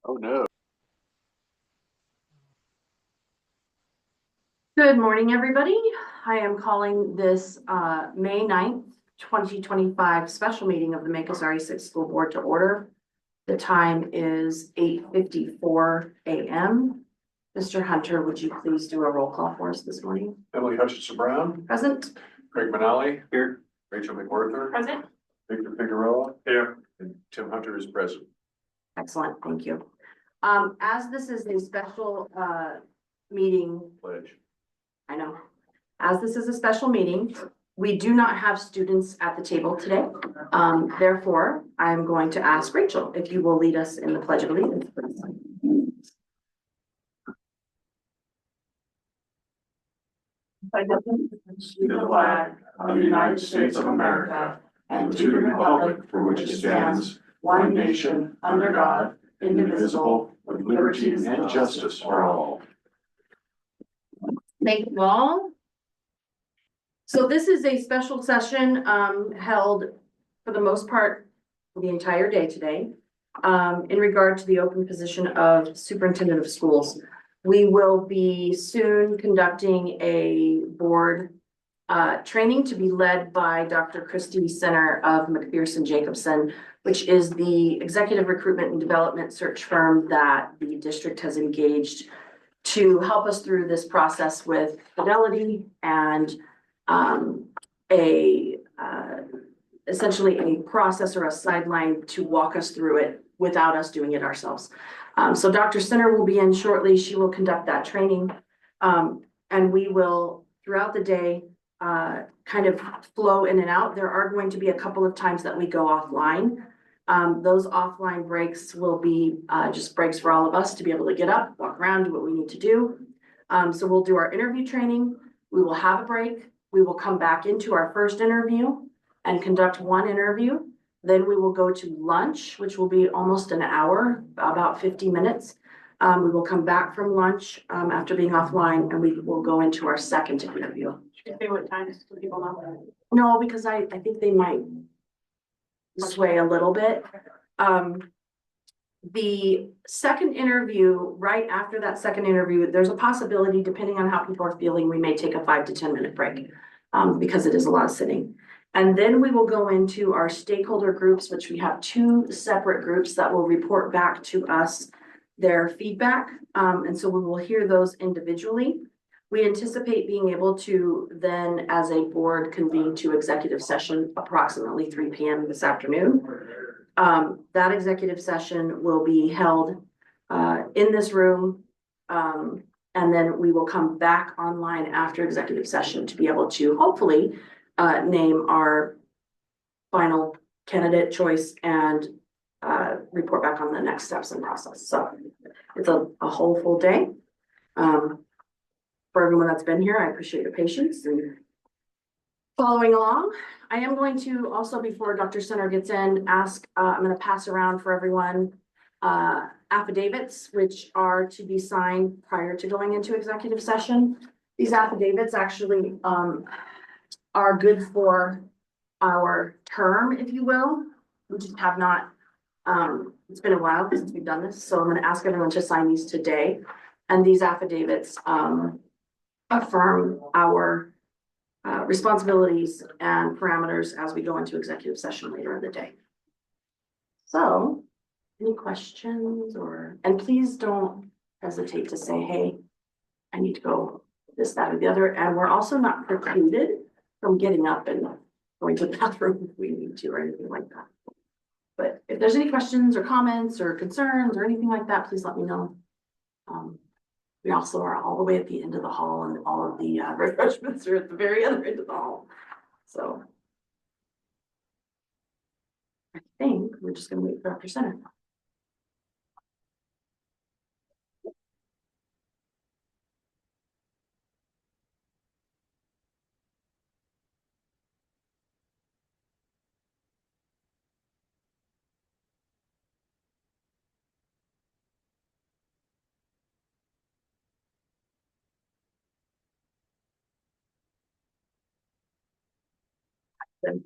Oh, no. Good morning, everybody. I am calling this May 9th, 2025 special meeting of the Mancos RE6 School Board to order. The time is 8:54 a.m. Mr. Hunter, would you please do a roll call for us this morning? Emily Hutchinson Brown, Present. Craig Manali. Here. Rachel McWhorter. Present. Victor Figueroa. Here. And Tim Hunter is present. Excellent, thank you. As this is a special meeting, Pledge. I know. As this is a special meeting, we do not have students at the table today. Therefore, I'm going to ask Rachel if you will lead us in the Pledge of Allegiance. To the flag of the United States of America and to the republic for which it stands, one nation, under God, indivisible, with liberty and justice for all. Thank you all. So this is a special session held for the most part for the entire day today in regard to the open position of superintendent of schools. We will be soon conducting a board training to be led by Dr. Christy Center of McPherson Jacobson, which is the executive recruitment and development search firm that the district has engaged to help us through this process with fidelity and essentially a process or a sideline to walk us through it without us doing it ourselves. So Dr. Center will be in shortly. She will conduct that training. And we will, throughout the day, kind of flow in and out. There are going to be a couple of times that we go offline. Those offline breaks will be just breaks for all of us to be able to get up, walk around, do what we need to do. So we'll do our interview training. We will have a break. We will come back into our first interview and conduct one interview. Then we will go to lunch, which will be almost an hour, about 50 minutes. We will come back from lunch after being offline, and we will go into our second interview. Say what times do people know? No, because I think they might sway a little bit. The second interview, right after that second interview, there's a possibility, depending on how people are feeling, we may take a 5 to 10 minute break because it is a lot of sitting. And then we will go into our stakeholder groups, which we have 2 separate groups that will report back to us their feedback. And so we will hear those individually. We anticipate being able to then, as a board, convene to executive session approximately 3 p.m. this afternoon. That executive session will be held in this room. And then we will come back online after executive session to be able to hopefully name our final candidate choice and report back on the next steps and process. So it's a whole full day. For everyone that's been here, I appreciate your patience and following along. I am going to also, before Dr. Center gets in, ask, I'm going to pass around for everyone affidavits, which are to be signed prior to going into executive session. These affidavits actually are good for our term, if you will. We just have not, it's been a while since we've done this, so I'm going to ask everyone to sign these today. And these affidavits affirm our responsibilities and parameters as we go into executive session later in the day. So, any questions and please don't hesitate to say, hey, I need to go this, that, or the other. And we're also not precluded from getting up and going to the bathroom if we need to or anything like that. But if there's any questions or comments or concerns or anything like that, please let me know. We also are all the way at the end of the hall, and all of the refreshments are at the very other end of the hall. So I think we're just going to wait for Dr. Center.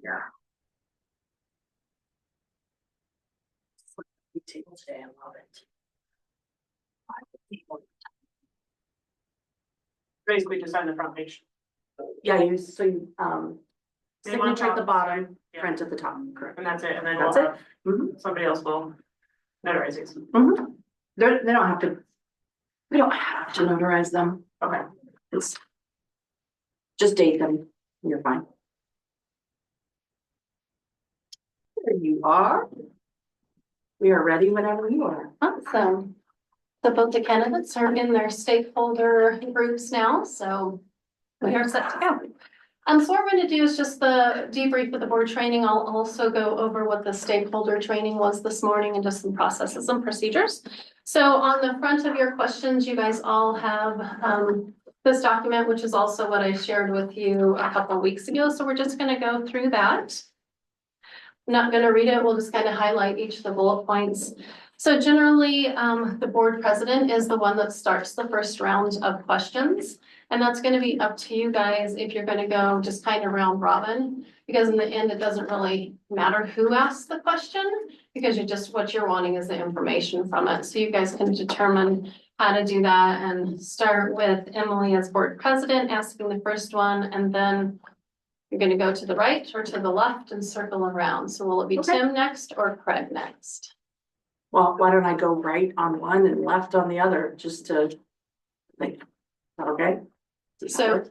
Here. Table today, I love it. Basically just on the front page. Yeah, you, so you, Name on signature at the top, bottom, yeah. print at the top, correct? And that's it, and then That's we'll it. have, Mhm. somebody else will notarize these. Mhm. They don't have to, we don't have to notarize them. Okay. It's just date them, you're fine. There you are. We are ready whenever you are. Awesome. So both the candidates are in their stakeholder groups now, so we are set to go. So what we're going to do is just the debrief of the board training. I'll also go over what the stakeholder training was this morning and just some processes and procedures. So on the front of your questions, you guys all have this document, which is also what I shared with you a couple of weeks ago. So we're just going to go through that. I'm not going to read it. We'll just kind of highlight each of the bullet points. So generally, the board president is the one that starts the first round of questions. And that's going to be up to you guys if you're going to go just kind of round robin, because in the end, it doesn't really matter who asks the question, because what you're wanting is the information from it. So you guys can determine how to do that and start with Emily as board president asking the first one, and then you're going to go to the right or to the left and circle around. So will it be Okay. Tim next or Craig next? Well, why don't I go right on one and left on the other, just to think, okay? So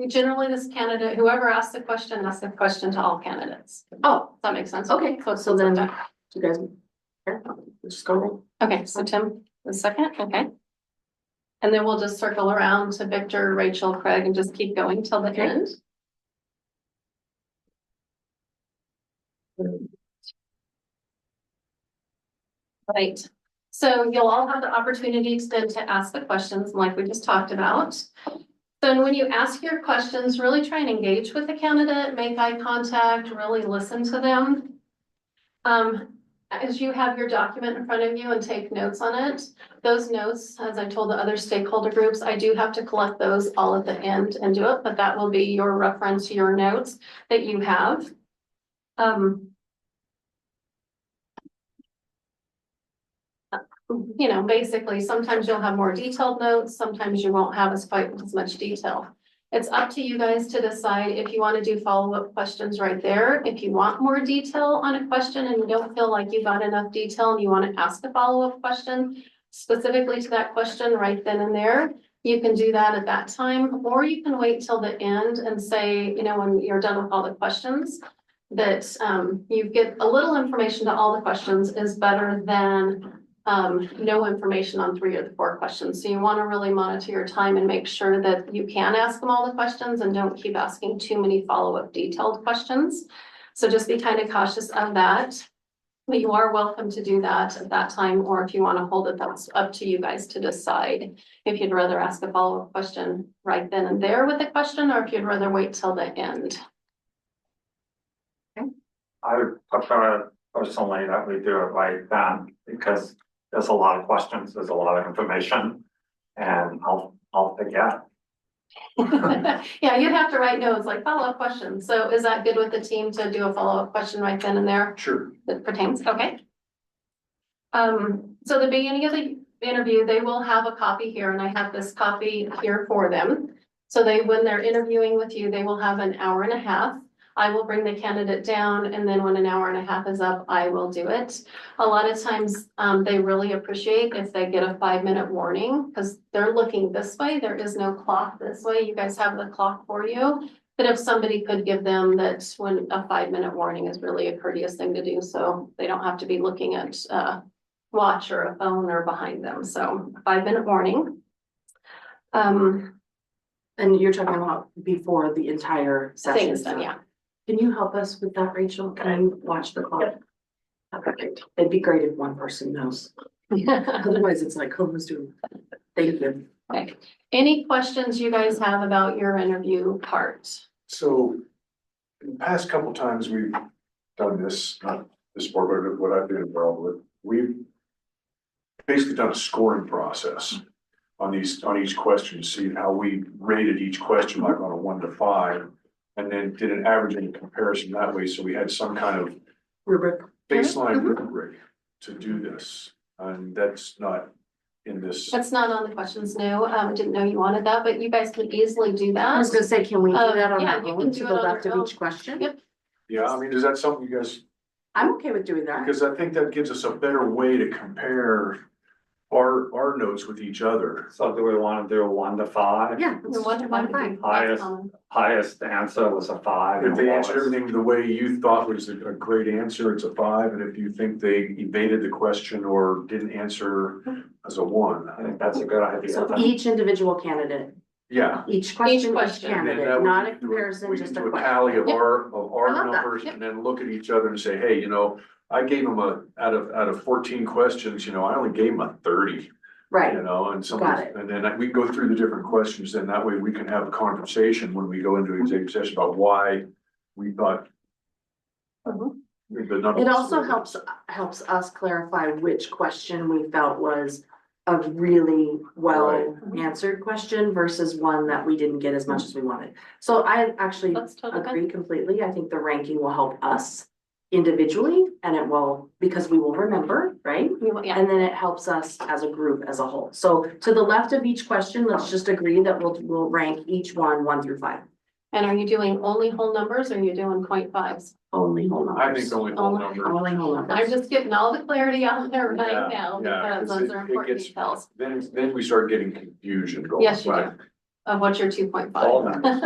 generally this candidate, whoever asks the question to all candidates. Oh, Does that make sense? okay, so then, you guys, here, just go. Okay, so Tim, the second, okay. And then we'll just circle around to Victor, Rachel, Craig, and just keep going till the Okay. end. Right, so you'll all have the opportunity to ask the questions like we just talked about. So when you ask your questions, really try and engage with the candidate, make eye contact, really listen to them. As you have your document in front of you and take notes on it, those notes, as I told the other stakeholder groups, I do have to collect those all at the end and do it, but that will be your reference, your notes that you have. Basically, sometimes you'll have more detailed notes, sometimes you won't have quite as much detail. It's up to you guys to decide if you want to do follow-up questions right there. If you want more detail on a question and you don't feel like you got enough detail and you want to ask a follow-up question specifically to that question right then and there, you can do that at that time, or you can wait till the end and say, when you're done with all the questions, that you get a little information to all the questions is better than no information on 3 of the 4 questions. So you want to really monitor your time and make sure that you can ask them all the questions and don't keep asking too many follow-up detailed questions. So just be kind of cautious of that. But you are welcome to do that at that time, or if you want to hold it, that's up to you guys to decide. If you'd rather ask a follow-up question right then and there with a question, or if you'd rather wait till the end. I would prefer personally that we do it right then, because there's a lot of questions, there's a lot of information, and I'll forget. Yeah, you'd have to write notes like follow-up questions. So is that good with the team to do a follow-up question right then and there Sure. that pertains? Okay. So the beginning of the interview, they will have a copy here, and I have this copy here for them. So when they're interviewing with you, they will have an hour and a half. I will bring the candidate down, and then when an hour and a half is up, I will do it. A lot of times, they really appreciate if they get a 5-minute warning, because they're looking this way. There is no clock this way. You guys have the clock for you. But if somebody could give them that, when a 5-minute warning is really a courteous thing to do, so they don't have to be looking at a watch or a phone or behind them. So 5-minute warning. And you're talking about before the entire session Thing is done, yeah. Can you help us with that, Rachel? Can you watch the clock? Perfect. It'd be great if one person knows. Otherwise, it's like, who's doing? Thank you. Okay. Any questions you guys have about your interview part? So in the past couple times we've done this, not this board, but what I've been involved with, we've basically done a scoring process on each question, see how we rated each question, like on a 1 to 5, and then did an averaging comparison that way. So we had some kind of Rubric. baseline rubric to do this. And that's not in this. That's not on the questions, no, didn't know you wanted that, but you guys can easily do I was that. gonna say, can we do that on Yeah, our you can own do to it the on left your of own. each question? Yep. Yeah, I mean, is that something you guys, I'm okay with doing that. because I think that gives us a better way to compare our notes with each other. So do we wanna do 1 to 5? Yeah. The one to one to five. five. Highest, highest answer was a 5. If and they answered lowest- everything the way you thought was a great answer, it's a 5, and if you think they evaded the question or didn't answer as a 1. I think that's a good idea. So each individual candidate, Yeah. each question, each question. And then that candidate, would not be- a comparison, we just can a do a question. tally of Yep. our I love that. numbers Yep. and then look at each other and say, hey, I gave them out of 14 questions, I only gave them a 30. Right, And Got it. and then we go through the different questions, then that way we can have a conversation when we go into executive session about why we thought. Mhm. The numbers. it also helps us clarify which question we felt was a really well answered question versus one that we didn't get as much as we wanted. So I actually That's totally agree good. completely. I think the ranking will help us individually and it will, because we will remember, right? Yeah, And then it helps us as a group as a whole. So to the left of each question, let's just agree that we'll rank each one 1 through 5. and are you doing only whole numbers or are you doing 0.5s? Only whole numbers. I think only whole numbers. Only whole I'm numbers. just getting all the clarity out there Yeah, right now yeah, because 'cause those are it important gets- details Then we start getting confusion going. Yes, you do. Right. of what your 2.5. All numbers.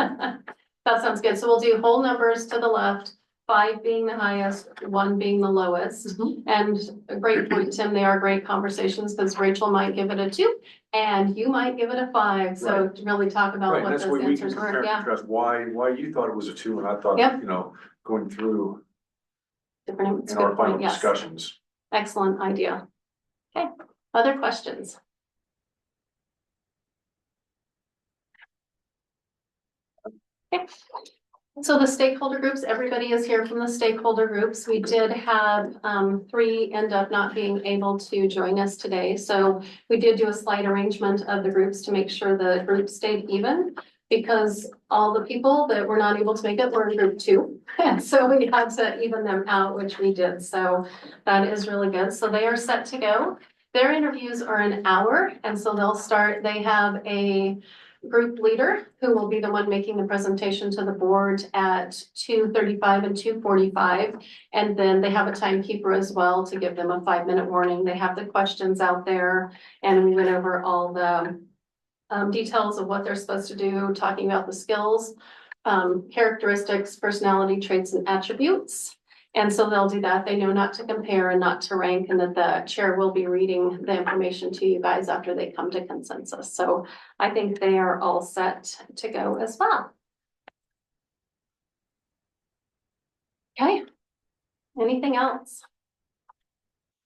That sounds good. So we'll do whole numbers to the left, 5 being the highest, 1 being the lowest. Mhm. And a great point, Tim, they are great conversations because Rachel might give it a 2 and you might give it a 5. So to really talk about Right, what that's those why we can answers compare were, and yeah, contrast why you thought it was a 2 and I thought, Yep. Going through different, it's a in our good final point, yes. discussions. Excellent idea. Okay, other questions? Okay. So the stakeholder groups, everybody is here from the stakeholder groups. We did have 3 end up not being able to join us today. So we did do a slight arrangement of the groups to make sure the group stayed even. Because all the people that were not able to make it were in group 2. And so we had to even them out, which we did. So that is really good. So they are set to go. Their interviews are an hour. And so they'll start, they have a group leader who will be the one making the presentation to the board at 2:35 and 2:45. And then they have a timekeeper as well to give them a 5-minute warning. They have the questions out there and we went over all the details of what they're supposed to do, talking about the skills, characteristics, personality traits and attributes. And so they'll do that. They know not to compare and not to rank and that the chair will be reading the information to you guys after they come to consensus. So I think they are all set to go as well. Okay. Anything else?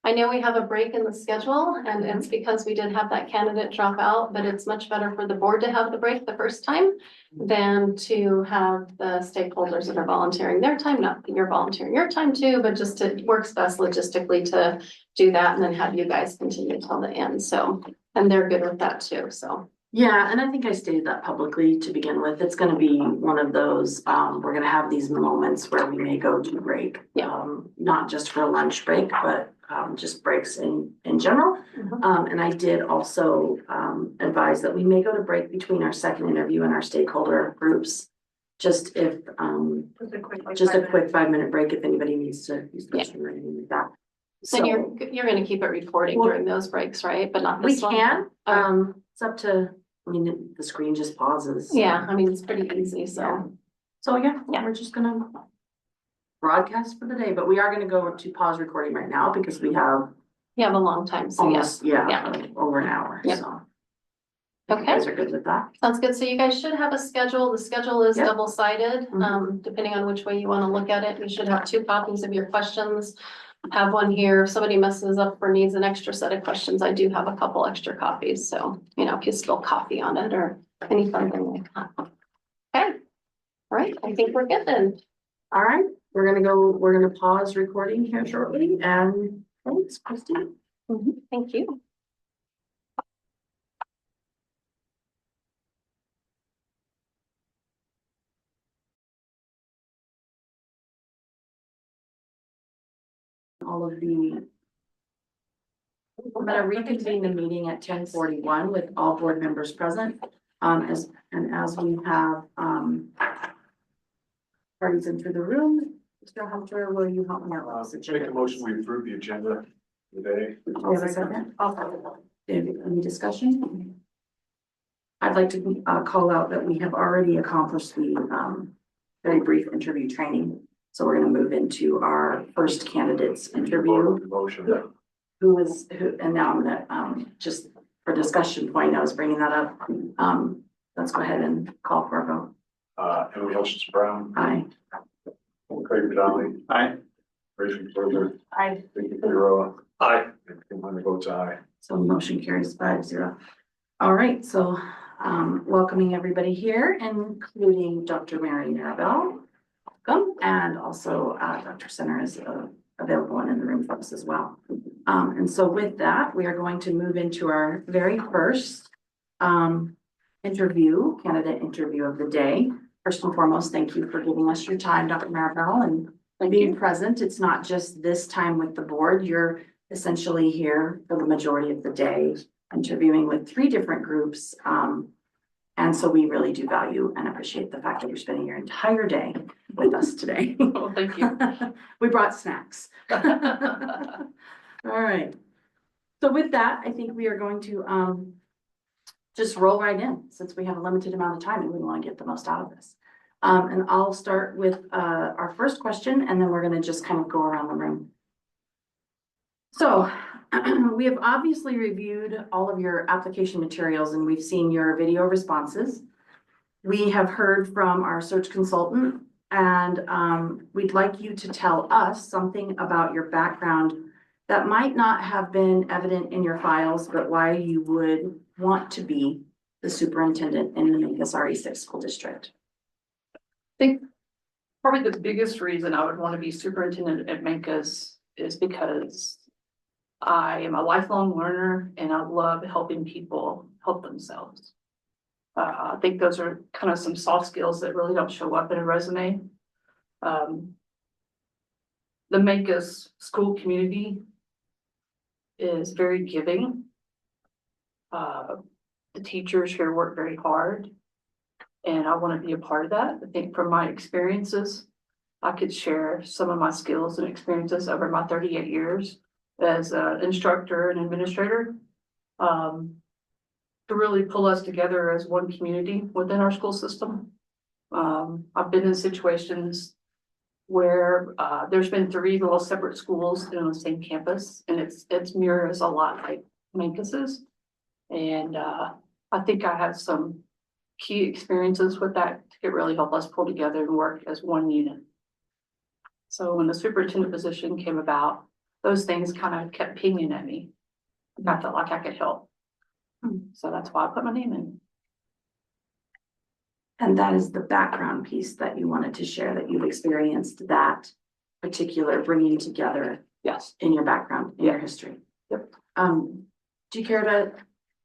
I know we have a break in the schedule and it's because we did have that candidate drop out, but it's much better for the board to have the break the first time than to have the stakeholders that are volunteering their time, not that you're volunteering your time too, but just it works best logistically to do that and then have you guys continue till the end. So, and they're good with that too, so. Yeah, and I think I stated that publicly to begin with. It's gonna be one of those, we're gonna have these moments where we may go to break. Yeah. Not just for a lunch break, but just breaks in general. Mhm. And I did also advise that we may go to break between our second interview and our stakeholder groups. Just if, just a quick 5-minute break if anybody needs to use the restroom or anything like that. And So you're gonna keep it recording Well, during those breaks, right? But not we this one? can, Okay. it's up to, I mean, the screen just pauses. so- Yeah, I mean, it's pretty easy, so. Yeah. So yeah, Yeah. we're just gonna broadcast for the day, but we are gonna go to pause recording right now because we have You have a long time, so yes. almost, over an hour, Yep. so. You Okay, guys are good with that? sounds good. So you guys should have a schedule. The schedule is Yep. double-sided, Mhm. depending on which way you want to look at it. You should have 2 copies of your questions. Have one here. If somebody messes up or needs an extra set of questions, I do have a couple extra copies. So, if you spill coffee on it or any fun thing like that. Okay. All right, I think we're good then. All right, we're gonna pause recording here shortly and thanks, Christine. Thank you. All of the I'm gonna reconvene the meeting at 10:41 with all board members present. As we have, parties into the room, Mr. Hunter, will you help me out with this Make a agenda? motion, we approve the agenda today. Do you have a second? Any discussion? I'd like to, call out that we have already accomplished the, very brief interview training. So we're gonna move into our first candidates interview. Motion. And now I'm gonna, just for discussion point, I was bringing that up. Let's go ahead and call for a vote. Emily Hutchins Brown, Aye. Craig Donnelly. Aye. Rachel Further, I, Vicky Figueroa, Aye. and Tim Hunter votes aye. So motion carries 5-0. All right, so, welcoming everybody here, including Dr. Mary Maribel. Welcome, and also, Dr. Center is, available and in the room for us as well. And so with that, we are going to move into our very first, candidate interview of the day. First and foremost, thank you for giving us your time, Dr. Maribel, and being present. It's not just this time with the board. You're essentially here for the majority of the day, interviewing with 3 different groups. And so we really do value and appreciate the fact that you're spending your entire day with us today. well, thank you. We brought snacks. All right. So with that, I think we are going to just roll right in, since we have a limited amount of time and we want to get the most out of this. And I'll start with our first question, and then we're going to just kind of go around the room. So we have obviously reviewed all of your application materials and we've seen your video responses. We have heard from our search consultant, and we'd like you to tell us something about your background that might not have been evident in your files, but why you would want to be the superintendent in the Memphis RE6 school district. I think probably the biggest reason I would want to be superintendent at Memphis is because I am a lifelong learner and I love helping people help themselves. I think those are kind of some soft skills that really don't show up in a resume. The Memphis school community is very giving. The teachers here work very hard, and I want to be a part of that. I think from my experiences, I could share some of my skills and experiences over my 38 years as an instructor and administrator, to really pull us together as one community within our school system. I've been in situations where there's been 3 little separate schools in the same campus, and it's mirrors a lot like Mancus's. And I think I have some key experiences with that to really help us pull together and work as one unit. So when the superintendent position came about, those things kind of kept pinging at me. I felt like I could help. So that's why I put my name in. And that is the background piece that you wanted to share, that you've experienced that particular bringing together Yes. in your background, in your history. Yep. Do you care to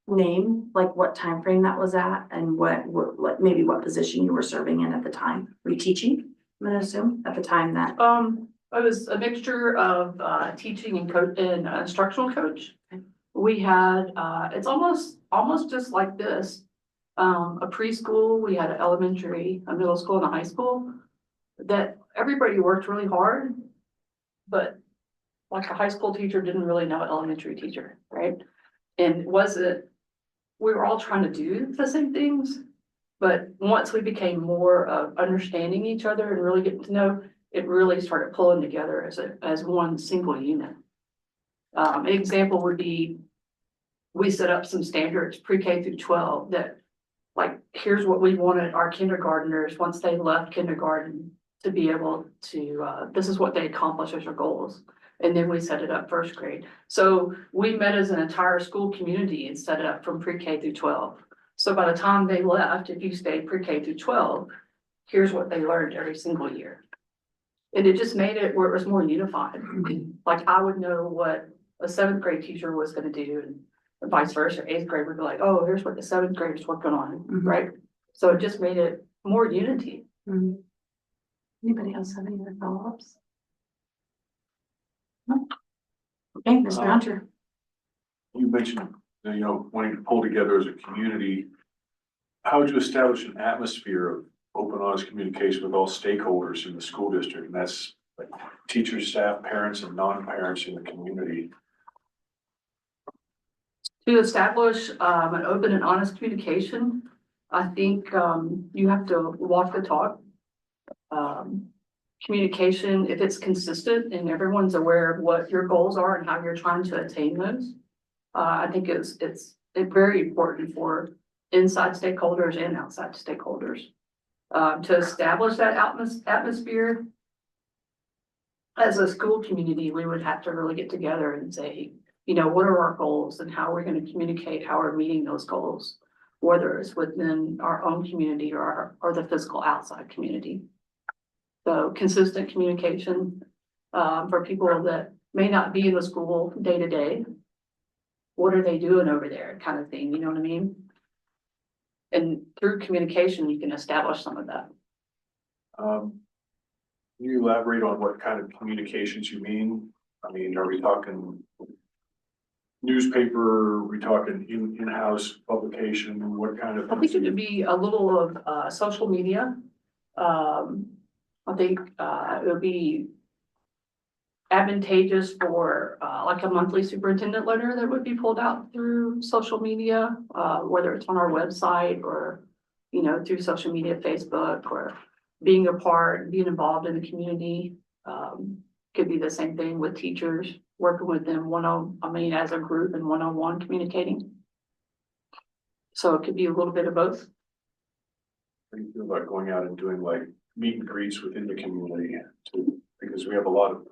name like what time frame that was at and what maybe what position you were serving in at the time? Were you teaching, I'm gonna assume, at the time that? I was a mixture of teaching and coach and instructional coach. Okay. We had it's almost just like this. A preschool, we had an elementary, a middle school, and a high school. That everybody worked really hard, but like a high school teacher didn't really know an elementary teacher, right? And we were all trying to do the same things, but once we became more of understanding each other and really getting to know, it really started pulling together as one single unit. An example would be, we set up some standards pre-K through 12 that, like, here's what we wanted our kindergartners, once they left kindergarten, to be able to, this is what they accomplished as their goals. And then we set it up first grade. So we met as an entire school community and set it up from pre-K through 12. So by the time they left, if you stayed pre-K through 12, here's what they learned every single year. And it just made it where it was more unified. Like, I would know what a 7th grade teacher was gonna do, and vice versa. 8th grade would be like, oh, here's what the 7th grade is working on, right? So it just made it more unity. Anybody else have any other follow-ups? No? Okay, Mr. Hunter. mentioned, wanting to pull together as a community. How would you establish an atmosphere of open, honest communication with all stakeholders in the school district? And that's like teachers, staff, parents, and non-parents in the community. To establish an open and honest communication, I think you have to walk the talk. Communication, if it's consistent and everyone's aware of what your goals are and how you're trying to attain those, I think it's very important for inside stakeholders and outside stakeholders. To establish that atmosphere, as a school community, we would have to really get together and say, what are our goals and how we're going to communicate how we're meeting those goals, whether it's within our own community or the physical outside community. So consistent communication for people that may not be in the school day to day. What are they doing over there, kind of thing, you know what I mean? And through communication, you can establish some of that. Can you elaborate on what kind of communications you mean? I mean, are we talking newspaper? Are we talking in-house publication? What kind of? I think it would be a little of social media. I think it would be advantageous for like a monthly superintendent letter that would be pulled out through social media, whether it's on our website or, through social media, Facebook, or being being involved in the community. Could be the same thing with teachers, working with them as a group and one-on-one communicating. So it could be a little bit of both. How do you feel about going out and doing like meet and greets within the community too? Because we have a lot of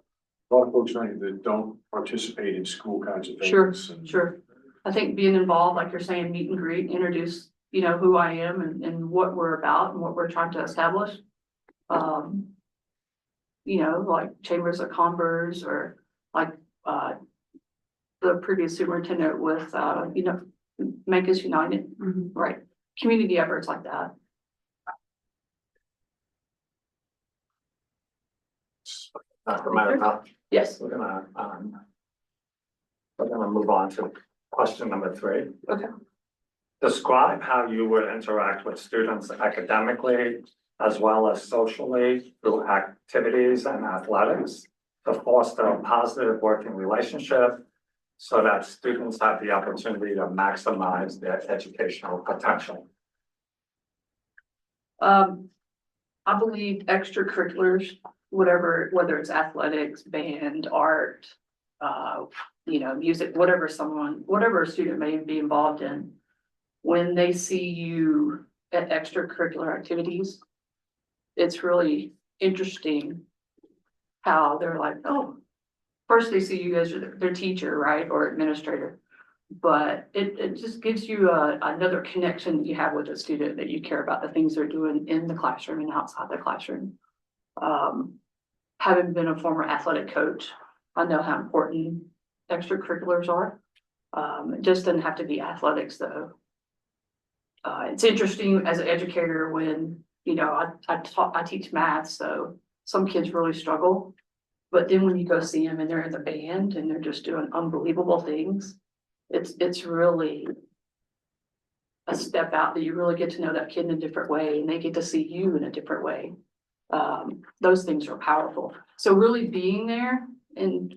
folks that don't participate in school kinds of things. Sure. I think being involved, like you're saying, meet and greet, introduce, who I am and what we're about and what we're trying to establish. Like chambers of commerce or like the previous superintendent with Make Us United, right? Community efforts like that. Dr. Maribel, Yes. we're gonna move on to question number 3. Okay. Describe how you would interact with students academically as well as socially through activities and athletics to foster a positive working relationship so that students have the opportunity to maximize their educational potential. I believe extracurriculars, whether it's athletics, band, art, music, whatever a student may be involved in, when they see you at extracurricular activities, it's really interesting how they're like, oh, first they see you as their teacher, right, or administrator, but it just gives you another connection that you have with a student, that you care about the things they're doing in the classroom and outside the classroom. Having been a former athletic coach, I know how important extracurriculars are. It just doesn't have to be athletics though. It's interesting as an educator when, I teach math, so some kids really struggle. But then when you go see them and they're in the band and they're just doing unbelievable things, it's really a step out that you really get to know that kid in a different way and they get to see you in a different way. Those things are powerful. So really being there and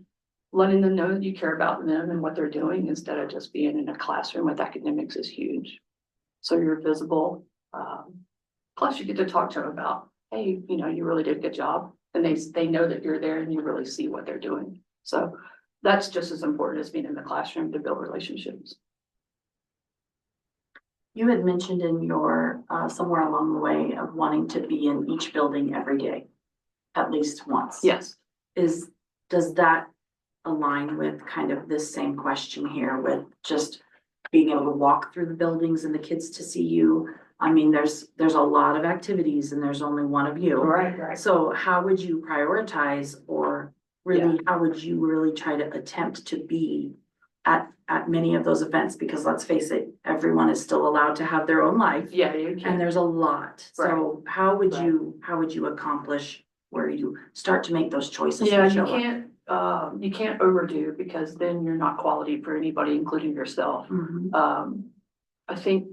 letting them know that you care about them and what they're doing instead of just being in a classroom with academics is huge. So you're visible. Plus you get to talk to them about, hey, you really did a good job. And they know that you're there and you really see what they're doing. So that's just as important as being in the classroom to build relationships. You had mentioned in your, somewhere along the way of wanting to be in each building every day, at least once. Yes. Does that align with kind of this same question here with just being able to walk through the buildings and the kids to see you? I mean, there's a lot of activities and there's only one of you. Right. So how would you prioritize, or really, how would you really try to attempt to be at many of those events? Because let's face it, everyone is still allowed to have their own life. Yeah, you can. And there's a lot. So Right. how would you accomplish where you start to make those choices? Yeah, and you show up? you can't overdo because then you're not quality for anybody, including yourself. I think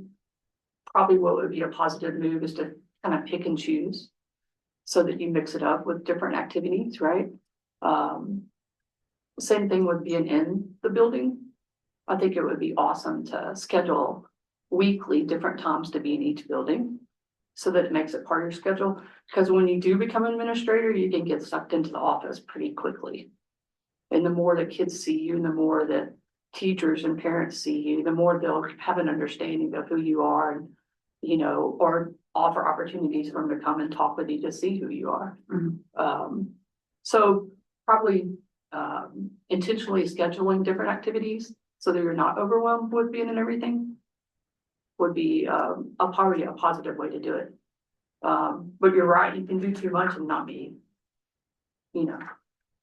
probably what would be a positive move is to kind of pick and choose so that you mix it up with different activities, right? Same thing with being in the building. I think it would be awesome to schedule weekly different times to be in each building so that it makes it part of your schedule. Because when you do become an administrator, you can get sucked into the office pretty quickly. And the more that kids see you, and the more that teachers and parents see you, the more they'll have an understanding of who you are and, you know, or offer opportunities for them to come and talk with you to see who you are. So probably intentionally scheduling different activities so that you're not overwhelmed with being in everything would be probably a positive way to do it. But you're right, you can do too much and not be, you know,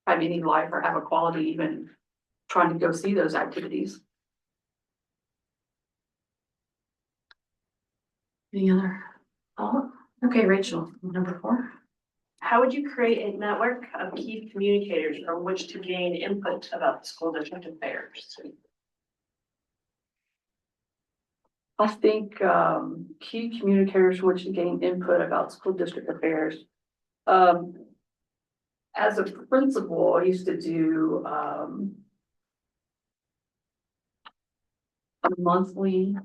have any life or have a quality even trying to go see those activities. Any other? Oh, okay, Rachel, number 4. How would you create a network of key communicators from which to gain input about the school district affairs? I think key communicators which gain input about school district affairs. As a principal, I used to do a monthly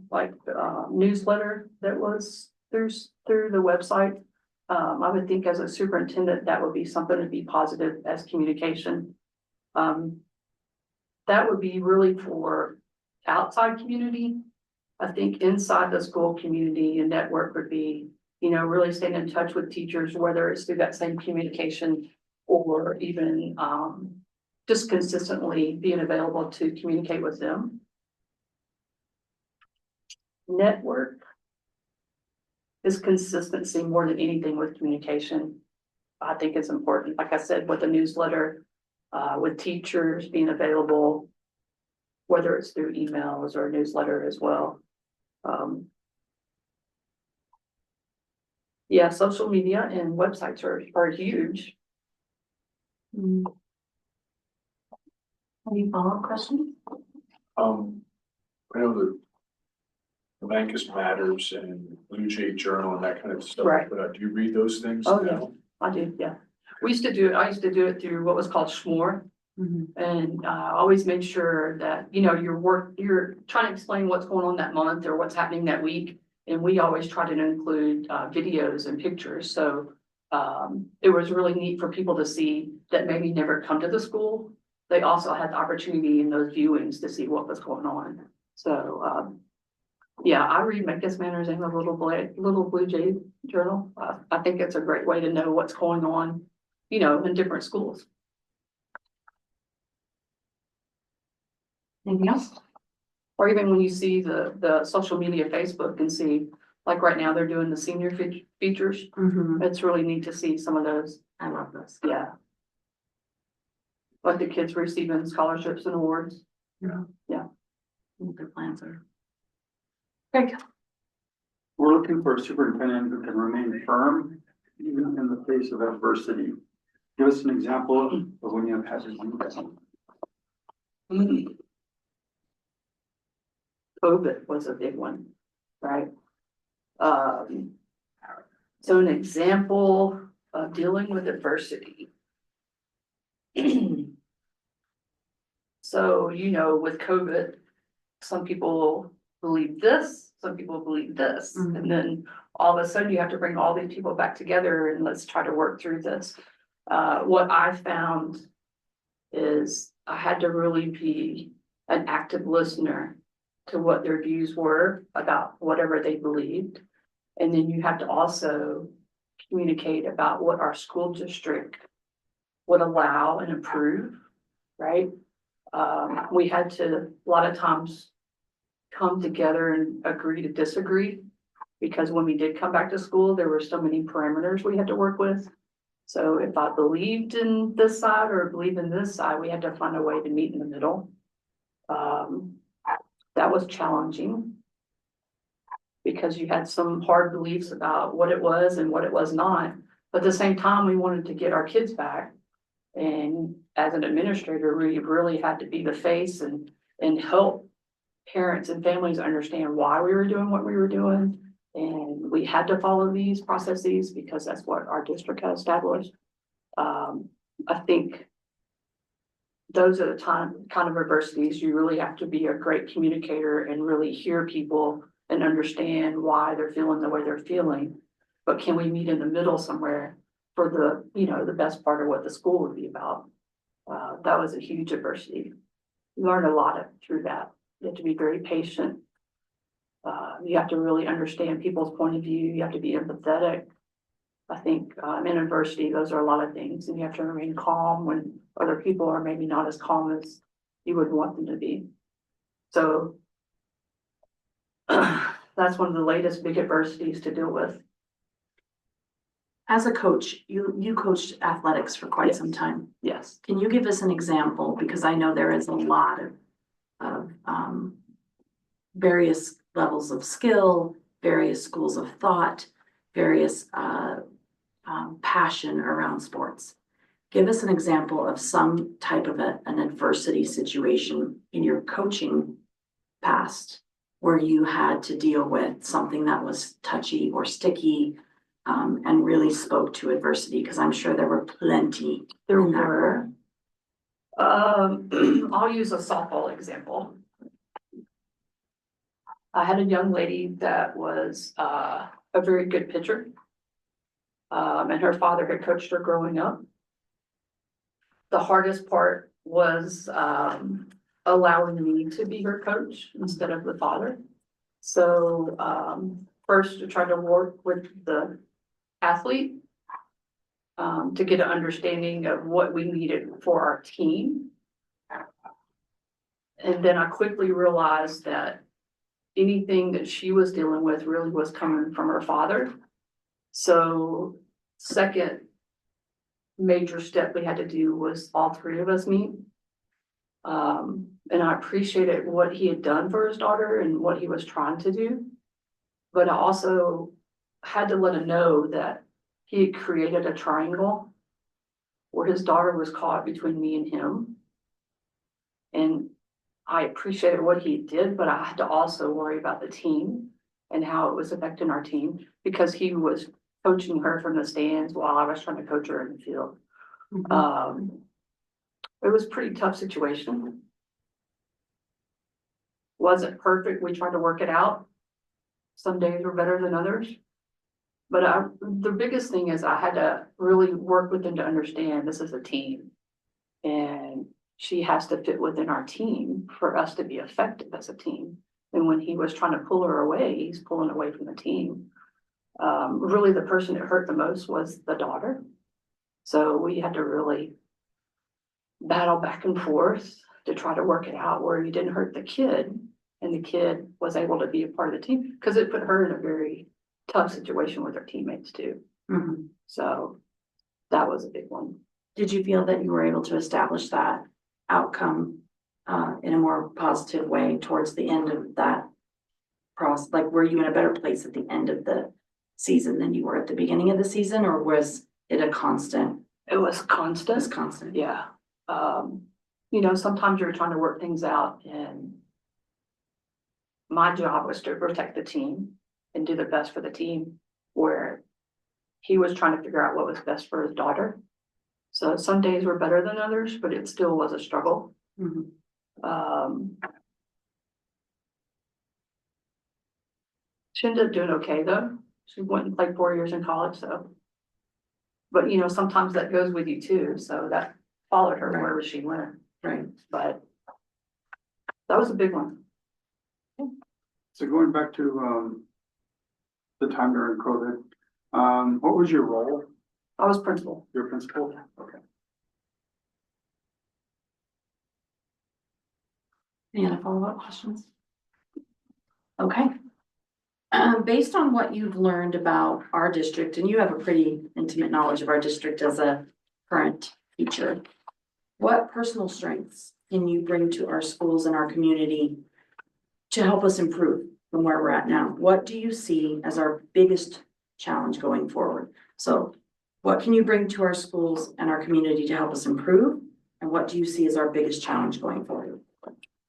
newsletter that was through the website. I would think as a superintendent, that would be something to be positive as communication. That would be really for outside community. I think inside the school community and network would be, you know, really staying in touch with teachers, whether it's through that same communication or even just consistently being available to communicate with them. Network is consistency more than anything with communication. I think it's important, like I said, with the newsletter, with teachers being available, whether it's through emails or newsletter as well. Yeah, social media and websites are huge. Any follow-up questions? I know the Mancus Matters and Blue Jay Journal and that kind of stuff. Right. But do you read those things Oh, now? I do, yeah. I used to do it through what was called Schmore. And always made sure that, you know, you're trying to explain what's going on that month or what's happening that week. And we always try to include videos and pictures. So it was really neat for people to see that maybe never come to the school. They also had the opportunity in those viewings to see what was going on. So yeah, I read Mancus Manners and the Little Blue Jay Journal. I think it's a great way to know what's going on, you know, in different schools. Anything else? Or even when you see the social media, Facebook, and see, like right now, they're doing the senior features. It's really neat to see some of those. I love this. Yeah. Like the kids receiving scholarships and awards. What their plans are. Greg? We're looking for a superintendent who can remain firm even in the face of adversity. Give us an example of when you have had to do that. COVID was a big one, right? So an example of dealing with adversity. So, you know, with COVID, some people believe this, some people believe this, and then all of a sudden you have to bring all these people back together and let's try to work through this. What I found is I had to really be an active listener to what their views were about whatever they believed. And then you have to also communicate about what our school district would allow and approve, right? We had to, a lot of times, come together and agree to disagree, because when we did come back to school, there were so many parameters we had to work with. So if I believed in this side or believed in this side, we had to find a way to meet in the middle. That was challenging because you had some hard beliefs about what it was and what it was not. But at the same time, we wanted to get our kids back and as an administrator, we really had to be the face and help parents and families understand why we were doing what we were doing. And we had to follow these processes because that's what our district has established. I think those are the kind of adversities, you really have to be a great communicator and really hear people and understand why they're feeling the way they're feeling. But can we meet in the middle somewhere for the, you know, the best part of what the school would be about? That was a huge adversity. You learned a lot through that. You have to be very patient. You have to really understand people's point of view. You have to be empathetic. I think in adversity, those are a lot of things, and you have to remain calm when other people are maybe not as calm as you would want them to be. So that's one of the latest big adversities to deal with. As a coach, you coached athletics for quite some time. Yes. Can you give us an example? Because I know there is a lot of various levels of skill, various schools of thought, various passion around sports. Give us an example of some type of an adversity situation in your coaching past where you had to deal with something that was touchy or sticky, and really spoke to adversity, because I'm sure there were plenty. There in that were. role. I'll use a softball example. I had a young lady that was a very good pitcher. And her father had coached her growing up. The hardest part was allowing me to be her coach instead of the father. So first to try to work with the athlete to get an understanding of what we needed for our team. And then I quickly realized that anything that she was dealing with really was coming from her father. So second major step we had to do was all three of us meet. And I appreciated what he had done for his daughter and what he was trying to do. But I also had to let him know that he had created a triangle where his daughter was caught between me and him. And I appreciated what he did, but I had to also worry about the team and how it was affecting our team, because he was coaching her from the stands while I was trying to coach her in the field. It was a pretty tough situation. Wasn't perfect. We tried to work it out. Some days were better than others. But the biggest thing is I had to really work with them to understand this is a team. And she has to fit within our team for us to be effective as a team. And when he was trying to pull her away, he's pulling away from the team. Really the person that hurt the most was the daughter. So we had to really battle back and forth to try to work it out where you didn't hurt the kid and the kid was able to be a part of the team, because it put her in a very tough situation with her teammates too. So that was a big one. Did you feel that you were able to establish that outcome in a more positive way towards the end of that process? Like, were you in a better place at the end of the season than you were at the beginning of the season, or was it a constant? It was constant. It was constant. Yeah. You know, sometimes you're trying to work things out, and my job was to protect the team and do the best for the team, where he was trying to figure out what was best for his daughter. So some days were better than others, but it still was a struggle. She ended up doing okay though. She went and played 4 years in college, so. But you know, sometimes that goes with you too, so that followed her wherever she went. Right. But that was a big one. So going back to the time during COVID, what was your role? I was principal. Your principal? Okay. Any other follow-up questions? Okay. Based on what you've learned about our district, and you have a pretty intimate knowledge of our district as a current teacher, what personal strengths can you bring to our schools and our community to help us improve from where we're at now? What do you see as our biggest challenge going forward? So what can you bring to our schools and our community to help us improve? And what do you see as our biggest challenge going forward?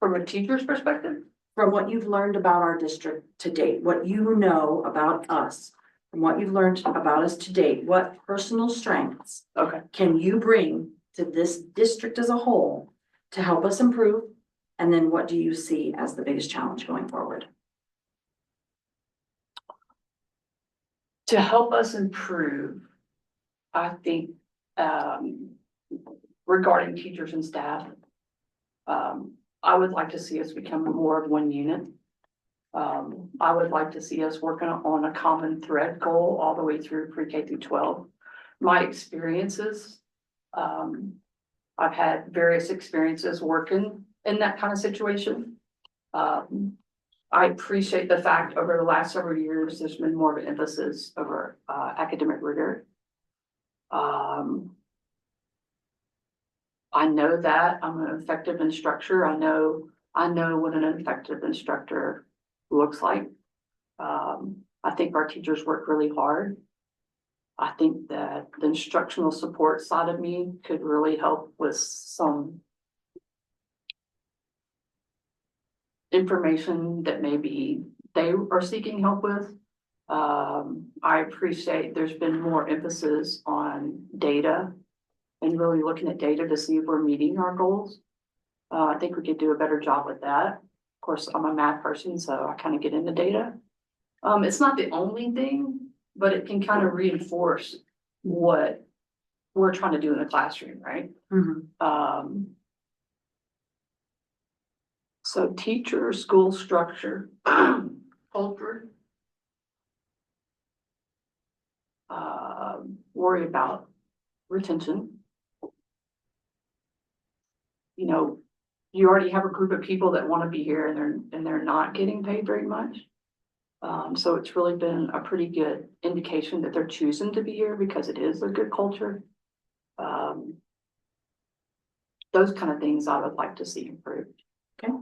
From a teacher's perspective, From what you've learned about our district to date, what you know about us, from what you've learned about us to date, what personal strengths okay. can you bring to this district as a whole to help us improve? And then what do you see as the biggest challenge going forward? To help us improve, I think, regarding teachers and staff, I would like to see us become more of one unit. I would like to see us working on a common thread goal all the way through pre-K through 12. My experiences, I've had various experiences working in that kind of situation. I appreciate the fact over the last several years, there's been more of an emphasis over academic rigor. I know that I'm an effective instructor. I know what an effective instructor looks like. I think our teachers work really hard. I think that the instructional support side of me could really help with some information that maybe they are seeking help with. I appreciate there's been more emphasis on data and really looking at data to see if we're meeting our goals. I think we could do a better job with that. Of course, I'm a math person, so I kind of get into data. It's not the only thing, but it can kind of reinforce what we're trying to do in the classroom, right? So teacher, school structure, culture. Worry about retention. You know, you already have a group of people that want to be here and they're not getting paid very much. So it's really been a pretty good indication that they're choosing to be here because it is a good culture. Those kind of things I would like to see improved. Okay.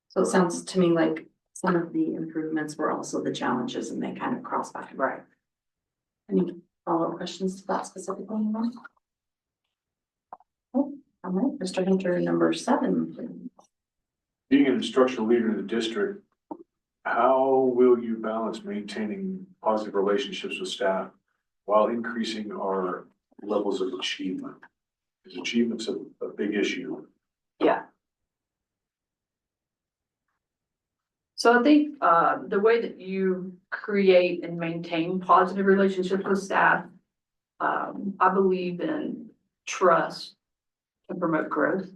So it sounds to me like some of the improvements were also the challenges and they kind of cross back. Right. Any follow-up questions to that specifically? Oh, all right, Mr. Hunter, number 7, please. Being an instructional leader in the district, how will you balance maintaining positive relationships with staff while increasing our levels of achievement? Because achievement's a big issue. Yeah. So I think the way that you create and maintain positive relationships with staff, I believe in trust to promote growth.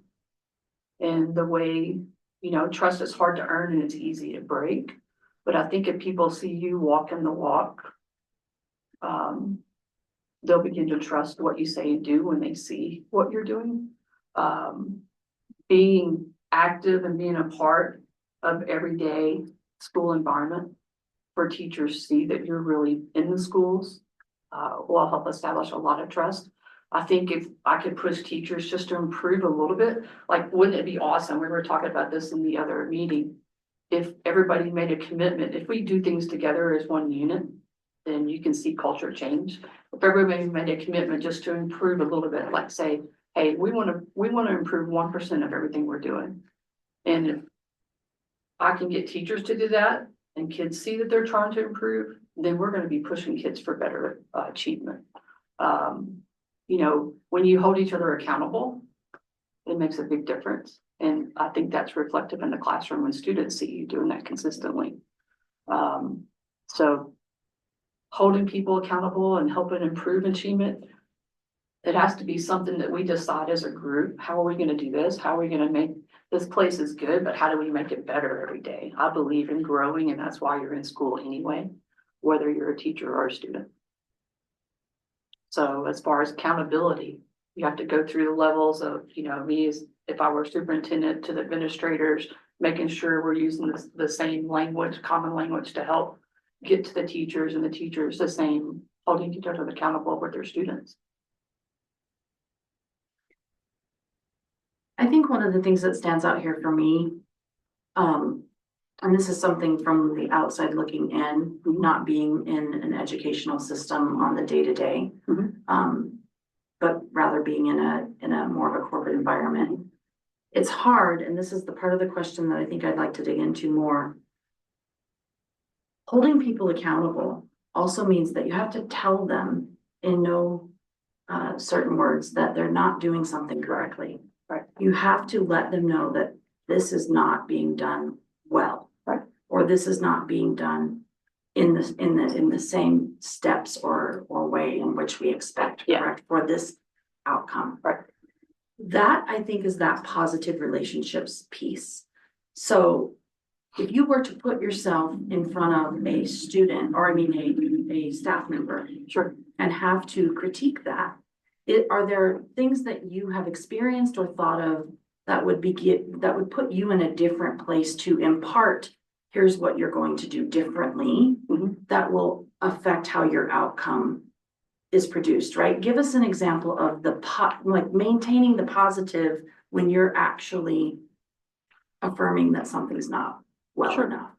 And the way, you know, trust is hard to earn and it's easy to break. But I think if people see you walking the walk, they'll begin to trust what you say and do when they see what you're doing. Being active and being a part of everyday school environment for teachers to see that you're really in the schools will help establish a lot of trust. I think if I could push teachers just to improve a little bit, like, wouldn't it be awesome? We were talking about this in the other meeting. If everybody made a commitment, if we do things together as one unit, then you can see culture change. If everybody made a commitment just to improve a little bit, like say, hey, we want to improve 1% of everything we're doing. And if I can get teachers to do that and kids see that they're trying to improve, then we're going to be pushing kids for better achievement. You know, when you hold each other accountable, it makes a big difference. And I think that's reflective in the classroom when students see you doing that consistently. So holding people accountable and helping improve achievement, it has to be something that we decide as a group. How are we going to do this? How are we going to make this place is good, but how do we make it better every day? I believe in growing, and that's why you're in school anyway, whether you're a teacher or a student. So as far as accountability, you have to go through the levels of, you know, me as if I were superintendent to the administrators, making sure we're using the same language, common language to help get to the teachers, and the teachers the same, holding each other accountable with their students. I think one of the things that stands out here for me, and this is something from the outside looking in, not being in an educational system on the day-to-day. But rather being in a more of a corporate environment. It's hard, and this is the part of the question that I think I'd like to dig into more. Holding people accountable also means that you have to tell them in no certain words that they're not doing something correctly. Right. You have to let them know that this is not being done well. Right. Or this is not being done in the same steps or way in which we expect, Yeah. correct, for this outcome. Right. That, I think, is that positive relationships piece. So if you were to put yourself in front of a student, or I mean a staff member, Sure. and have to critique that, are there things that you have experienced or thought of that would put you in a different place to impart, here's what you're going to do differently, that will affect how your outcome is produced, right? Give us an example of like maintaining the positive when you're actually affirming that something's not well Sure. enough.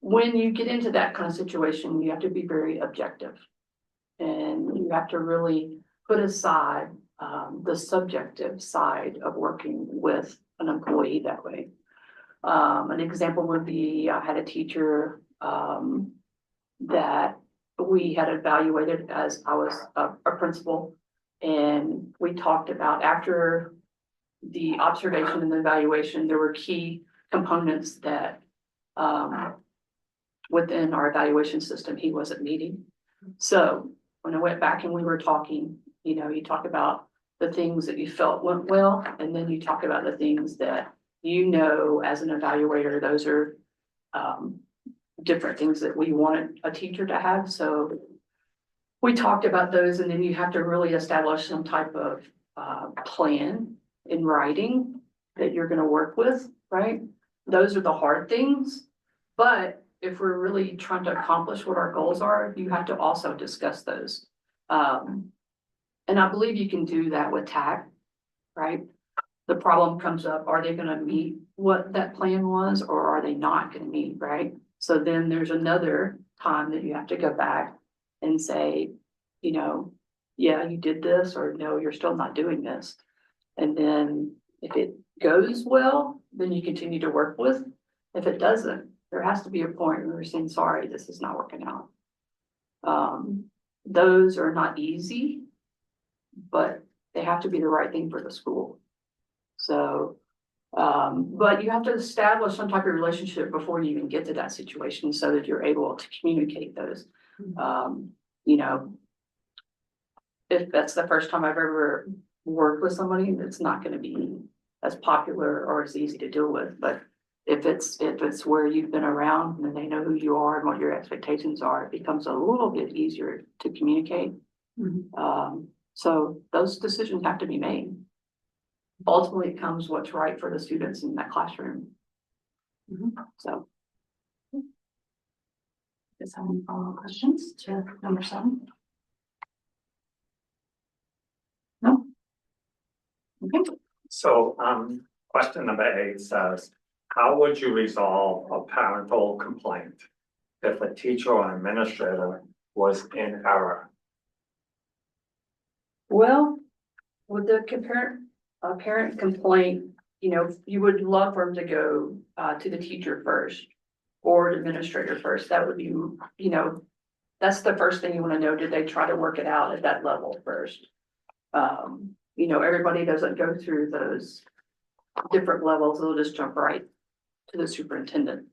When you get into that kind of situation, you have to be very objective. And you have to really put aside the subjective side of working with an employee that way. An example would be, I had a teacher that we had evaluated as I was a principal. And we talked about, after the observation and the evaluation, there were key components that within our evaluation system he wasn't meeting. So when I went back and we were talking, you talk about the things that you felt went well, and then you talk about the things that as an evaluator, those are different things that we wanted a teacher to have. So we talked about those, and then you have to really establish some type of plan in writing that you're going to work with, right? Those are the hard things. But if we're really trying to accomplish what our goals are, you have to also discuss those. And I believe you can do that with tact, right? The problem comes up, are they going to meet what that plan was, or are they not going to meet, right? So then there's another time that you have to go back and say, yeah, you did this, or no, you're still not doing this. And then if it goes well, then you continue to work with. If it doesn't, there has to be a point where we're saying, sorry, this is not working out. Those are not easy, but they have to be the right thing for the school. So, but you have to establish some type of relationship before you even get to that situation so that you're able to communicate those. If that's the first time I've ever worked with somebody, it's not going to be as popular or as easy to deal with. But if it's where you've been around and they know who you are and what your expectations are, it becomes a little bit easier to communicate. So those decisions have to be made. Ultimately, it comes what's right for the students in that classroom. So. Does have any follow-up questions to number 7? No? Okay. So, question number 8 says, how would you resolve a parental complaint if a teacher or administrator was in error? Well, with the parent complaint, you would love for them to go to the teacher first or the administrator first. That would be, that's the first thing you want to know. Did they try to work it out at that level first? Everybody doesn't go through those different levels. They'll just jump right to the superintendent.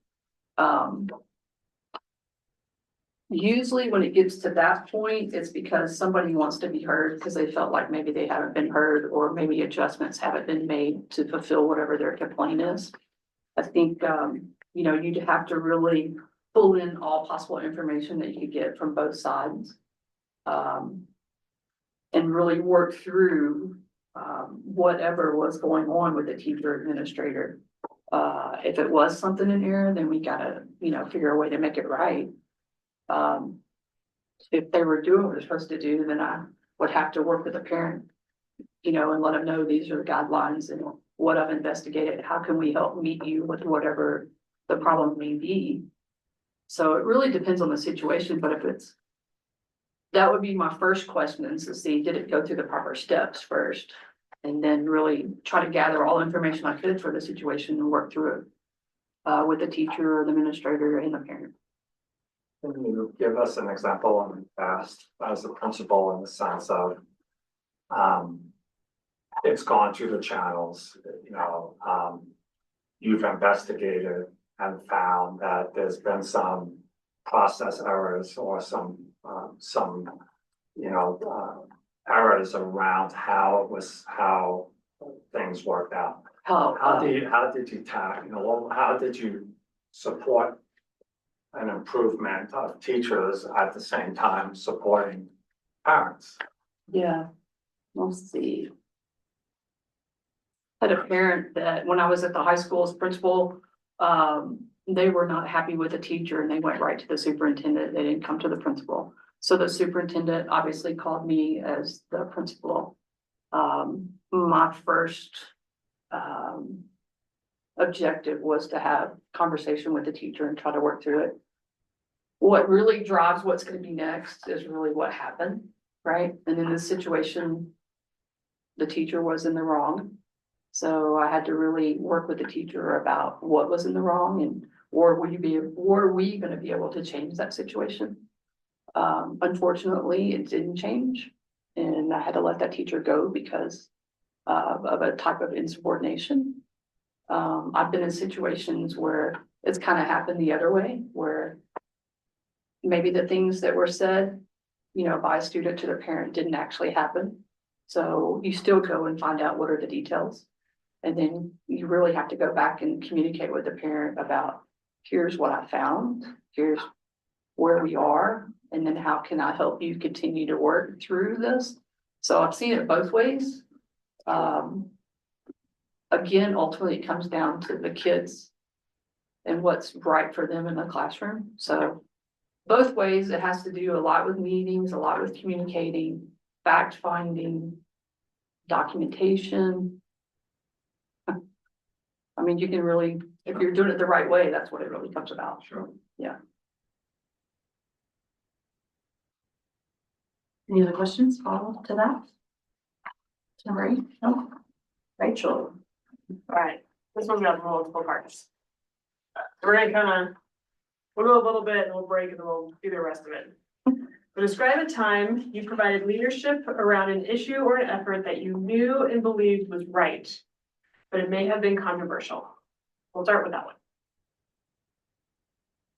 Usually when it gets to that point, it's because somebody wants to be heard because they felt like maybe they haven't been heard, or maybe adjustments haven't been made to fulfill whatever their complaint is. I think, you'd have to really pull in all possible information that you could get from both sides. And really work through whatever was going on with the teacher administrator. If it was something in error, then we gotta, figure a way to make it right. If they were doing what they're supposed to do, then I would have to work with the parent, and let them know these are the guidelines and what I've investigated. How can we help meet you with whatever the problem may be. So it really depends on the situation, but if it's, that would be my first question, is to see, did it go through the proper steps first? And then really try to gather all the information I could for the situation and work through it with the teacher or the administrator and the parent. Can you give us an example in the past as a principal in the sense of, it's gone through the channels, you've investigated and found that there's been some process errors or some errors around how things worked out. How did you how did you support an improvement of teachers at the same time supporting parents? Yeah, we'll see. Had a parent that when I was at the high school as principal, they were not happy with the teacher and they went right to the superintendent. They didn't come to the principal. So the superintendent obviously called me as the principal. My first objective was to have conversation with the teacher and try to work through it. What really drives what's going to be next is really what happened, right? And in this situation, the teacher was in the wrong. So I had to really work with the teacher about what was in the wrong and were we going to be able to change that situation? Unfortunately, it didn't change. And I had to let that teacher go because of a type of insubordination. I've been in situations where it's kind of happened the other way, where maybe the things that were said, by a student to the parent didn't actually happen. So you still go and find out what are the details. And then you really have to go back and communicate with the parent about, here's what I found, here's where we are, and then how can I help you continue to work through this? So I've seen it both ways. Again, ultimately it comes down to the kids and what's right for them in the classroom. So both ways, it has to do a lot with meetings, a lot with communicating, fact finding, documentation. I mean, you can really, if you're doing it the right way, that's what it really comes about. Sure. Yeah. Any other questions follow up to that? Marie? No? Rachel? All right, this one's got multiple parts. We're gonna we'll go a little bit and we'll break and then we'll do the rest of it. So describe a time you provided leadership around an issue or an effort that you knew and believed was right, but it may have been controversial. We'll start with that one.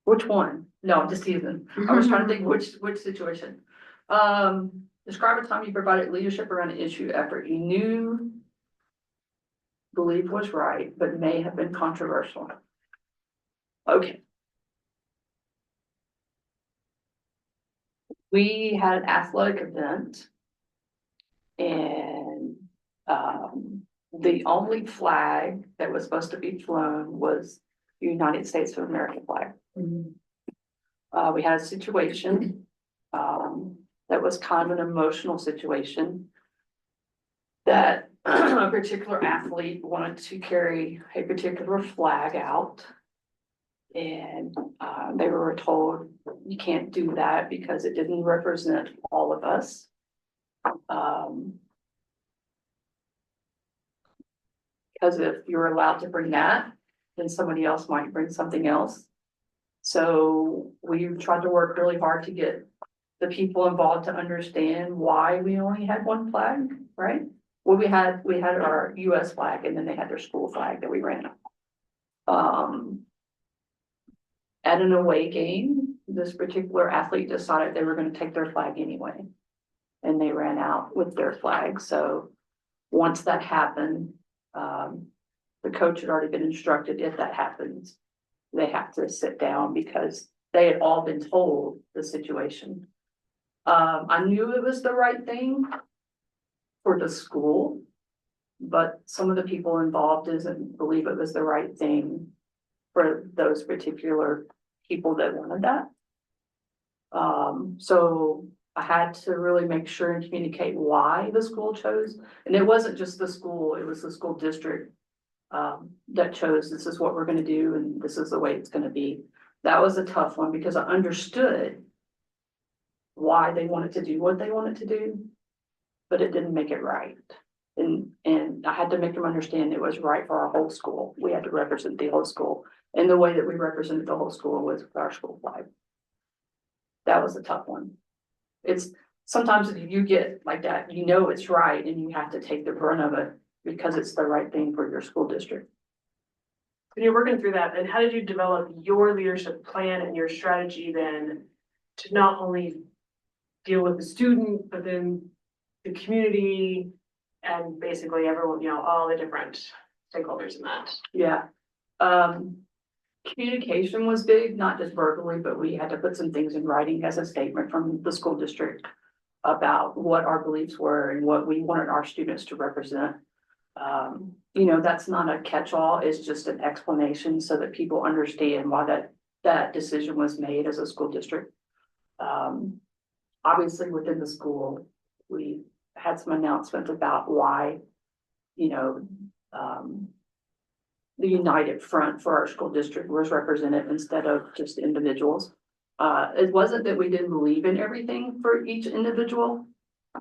Which one? No, I'm just teasing. I was trying to think which situation. Describe a time you provided leadership around an issue effort you knew, believed was right, but may have been controversial. Okay. We had an athletic event and the only flag that was supposed to be flown was the United States of America flag. We had a situation that was kind of an emotional situation that a particular athlete wanted to carry a particular flag out. And they were told, you can't do that because it didn't represent all of us. Because if you're allowed to bring that, then somebody else might bring something else. So we tried to work really hard to get the people involved to understand why we only had one flag, right? Well, we had our US flag and then they had their school flag that we ran. At an away game, this particular athlete decided they were going to take their flag anyway. And they ran out with their flag. So once that happened, the coach had already been instructed, if that happens, they have to sit down because they had all been told the situation. I knew it was the right thing for the school, but some of the people involved didn't believe it was the right thing for those particular people that wanted that. So I had to really make sure and communicate why the school chose, and it wasn't just the school, it was the school district that chose this is what we're gonna do and this is the way it's gonna be. That was a tough one because I understood why they wanted to do what they wanted to do, but it didn't make it right. And I had to make them understand it was right for our whole school. We had to represent the whole school. And the way that we represented the whole school was with our school flag. That was a tough one. It's sometimes if you get like that, you know it's right and you have to take the brunt of it because it's the right thing for your school district. When you're working through that, and how did you develop your leadership plan and your strategy then to not only deal with the student, but then the community and basically everyone, you know, all the different stakeholders in that? Yeah. Communication was big, not just verbally, but we had to put some things in writing as a statement from the school district about what our beliefs were and what we wanted our students to represent. You know, that's not a catch-all, it's just an explanation so that people understand why that decision was made as a school district. Obviously within the school, we had some announcements about why, you know, the united front for our school district was represented instead of just individuals. It wasn't that we didn't believe in everything for each individual,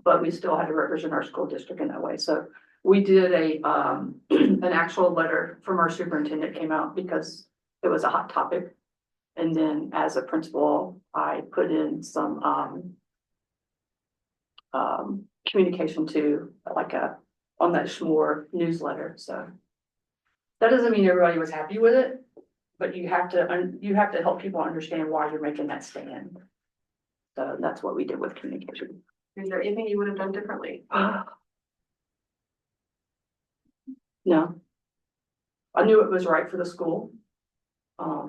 but we still had to represent our school district in that way. So we did an actual letter from our superintendent came out because it was a hot topic. And then as a principal, I put in some communication to like on that Schmore newsletter. So that doesn't mean everybody was happy with it, but you have to help people understand why you're making that stand. So that's what we did with communication. Is there anything you would have done differently? No. I knew it was right for the school. I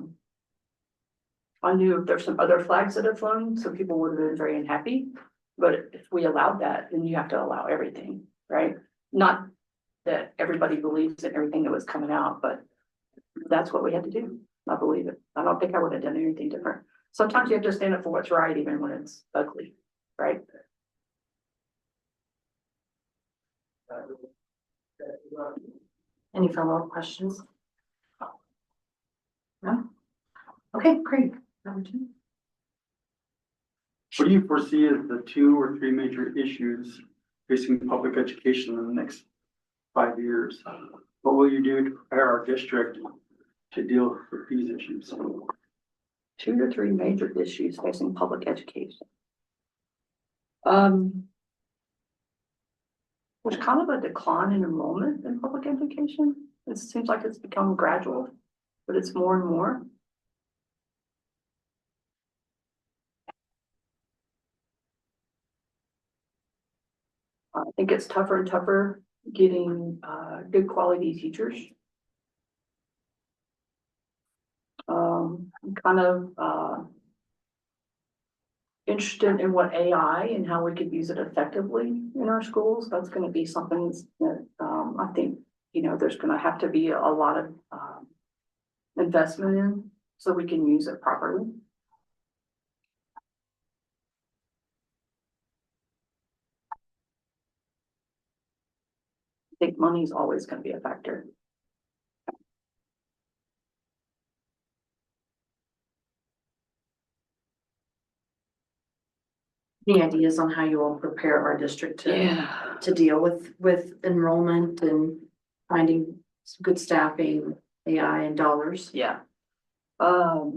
knew if there's some other flags that have flown, some people would have been very unhappy. But if we allowed that, then you have to allow everything, right? Not that everybody believes in everything that was coming out, but that's what we had to do. I believe it. I don't think I would have done anything different. Sometimes you have to stand up for what's right, even when it's ugly, right? Any follow-up questions? No? Okay, great. Number two. What do you foresee as the 2 or 3 major issues facing public education in the next 5 years? What will you do to prepare our district to deal with these issues? 2 to 3 major issues facing public education. There's kind of a decline in enrollment in public education. It seems like it's become gradual, but it's more and more. I think it's tougher and tougher getting good quality teachers. I'm kind of interested in what AI and how we could use it effectively in our schools. That's going to be something that I think, you know, there's going to have to be a lot of investment in so we can use it properly. I think money is always going to be a factor. Any ideas on how you will prepare our district to deal with enrollment and finding some good staffing, AI and dollars? Yeah. We're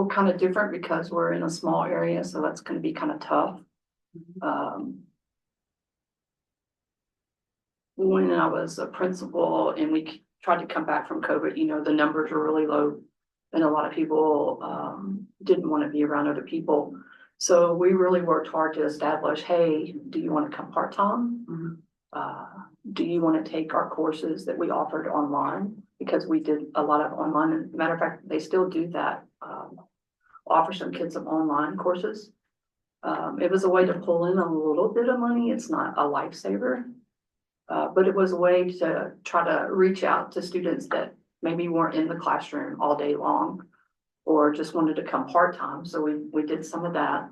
kind of different because we're in a small area, so that's going to be kind of tough. When I was a principal and we tried to come back from COVID, you know, the numbers were really low and a lot of people didn't want to be around other people. So we really worked hard to establish, hey, do you want to come part-time? Mm-hmm. Do you want to take our courses that we offered online? Because we did a lot of online, and matter of fact, they still do that. Offer some kids some online courses. It was a way to pull in a little bit of money. It's not a lifesaver. But it was a way to try to reach out to students that maybe weren't in the classroom all day long or just wanted to come part-time. So we did some of that.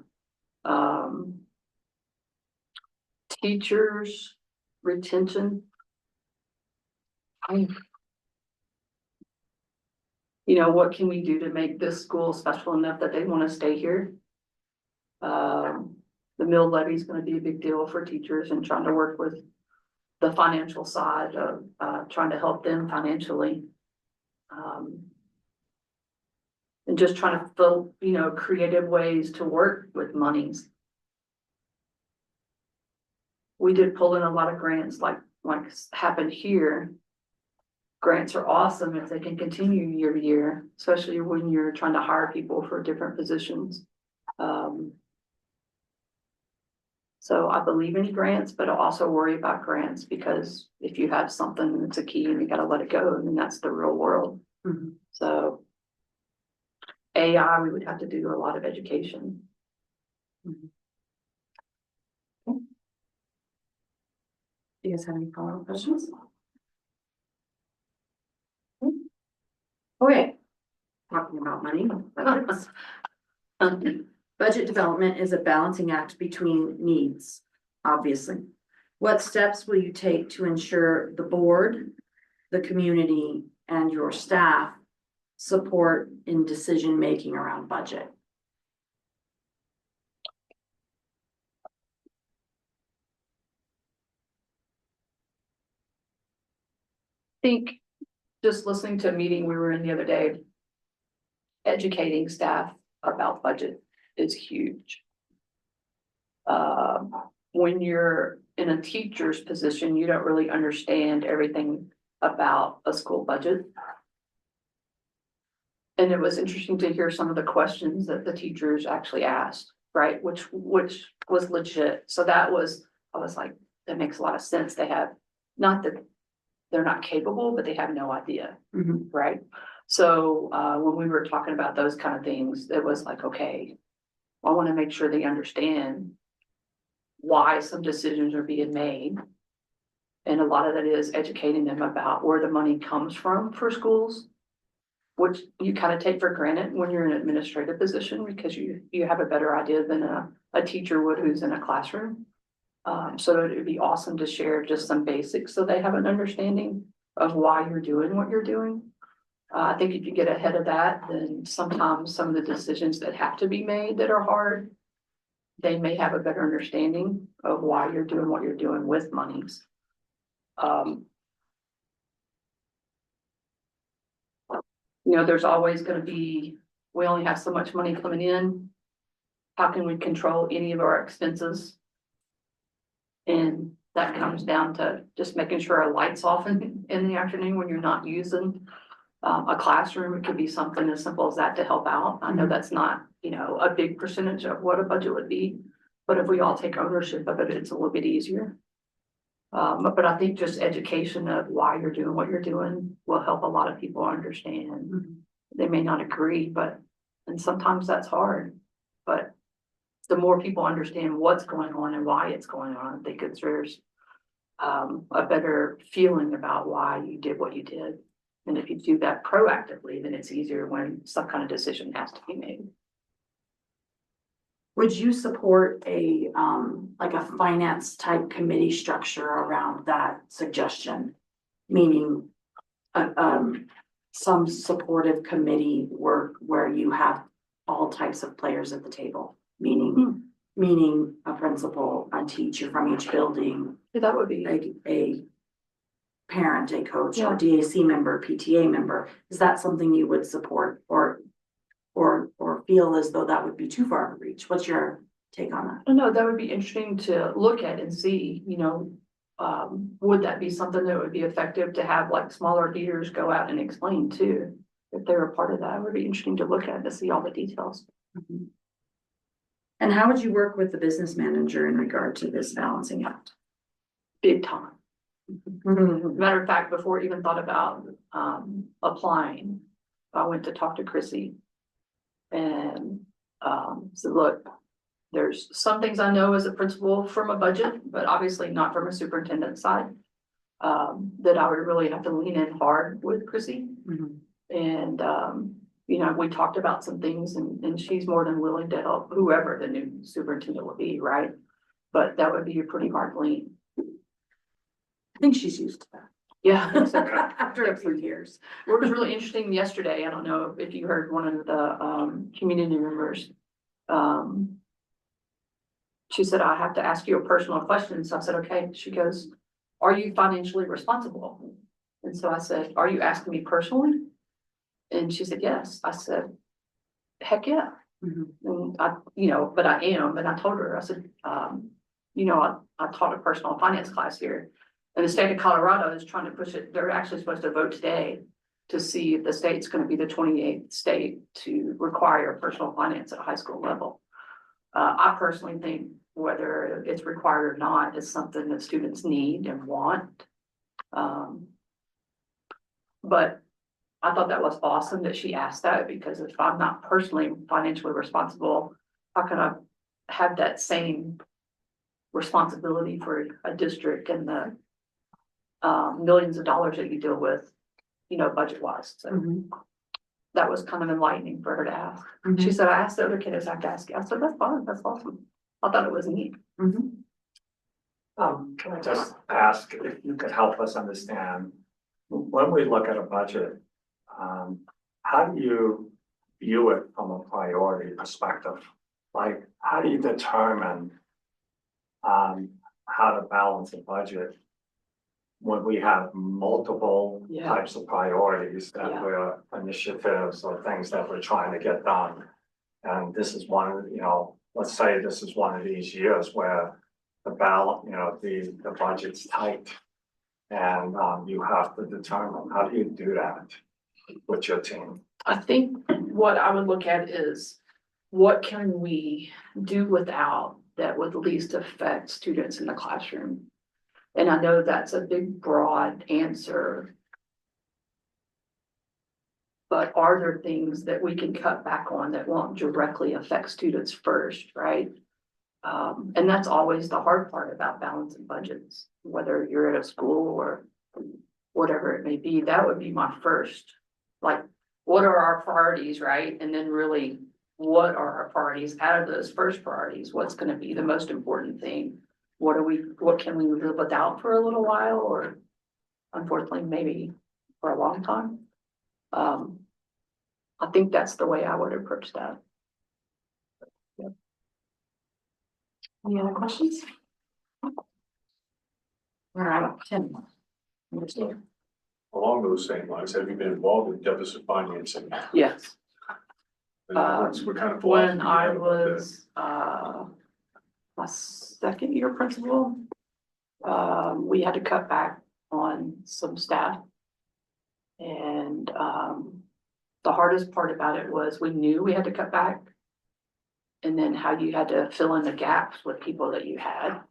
Teachers, retention. You know, what can we do to make this school special enough that they want to stay here? The mill levy is gonna be a big deal for teachers and trying to work with the financial side of, trying to help them financially. And just trying to fill, you know, creative ways to work with monies. We did pull in a lot of grants like happened here. Grants are awesome if they can continue year to year, especially when you're trying to hire people for different positions. So I believe in grants, but I also worry about grants because if you have something that's a key and you gotta let it go, and then that's the real world. Mhm. So AI, we would have to do a lot of education. Do you guys have any follow-up questions? Okay, talking about money. budgets. Budget development is a balancing act between needs, obviously. What steps will you take to ensure the board, the community, and your staff support in decision-making around budget? Think just listening to a meeting we were in the other day, educating staff about budget is huge. When you're in a teacher's position, you don't really understand everything about a school budget. And it was interesting to hear some of the questions that the teachers actually asked, right? Which was legit. So I was like, that makes a lot of sense. They have, not that they're not capable, but they have no idea, right? So when we were talking about those kind of things, it was like, okay, I want to make sure they understand why some decisions are being made. And a lot of that is educating them about where the money comes from for schools, which you kind of take for granted when you're in an administrative position because you have a better idea than a teacher would who's in a classroom. So it would be awesome to share just some basics so they have an understanding of why you're doing what you're doing. I think if you get ahead of that, then sometimes some of the decisions that have to be made that are hard, they may have a better understanding of why you're doing what you're doing with monies. You know, there's always going to be, we only have so much money coming in. How can we control any of our expenses? And that comes down to just making sure our lights off in the afternoon when you're not using a classroom. It could be something as simple as that to help out. I know that's not, you know, a big percentage of what a budget would be, but if we all take ownership of it, it's a little bit easier. But I think just education of why you're doing what you're doing will help a lot of people understand. They may not agree, and sometimes that's hard, but the more people understand what's going on and why it's going on, I think there's a better feeling about why you did what you did. And if you do that proactively, then it's easier when some kind of decision has to be made. Would you support a like a finance type committee structure around that suggestion? Meaning some supportive committee work where you have all types of players at the table, meaning a principal, a teacher from each building, That would be, a parent, a coach, Yeah. or DAC member, PTA member. Is that something you would support or feel as though that would be too far of a reach? What's your take on that? I don't know, that would be interesting to look at and see, you know, would that be something that would be effective to have like smaller leaders go out and explain too? If they're a part of that, it would be interesting to look at to see all the details. And how would you work with the business manager in regard to this balancing act? Big time. Matter of fact, before I even thought about applying, I went to talk to Chrissy and said, look, there's some things I know as a principal from a budget, but obviously not from a superintendent side, that I would really have to lean in hard with Chrissy. And you know, we talked about some things and she's more than willing to help whoever the new superintendent will be, right? But that would be a pretty hard lean. I think she's used to that. Yeah. After a few years. What was really interesting yesterday, I don't know if you heard one of the community members. She said, I have to ask you a personal question. So I said, okay. She goes, are you financially responsible? And so I said, are you asking me personally? And she said, yes. I said, heck yeah. Mhm. And but I am. And I told her, I said, I taught a personal finance class here. And the state of Colorado is trying to push it. They're actually supposed to vote today to see if the state's going to be the 28th state to require personal finance at a high school level. I personally think whether it's required or not is something that students need and want. But I thought that was awesome that she asked that, because if I'm not personally financially responsible, how can I have that same responsibility for a district and the millions of dollars that you deal with, budget wise? So Mhm. that was kind of enlightening for her to ask. She Mhm. said, I asked the other kiddos, I have to ask you. I said, that's fine, that's awesome. I thought it was neat. Mhm. Can I just ask if you could help us understand, when we look at a budget, how do you view it from a priority perspective? Like, how do you determine how to balance a budget when we have multiple Yeah. types of priorities that Yeah. we're initiatives or things that we're trying to get done? And this is one, let's say this is one of these years where the balance, the budget's tight. And you have to determine, how do you do that with your team? I think what I would look at is, what can we do without that would least affect students in the classroom? And I know that's a big, broad answer. But are there things that we can cut back on that won't directly affect students first, right? And that's always the hard part about balancing budgets, whether you're at a school or whatever it may be. That would be my first, like, what are our priorities, right? And then really, what are our priorities out of those first priorities? What's going to be the most important thing? What can we live without for a little while, or unfortunately, maybe for a long time? I think that's the way I would approach that. Any other questions? All right, Tim. Understand. Along those same lines, have you been involved in deficit financing? Yes. In other words, what kind of When philosophy do you I have about that? was, my second year principal, we had to cut back on some staff. And, the hardest part about it was we knew we had to cut back. And then how you had to fill in the gaps with people that you had.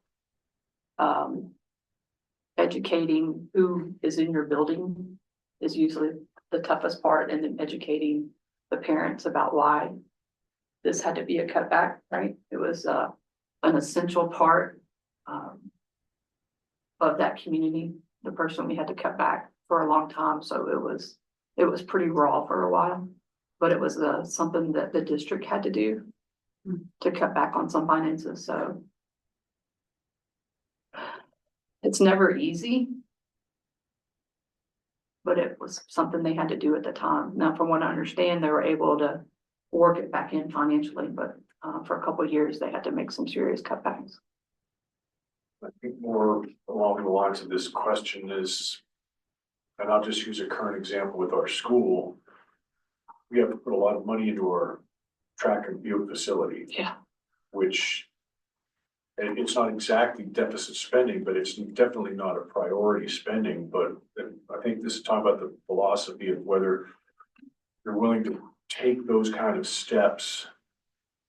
Educating who is in your building is usually the toughest part, and then educating the parents about why this had to be a cutback, right? It was an essential part of that community, the person we had to cut back for a long time. So it was pretty raw for a while, but it was something that the district had to do to cut back on some finances. So it's never easy, but it was something they had to do at the time. Now, from what I understand, they were able to work it back in financially, but for a couple of years, they had to make some serious cutbacks. I think more along the lines of this question is, and I'll just use a current example with our school. We have to put a lot of money into our track and field facility. Yeah. Which, and it's not exactly deficit spending, but it's definitely not a priority spending. But I think this is talking about the philosophy of whether you're willing to take those kind of steps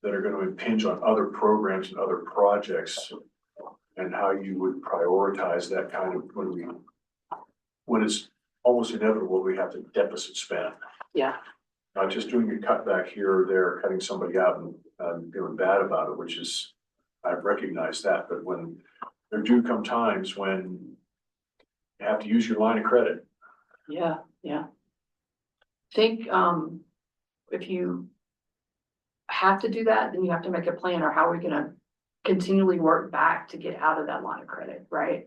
that are going to impinge on other programs and other projects, and how you would prioritize that kind of when it's almost inevitable we have to deficit spend. Yeah. Not just doing a cutback here or there, cutting somebody out and feeling bad about it, which is, I've recognized that, but when there do come times when you have to use your line of credit. Yeah, yeah. Think, if you have to do that, then you have to make a plan, or how are we gonna continually work back to get out of that line of credit, right?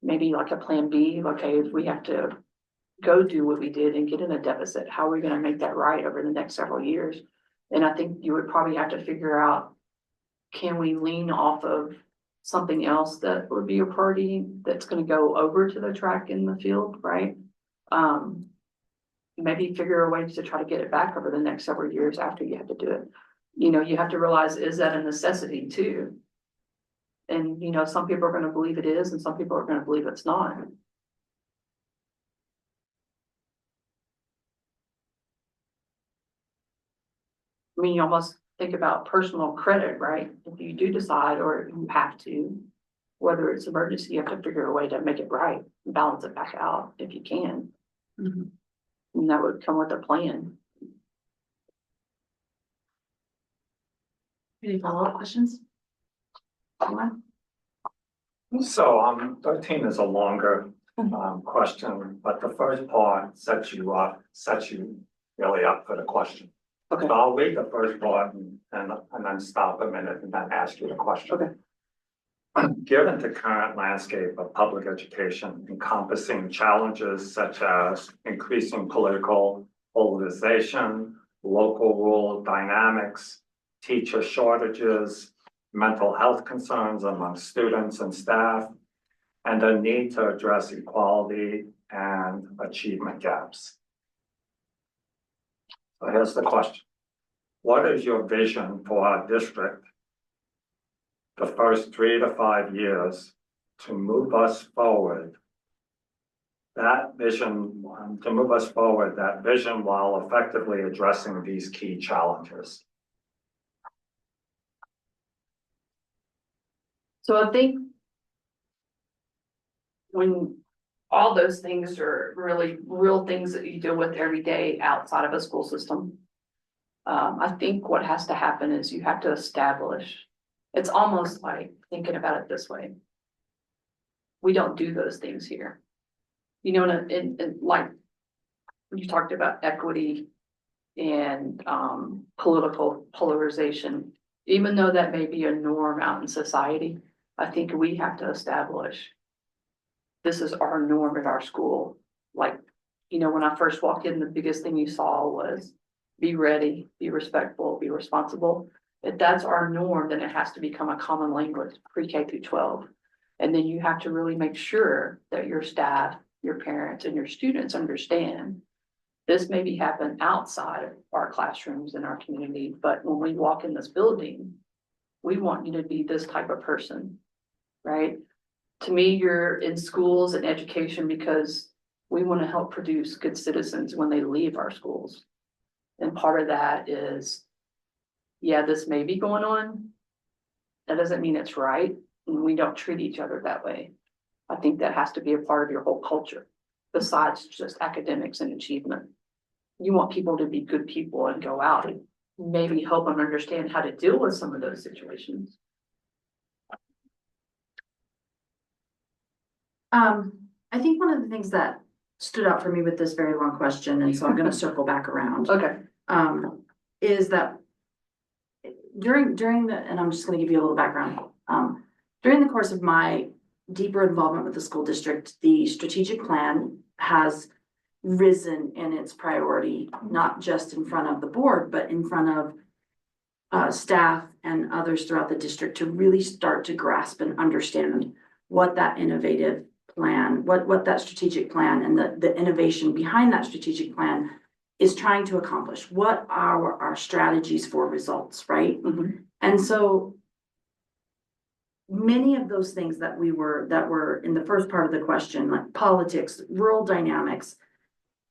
maybe like a plan B, okay, if we have to go do what we did and get in a deficit, how are we gonna make that right over the next several years? And I think you would probably have to figure out, can we lean off of something else that would be a priority that's gonna go over to the track in the field, right? Maybe figure a way to try to get it back over the next several years after you have to do it. You know, you have to realize, is that a necessity too? And, you know, some people are gonna believe it is, and some people are gonna believe it's not. I mean, you almost think about personal credit, right? If you do decide, or you have to, whether it's emergency, you have to figure a way to make it right, balance it back out if you can. Mhm. And that would come with a plan. Any follow-up questions? Anyone? So, 13 is a longer, question, but the first part sets you really up for the question. Okay. So I'll read the first part and then stop a minute and then ask you the question. Okay. Given the current landscape of public education encompassing challenges such as increasing political polarization, local rule dynamics, teacher shortages, mental health concerns among students and staff, and the need to address equality and achievement gaps. So here's the question. What is your vision for our district the first 3 to 5 years to move us forward? That vision while effectively addressing these key challenges. So I think when all those things are really real things that you deal with every day outside of a school system, I think what has to happen is you have to establish, it's almost like thinking about it this way. We don't do those things here. You know, in like, you talked about equity and political polarization, even though that may be a norm out in society, I think we have to establish this is our norm at our school. Like, you know, when I first walked in, the biggest thing you saw was be ready, be respectful, be responsible. If that's our norm, then it has to become a common language, pre-K through 12. And then you have to really make sure that your staff, your parents, and your students understand this maybe happen outside of our classrooms in our community, but when we walk in this building, we want you to be this type of person, right? To me, you're in schools and education because we want to help produce good citizens when they leave our schools. And part of that is, yeah, this may be going on. That doesn't mean it's right. And we don't treat each other that way. I think that has to be a part of your whole culture, besides just academics and achievement. You want people to be good people and go out and maybe help them understand how to deal with some of those situations. I think one of the things that stood out for me with this very long question, and so I'm gonna circle back around. Okay. Is that during the, and I'm just gonna give you a little background. During the course of my deeper involvement with the school district, the strategic plan has risen in its priority, not just in front of the board, but in front of staff and others throughout the district to really start to grasp and understand what that innovative plan, what that strategic plan and the innovation behind that strategic plan is trying to accomplish. What are our strategies for results, right? Mm-hmm. And so many of those things that were in the first part of the question, like politics, rural dynamics,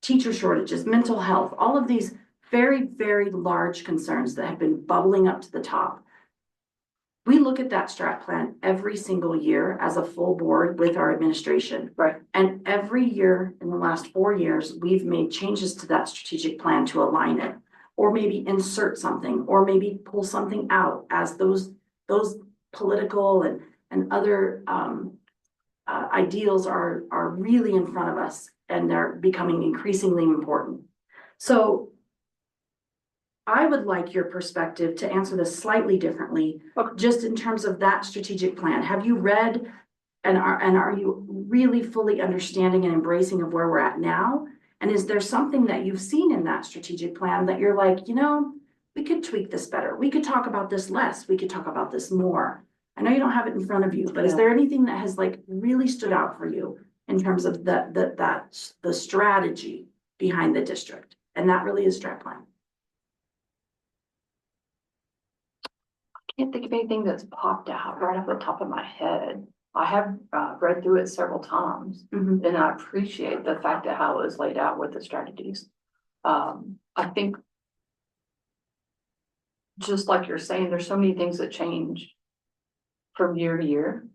teacher shortages, mental health, all of these very, very large concerns that have been bubbling up to the top. We look at that strat plan every single year as a full board with our administration. Right. And every year in the last 4 years, we've made changes to that strategic plan to align it, or maybe insert something, or maybe pull something out as those political and other ideals are really in front of us and they're becoming increasingly important. So I would like your perspective to answer this slightly differently, Okay. just in terms of that strategic plan. Have you read And are you really fully understanding and embracing of where we're at now? And is there something that you've seen in that strategic plan that you're like, you know, we could tweak this better. We could talk about this less. We could talk about this more. I know you don't have it in front of you, but is there anything that has like really stood out for you in terms of the strategy behind the district? And that really is strat plan. Can't think of anything that's popped out right off the top of my head. I have read through it several times, Mhm. and I appreciate the fact that how it was laid out with the strategies. I think just like you're saying, there's so many things that change from year to year.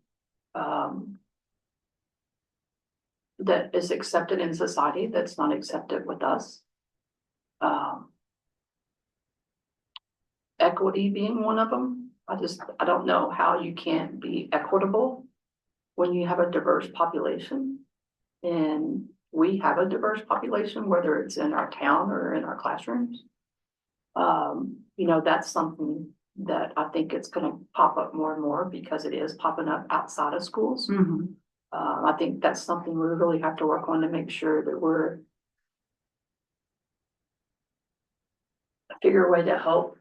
That is accepted in society, that's not accepted with us. Equity being one of them. I don't know how you can't be equitable when you have a diverse population. And we have a diverse population, whether it's in our town or in our classrooms. You know, that's something that I think it's gonna pop up more and more because it is popping up outside of schools. Mhm. I think that's something we really have to work on to make sure that we're figure a way to help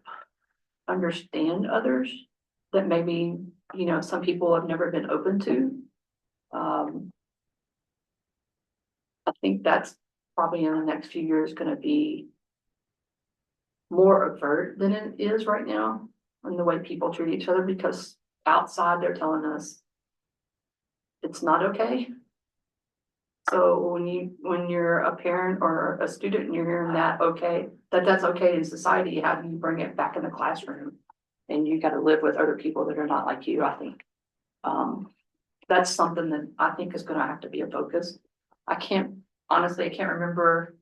understand others that maybe, you know, some people have never been open to. I think that's probably in the next few years gonna be more overt than it is right now in the way people treat each other, because outside they're telling us it's not okay. So when you're a parent or a student and you're hearing that, okay, that's okay in society, how do you bring it back in the classroom? And you gotta live with other people that are not like you, I think. That's something that I think is gonna have to be a focus. Honestly, I can't remember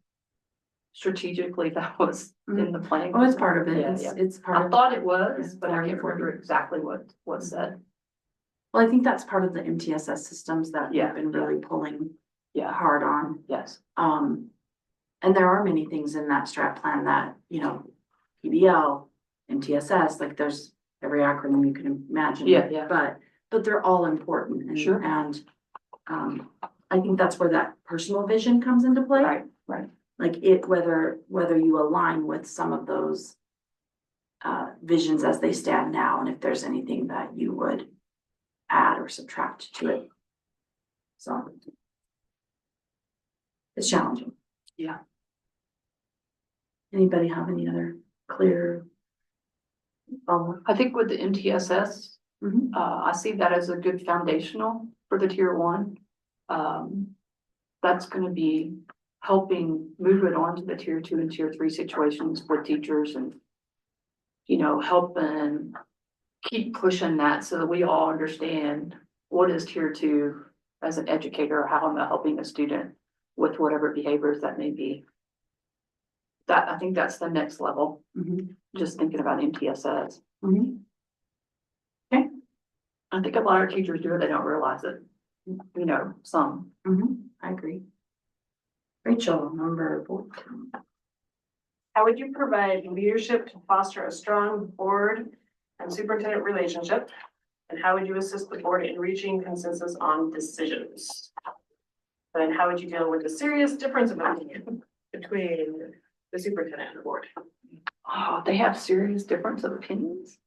strategically that was in the plan. Oh, it's part of it. Yeah, yeah. It's part I of. thought it was, Yeah, but I 40, can't remember exactly what was said. Well, I think that's part of the MTSS systems that we've Yeah, been really pulling Yeah, hard on. yes, And there are many things in that strat plan that, you know, PBL, MTSS, like there's every acronym you can imagine. Yeah, yeah. But they're all important. And, Sure. And, I think that's where that personal vision comes into play. right. Like whether you align with some of those visions as they stand now, and if there's anything that you would add or subtract to it. So it's challenging. Yeah. Anybody have any other clear follow-up? I think with the MTSS, Mhm. I see that as a good foundational for the tier one. That's gonna be helping move it on to the tier two and tier three situations with teachers and, you know, helping keep pushing that so that we all understand what is tier two as an educator, how am I helping a student with whatever behaviors that may be. That, I think that's the next level, Mhm. just thinking about MTSS. Mhm. I think a lot of teachers do it, they don't realize it, you know, some. Mhm. I agree. Rachel, number 14. How would you provide leadership to foster a strong board and superintendent relationship? And how would you assist the board in reaching consensus on decisions? And how would you deal with the serious difference of opinion between the superintendent and the board Oh, they have serious difference of opinions.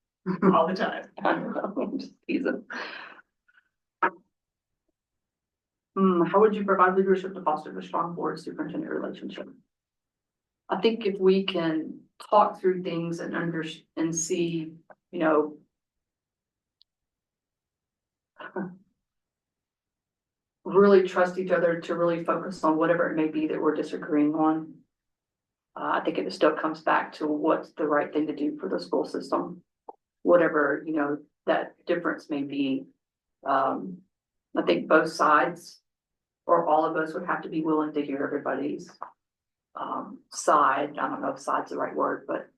all the time? I don't know, I'm just teasing. How would you provide leadership to foster a strong board superintendent relationship? I think if we can talk through things and see, you know, really trust each other to really focus on whatever it may be that we're disagreeing on. I think it still comes back to what's the right thing to do for the school system, whatever, you know, that difference may be. I think both sides or all of us would have to be willing to hear everybody's side. I don't know if side's the right word, but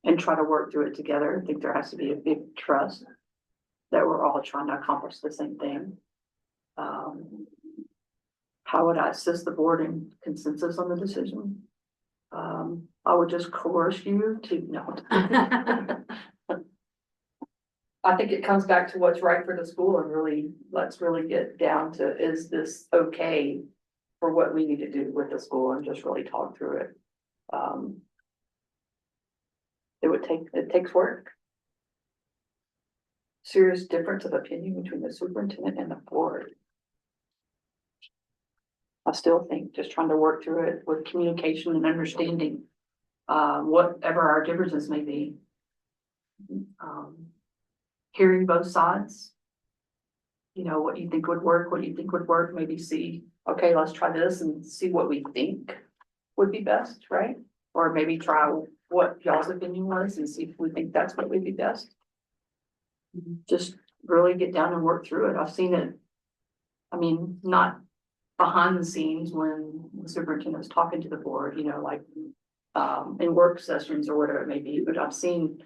and try to work through it together. I think there has to be a big trust that we're all trying to accomplish the same thing. How would I assist the board in consensus on the decision? I would just coerce you to no. I think it comes back to what's right for the school and really, let's really get down to, is this okay for what we need to do with the school and just really talk through it. It takes work. Serious difference of opinion between the superintendent and the board. I still think just trying to work through it with communication and understanding, whatever our differences may be. Hearing both sides. You know, what you think would work, what you think would work, maybe see, okay, let's try this and see what we think would be best, right? Or maybe try what y'all's opinion was and see if we think that's what would be best. Just really get down and work through it. I've seen it. I mean, not behind the scenes when the superintendent's talking to the board, you know, like in work sessions or whatever it may be, but I've seen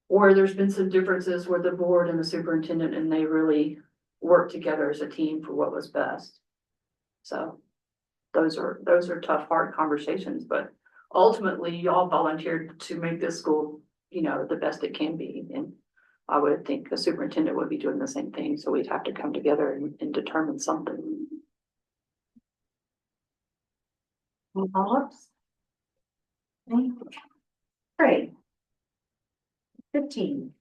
where there's been some differences with the board and the superintendent, and they really work together as a team for what was best. So those are tough, hard conversations, but ultimately y'all volunteered to make this school, you know, the best it can be. And I would think the superintendent would be doing the same thing. So we'd have to come together and determine something. Any follow-ups? Great. 15.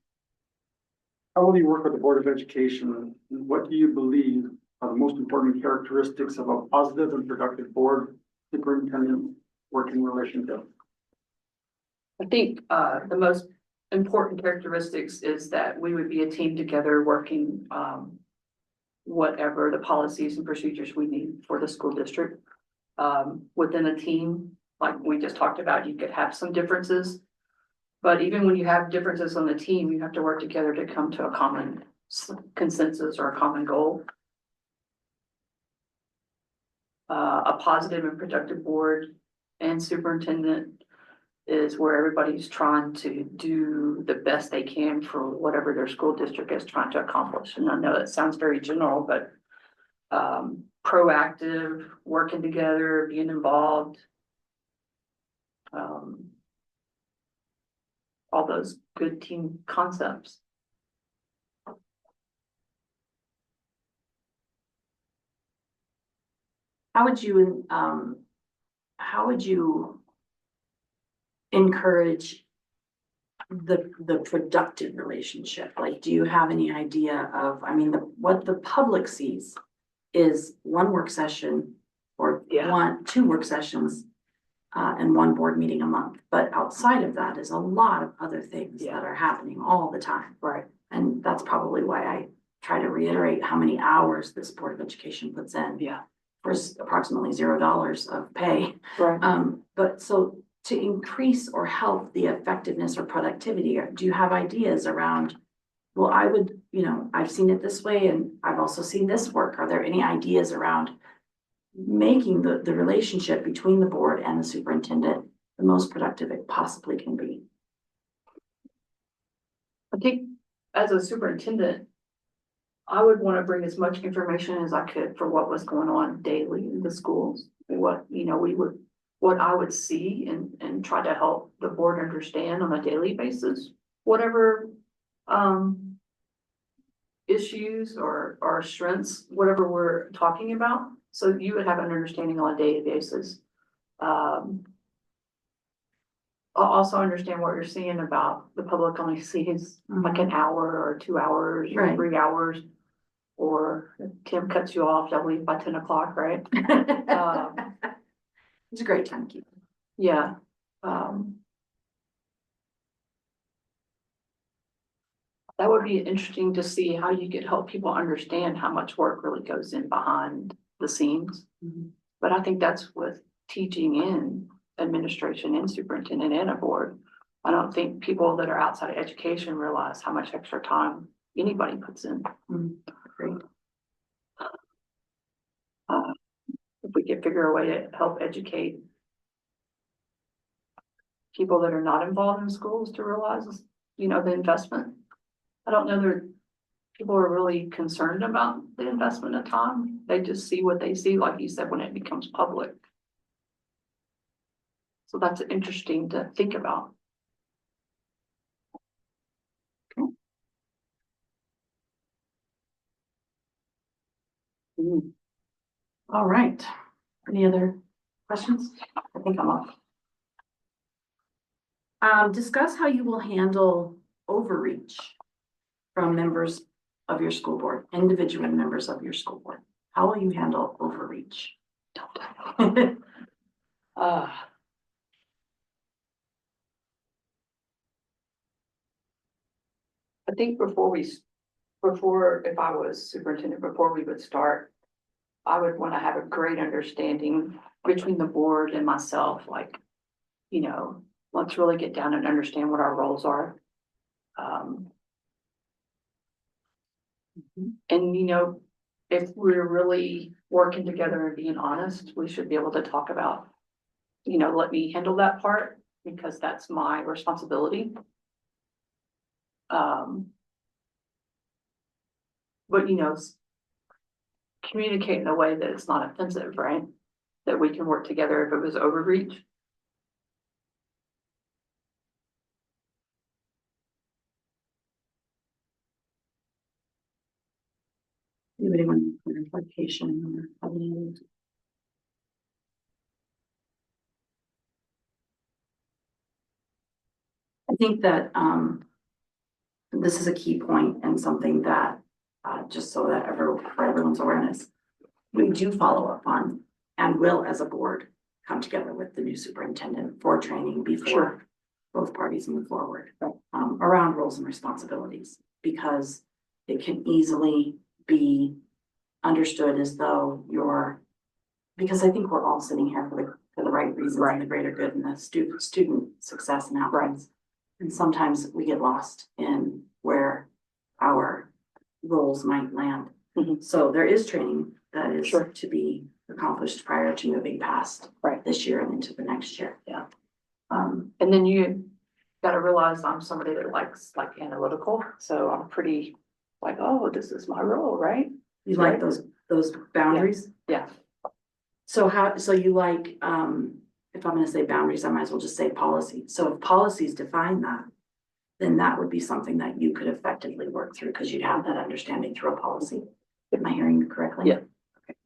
How will you work with the Board of Education? And what do you believe are the most important characteristics of a positive and productive board superintendent working relationship? I think the most important characteristics is that we would be a team together working whatever the policies and procedures we need for the school district. Within a team, like we just talked about, you could have some differences. But even when you have differences on the team, you have to work together to come to a common consensus or a common goal. A positive and productive board and superintendent is where everybody's trying to do the best they can for whatever their school district is trying to accomplish. And I know that sounds very general, but proactive, working together, being involved. All those good team concepts. How would you encourage the productive relationship? Like, do you have any idea of, I mean, what the public sees is one work session or two work sessions and one board meeting a month. But outside of that is a lot of other things that are happening all the time. Right. And that's probably why I try to reiterate how many hours this Board of Education puts in. Yeah. For approximately $0 of pay. Right. But so to increase or help the effectiveness or productivity, do you have ideas around, well, I would, you know, I've seen it this way and I've also seen this work. Are there any ideas around making the relationship between the board and the superintendent the most productive it possibly can be? I think as a superintendent, I would want to bring as much information as I could for what was going on daily in the schools. What, you know, what I would see and try to help the board understand on a daily basis, whatever issues or strengths, whatever we're talking about. So you would have an understanding on a daily basis. I'll also understand what you're seeing about the public only sees like an hour or 2 hours or Right. 3 hours. Or if Tim cuts you off, they'll leave by 10 o'clock, right? It's a great timekeeper. Yeah. That would be interesting to see how you could help people understand how much work really goes in behind the scenes. Mhm. But I think that's with teaching in administration and superintendent and a board. I don't think people that are outside of education realize how much extra time anybody puts in. Great. If we could figure a way to help educate people that are not involved in schools to realize, you know, the investment. I don't know that people are really concerned about the investment of time. They just see what they see, like you said, when it becomes public. So that's interesting to think about. All right. Any other questions? I think I'm up. Discuss how you will handle overreach from members of your school board, individual members of your school board. How will you handle overreach? Uh. I think before, if I was superintendent, before we would start, I would want to have a great understanding between the board and myself, like, you know, let's really get down and understand what our roles are. And you know, if we're really working together and being honest, we should be able to talk about, you know, let me handle that part because that's my responsibility. But you know, communicate in a way that it's not offensive, right? That we can work together if it was overreach. Anybody want clarification or any? I think that this is a key point and something that just so that for everyone's awareness, we do follow up on and will as a board come together with the new superintendent for training before both parties move forward around roles and responsibilities, because it can easily be understood as though because I think we're all sitting here for the right reasons and the greater good and the student success and outcomes. And sometimes we get lost in where our roles might land. So there is training that is to be accomplished prior to moving past this year and into the next year. Yeah. And then you gotta realize I'm somebody that likes analytical, so I'm pretty like, oh, this is my role, right? You like those boundaries? Yeah. So you like, if I'm gonna say boundaries, I might as well just say policy. So if policies define that, then that would be something that you could effectively work through because you'd have that understanding through a policy. Am I hearing you correctly? Yeah. Okay.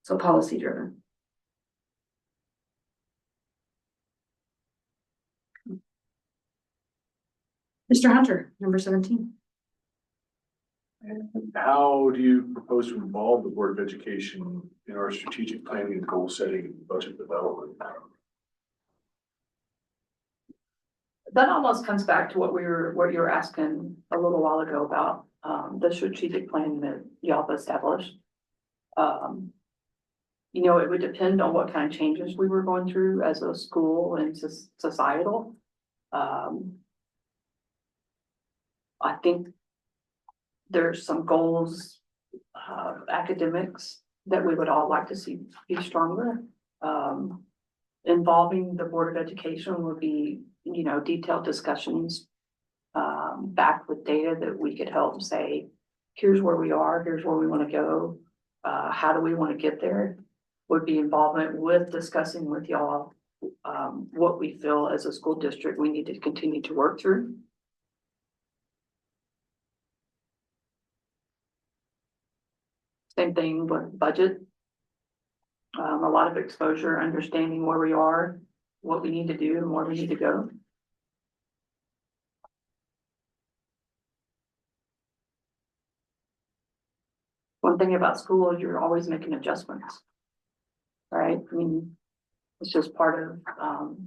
So policy driven. Mr. Hunter, number 17. And how do you propose to involve the Board of Education in our strategic planning and goal setting and budget development? That almost comes back to what you were asking a little while ago about the strategic plan that y'all have established. You know, it would depend on what kind of changes we were going through as a school and societal. I think there's some goals, academics that we would all like to see be stronger. Involving the Board of Education would be, you know, detailed discussions, back with data that we could help say, here's where we are, here's where we want to go. How do we want to get there? Would be involvement with discussing with y'all, what we feel as a school district we need to continue to work through. Same thing with budget. A lot of exposure, understanding where we are, what we need to do and where we need to go. One thing about school is you're always making adjustments. Right? I mean, it's just part of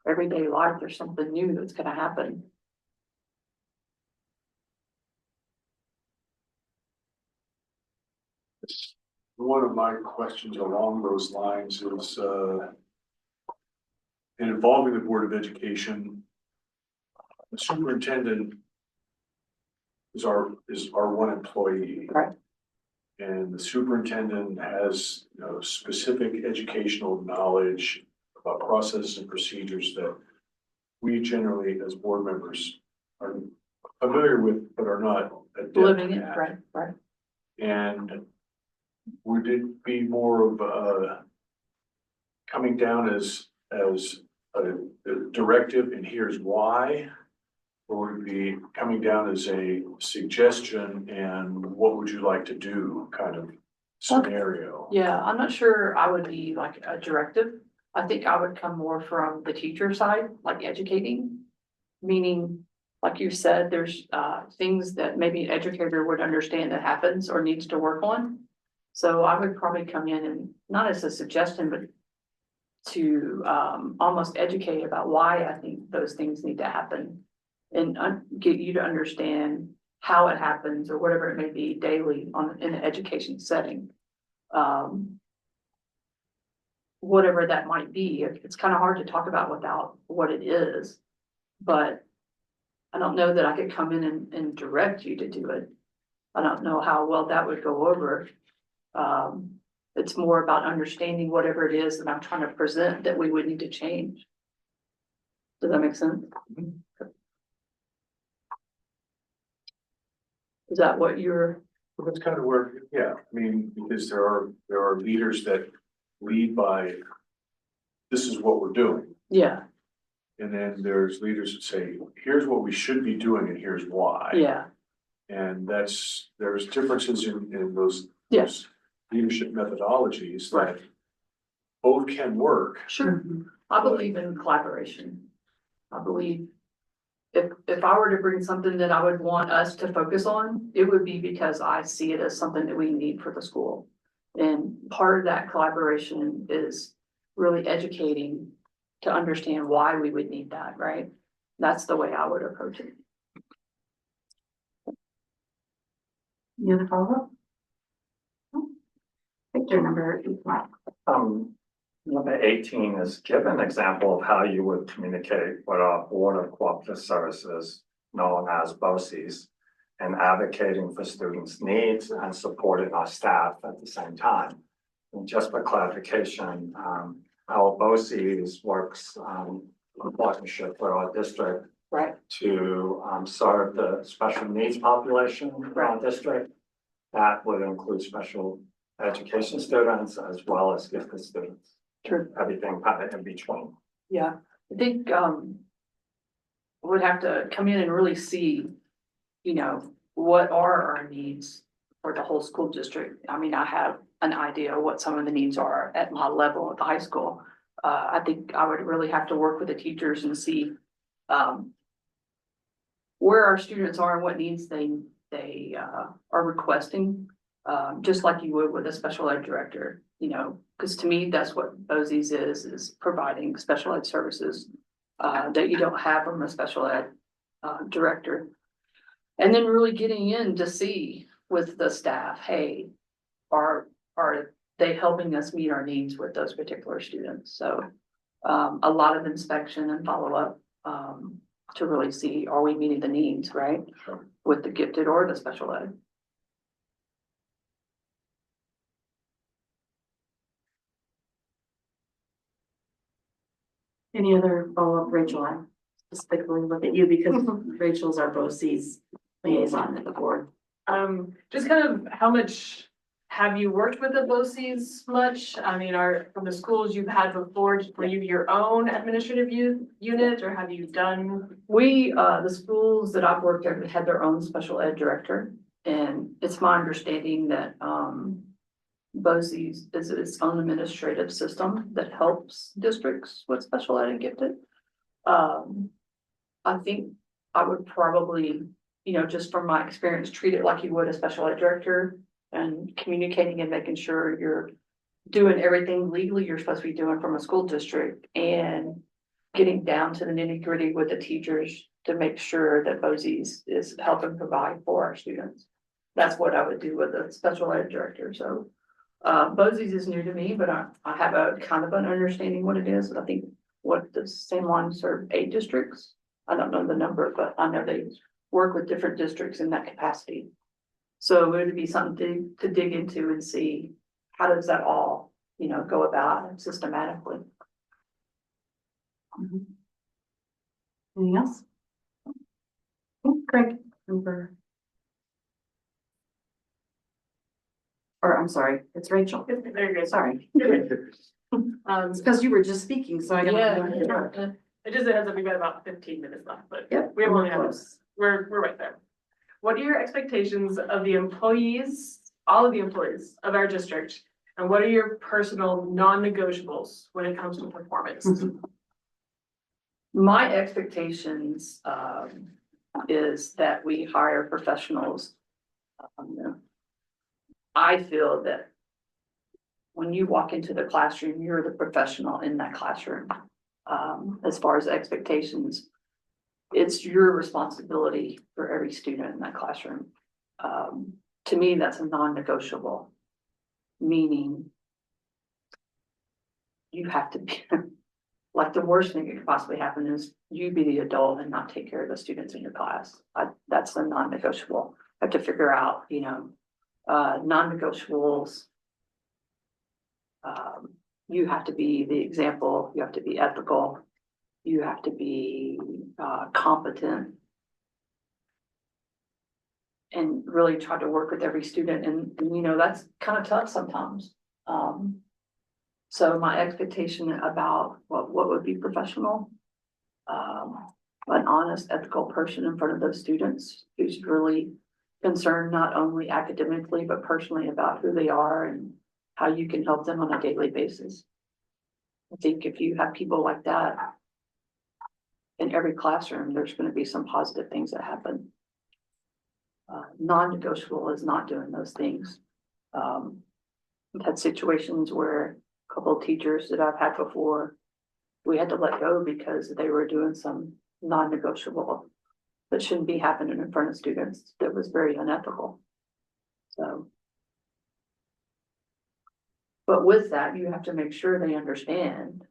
everyday life. There's something new that's gonna happen. One of my questions along those lines is, in involving the Board of Education, the superintendent is our one employee. Right. And the superintendent has, you know, specific educational knowledge about processes and procedures that we generally, as board members, are familiar with, but are not adept Living it, at. right. And would it be more of a coming down as a directive and here's why? Or would it be coming down as a suggestion and what would you like to do kind of scenario? Yeah, I'm not sure I would be like a directive. I think I would come more from the teacher side, like educating. Meaning, like you said, there's things that maybe an educator would understand that happens or needs to work on. So I would probably come in and not as a suggestion, but to almost educate about why I think those things need to happen. And get you to understand how it happens or whatever it may be daily in an education setting. Whatever that might be, it's kind of hard to talk about without what it is. But I don't know that I could come in and direct you to do it. I don't know how well that would go over. It's more about understanding whatever it is that I'm trying to present that we would need to change. Does that make sense? Is that what you're? Well, that's kind of where, yeah, I mean, because there are leaders that lead by, this is what we're doing. Yeah, And then there's leaders that say, here's what we should be doing and here's why. yeah, And there's differences in those. Yes. Leadership methodologies Right. that both can work. sure. I believe in collaboration. I believe if I were to bring something that I would want us to focus on, it would be because I see it as something that we need for the school. And part of that collaboration is really educating to understand why we would need that, right? That's the way I would approach it. Any other follow-up? Victor, number 8. Number 18 is give an example of how you would communicate with our Board of Cooperative Services, known as BOCES, and advocating for students' needs and supporting our staff at the same time. And just for clarification, our BOCES works in partnership with our district Right. to serve the special needs population for our district. That would include special education students as well as gifted students. True. Everything kind of in between. Yeah, I think would have to come in and really see, what are our needs for the whole school district. I mean, I have an idea of what some of the needs are at my level at the high school. I think I would really have to work with the teachers and see where our students are and what needs they are requesting. Just like you would with a special ed director, because to me, that's what BOCES is providing special ed services that you don't have from a special ed director. And then really getting in to see with the staff, hey, are they helping us meet our needs with those particular students? So a lot of inspection and follow-up to really see, are we meeting the needs, right? Sure. With the gifted or the special ed. Any other follow-up, Rachel? I specifically look at you because Rachel's our BOCES liaison at the board. Just kind of how much have you worked with the BOCES much? I mean, from the schools you've had before, were you your own administrative unit or have you done? The schools that I've worked at had their own special ed director. And it's my understanding that, BOCES is its own administrative system that helps districts with special ed and gifted. I think I would probably, just from my experience, treat it like you would a special ed director and communicating and making sure you're doing everything legally you're supposed to be doing from a school district and getting down to the nitty gritty with the teachers to make sure that BOCES is helping provide for our students. That's what I would do with a special ed director. So BOCES is new to me, but I have a kind of an understanding what it is. I think the same one serve 8 districts. I don't know the number, but I know they work with different districts in that capacity. So it would be something to dig into and see how does that all, go about systematically. Anything else? Greg, number. Or I'm sorry, it's Rachel. There you go. Sorry. You're good. It's because you were just speaking, so I got. It just has to be about 15 minutes left, but Yep. we only have, Close. we're right there. What are your expectations of the employees, all of the employees of our district? And what are your personal non-negotiables when it comes to performance? My expectations, is that we hire professionals. I feel that when you walk into the classroom, you're the professional in that classroom. As far as expectations, it's your responsibility for every student in that classroom. To me, that's a non-negotiable, meaning you have to be, like, the worst thing that could possibly happen is you be the adult and not take care of the students in your class. That's a non-negotiable. I have to figure out, non-negotiables. You have to be the example, you have to be ethical, you have to be competent. And really try to work with every student, and that's kind of tough sometimes. So my expectation about what would be professional, an honest, ethical person in front of those students who's really concerned not only academically, but personally about who they are and how you can help them on a daily basis. I think if you have people like that in every classroom, there's going to be some positive things that happen. Non-negotiable is not doing those things. We've had situations where a couple of teachers that I've had before, we had to let go because they were doing some non-negotiable that shouldn't be happening in front of students. That was very unethical. So, but with that, you have to make sure they understand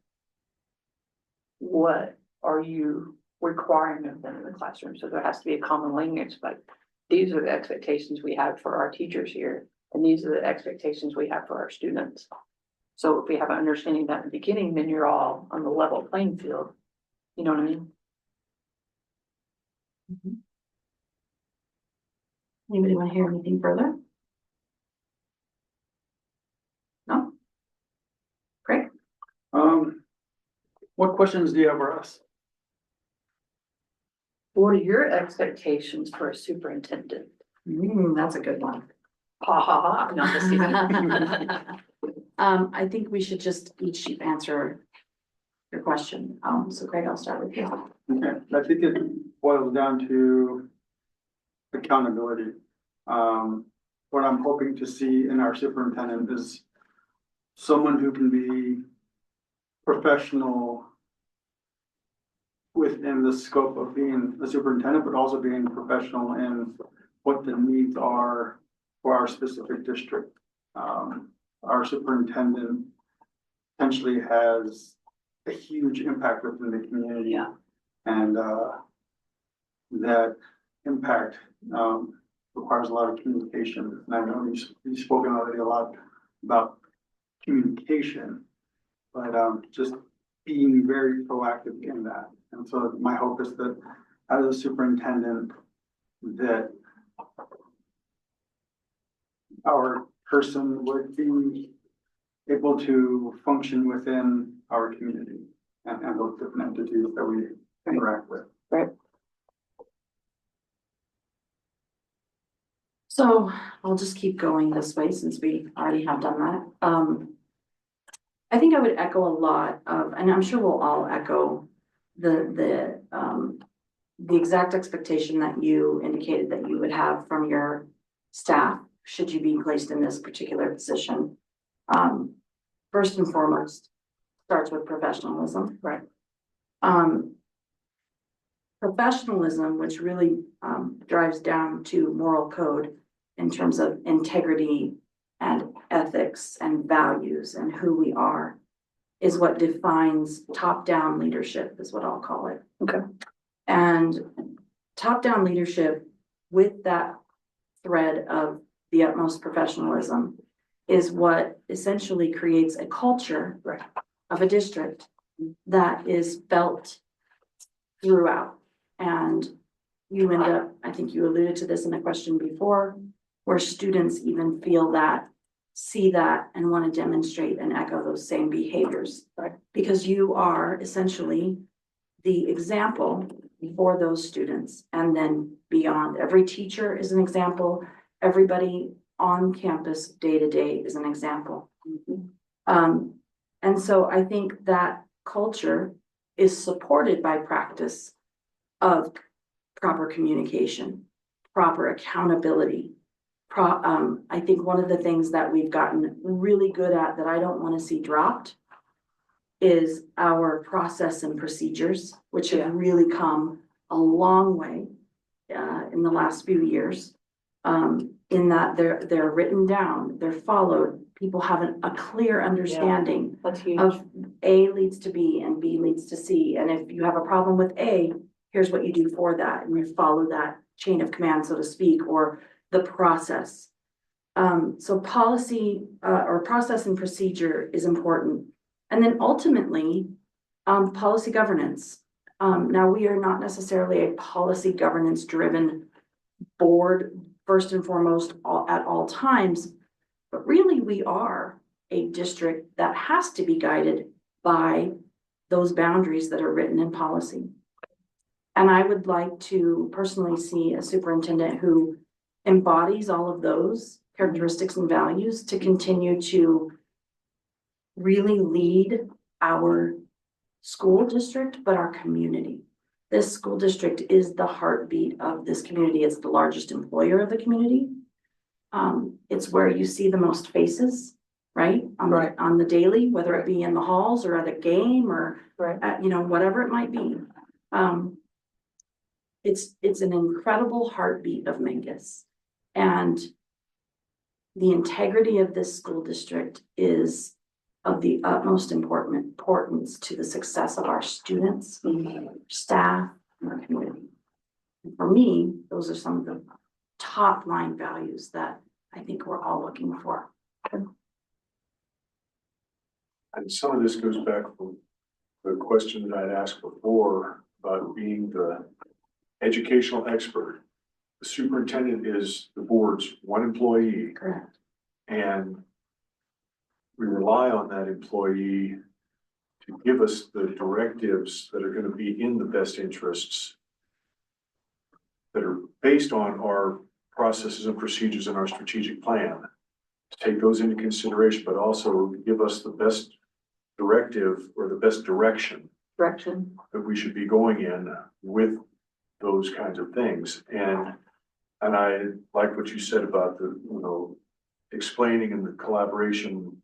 what are you requiring of them in the classroom. So there has to be a common language, like these are the expectations we have for our teachers here, and these are the expectations we have for our students. So if we have an understanding that in the beginning, then you're all on the level playing field. You know what I mean? Anybody want to hear anything further? No? Great. What questions do you have for us? What are your expectations for a superintendent? That's a good one. Ha ha ha, no, just kidding. I think we should just each answer your question. So Craig, I'll start with you. Okay, I think it boils down to accountability. What I'm hoping to see in our superintendent is someone who can be professional within the scope of being a superintendent, but also being professional in what the needs are for our specific district. Our superintendent potentially has a huge impact within the community. Yeah. And that impact requires a lot of communication. And I know you've spoken already a lot about communication, but just being very proactive in that. And so my hope is that as a superintendent, that our person would be able to function within our community and those different entities that we interact with. So I'll just keep going this way since we already have done that. I think I would echo a lot of, and I'm sure we'll all echo the exact expectation that you indicated that you would have from your staff, should you be placed in this particular position. First and foremost, starts with professionalism. Right. Professionalism, which really drives down to moral code in terms of integrity and ethics and values and who we are, is what defines top-down leadership, is what I'll call it. Okay. And top-down leadership with that thread of the utmost professionalism is what essentially creates a culture of a district that is felt throughout. And you end up, I think you alluded to this in a question before, where students even feel that, see that, and want to demonstrate and echo those same behaviors. Because you are essentially the example for those students and then beyond. Every teacher is an example. Everybody on campus day to day is an example. And so I think that culture is supported by practice of proper communication, proper accountability. I think one of the things that we've gotten really good at that I don't want to see dropped is our process and procedures, which have really come a long way in the last few years. In that they're written down, they're followed, people have a clear understanding That's huge. of A leads to B and B leads to C. And if you have a problem with A, here's what you do for that. And you follow that chain of command, so to speak, or the process. So policy or process and procedure is important. And then ultimately, policy governance. Now we are not necessarily a policy governance driven board first and foremost at all times, but really we are a district that has to be guided by those boundaries that are written in policy. And I would like to personally see a superintendent who embodies all of those characteristics and values to continue to really lead our school district, but our community. This school district is the heartbeat of this community. It's the largest employer of the community. It's where you see the most faces, right? On the daily, whether it be in the halls or at a game or at, whatever it might be. It's an incredible heartbeat of Mangus. And the integrity of this school district is of the utmost importance to the success of our students, staff, and our community. And for me, those are some of the top line values that I think we're all looking for. And some of this goes back from the question that I'd asked before about being the educational expert. The superintendent is the board's one employee. Correct. And we rely on that employee to give us the directives that are going to be in the best interests that are based on our processes and procedures and our strategic plan. To take those into consideration, but also give us the best directive or the best direction that we should be going in with those kinds of things. And I like what you said about the, explaining and the collaboration,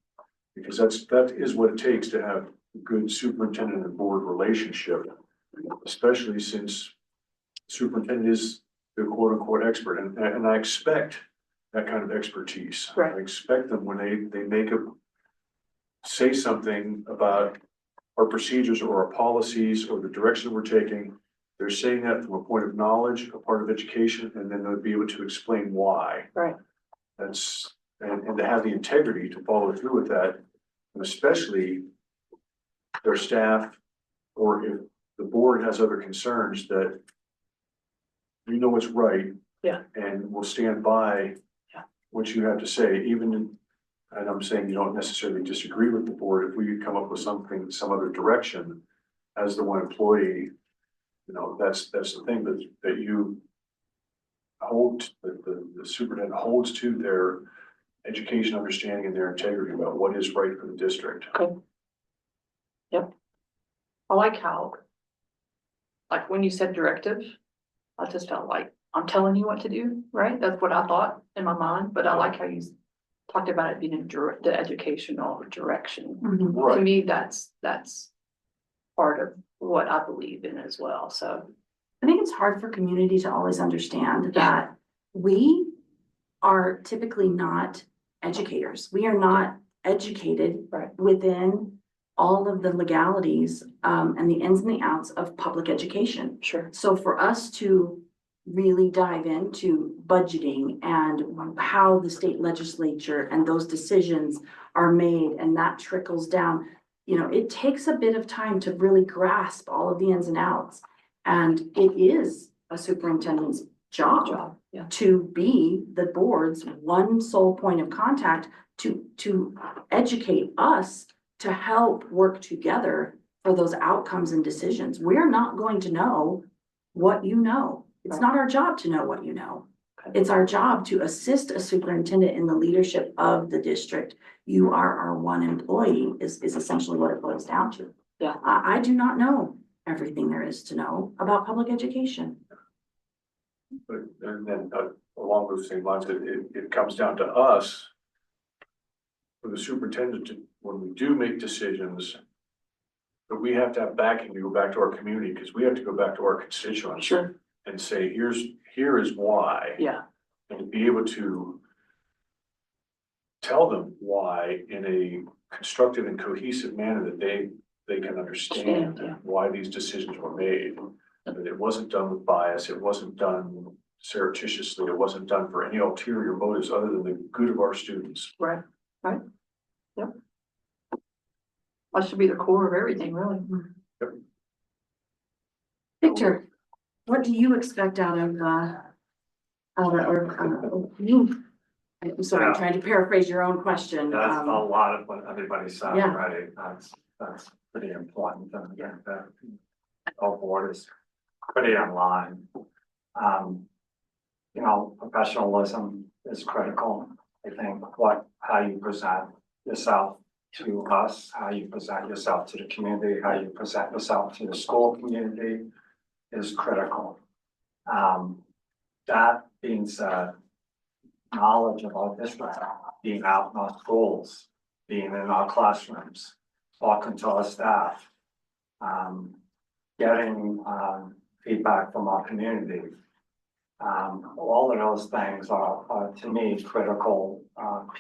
because that is what it takes to have a good superintendent and board relationship, especially since superintendent is the quote unquote expert. And I expect that kind of expertise. Right. I expect them when they say something about our procedures or our policies or the direction we're taking. They're saying that from a point of knowledge, a part of education, and then they'll be able to explain why. Right. And to have the integrity to follow through with that, and especially their staff, or if the board has other concerns, that you know what's right. Yeah. And will stand by what you have to say, and I'm saying you don't necessarily disagree with the board. If we come up with something, some other direction as the one employee, that's the thing that you hold, that the superintendent holds to their education, understanding, and their integrity about what is right for the district. Okay. Yep. I like how, like when you said directive, I just felt like I'm telling you what to do, right? That's what I thought in my mind, but I like how you talked about it being the educational direction. To Right. me, that's part of what I believe in as well, so. I think it's hard for community to always understand that we are typically not educators. We are not educated within all of the legalities and the ins and the outs of public education. Sure. So for us to really dive into budgeting and how the state legislature and those decisions are made and that trickles down, it takes a bit of time to really grasp all of the ins and outs. And it is a superintendent's job to be the board's one sole point of contact to educate us to help work together for those outcomes and decisions. We're not going to know what you know. It's not our job to know what you know. It's our job to assist a superintendent in the leadership of the district. You are our one employee is essentially what it boils down to. Yeah. I do not know everything there is to know about public education. But, and then along those same lines, it comes down to us, for the superintendent to, when we do make decisions, that we have to have backing to go back to our community, because we have to go back to our constituents. Sure. And say, here is why. Yeah. And to be able to tell them why in a constructive and cohesive manner that they can understand Yeah. why these decisions were made. That it wasn't done with bias, it wasn't done surreptitiously, it wasn't done for any ulterior motives other than the good of our students. Right. Yep. That should be the core of everything, really. Victor, what do you expect out of, you? I'm sorry, I'm trying to paraphrase your own question. That's a lot of what everybody said, Yeah. right? That's pretty important, and again, the whole board is pretty in line. You know, professionalism is critical. I think how you present yourself to us, how you present yourself to the community, how you present yourself to the school community is critical. That being said, knowledge of our district, being out in our schools, being in our classrooms, talking to our staff, getting feedback from our community. All of those things are to me critical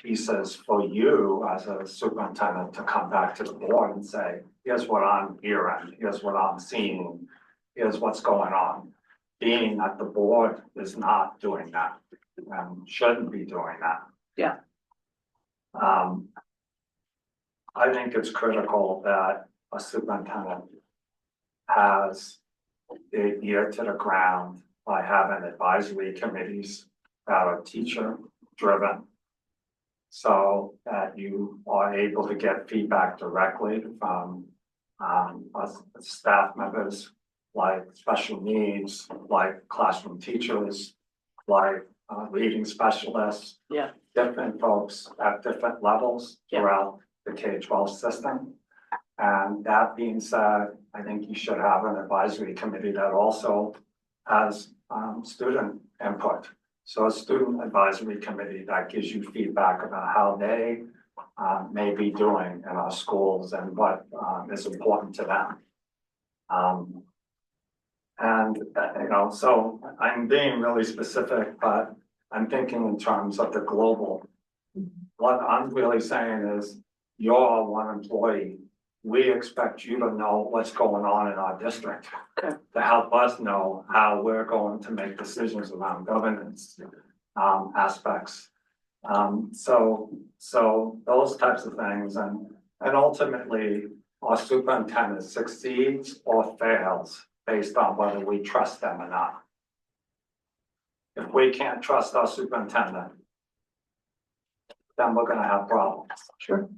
pieces for you as a superintendent to come back to the board and say, here's what I'm hearing, here's what I'm seeing, here's what's going on. Being that the board is not doing that and shouldn't be doing that. Yeah. I think it's critical that a superintendent has the ear to the ground by having advisory committees that are teacher driven. So that you are able to get feedback directly from us staff members, like special needs, like classroom teachers, like reading specialists. Yeah. Different folks at different levels Yeah. throughout the K-12 system. And that being said, I think you should have an advisory committee that also has student input. So a student advisory committee that gives you feedback about how they may be doing in our schools and what is important to them. And you know, so I'm being really specific, but I'm thinking in terms of the global. What I'm really saying is, you're one employee. We expect you to know what's going on in our district. Okay. To help us know how we're going to make decisions around governance aspects. So those types of things, and ultimately our superintendent succeeds or fails based on whether we trust them or not. If we can't trust our superintendent, then we're gonna have problems. Sure.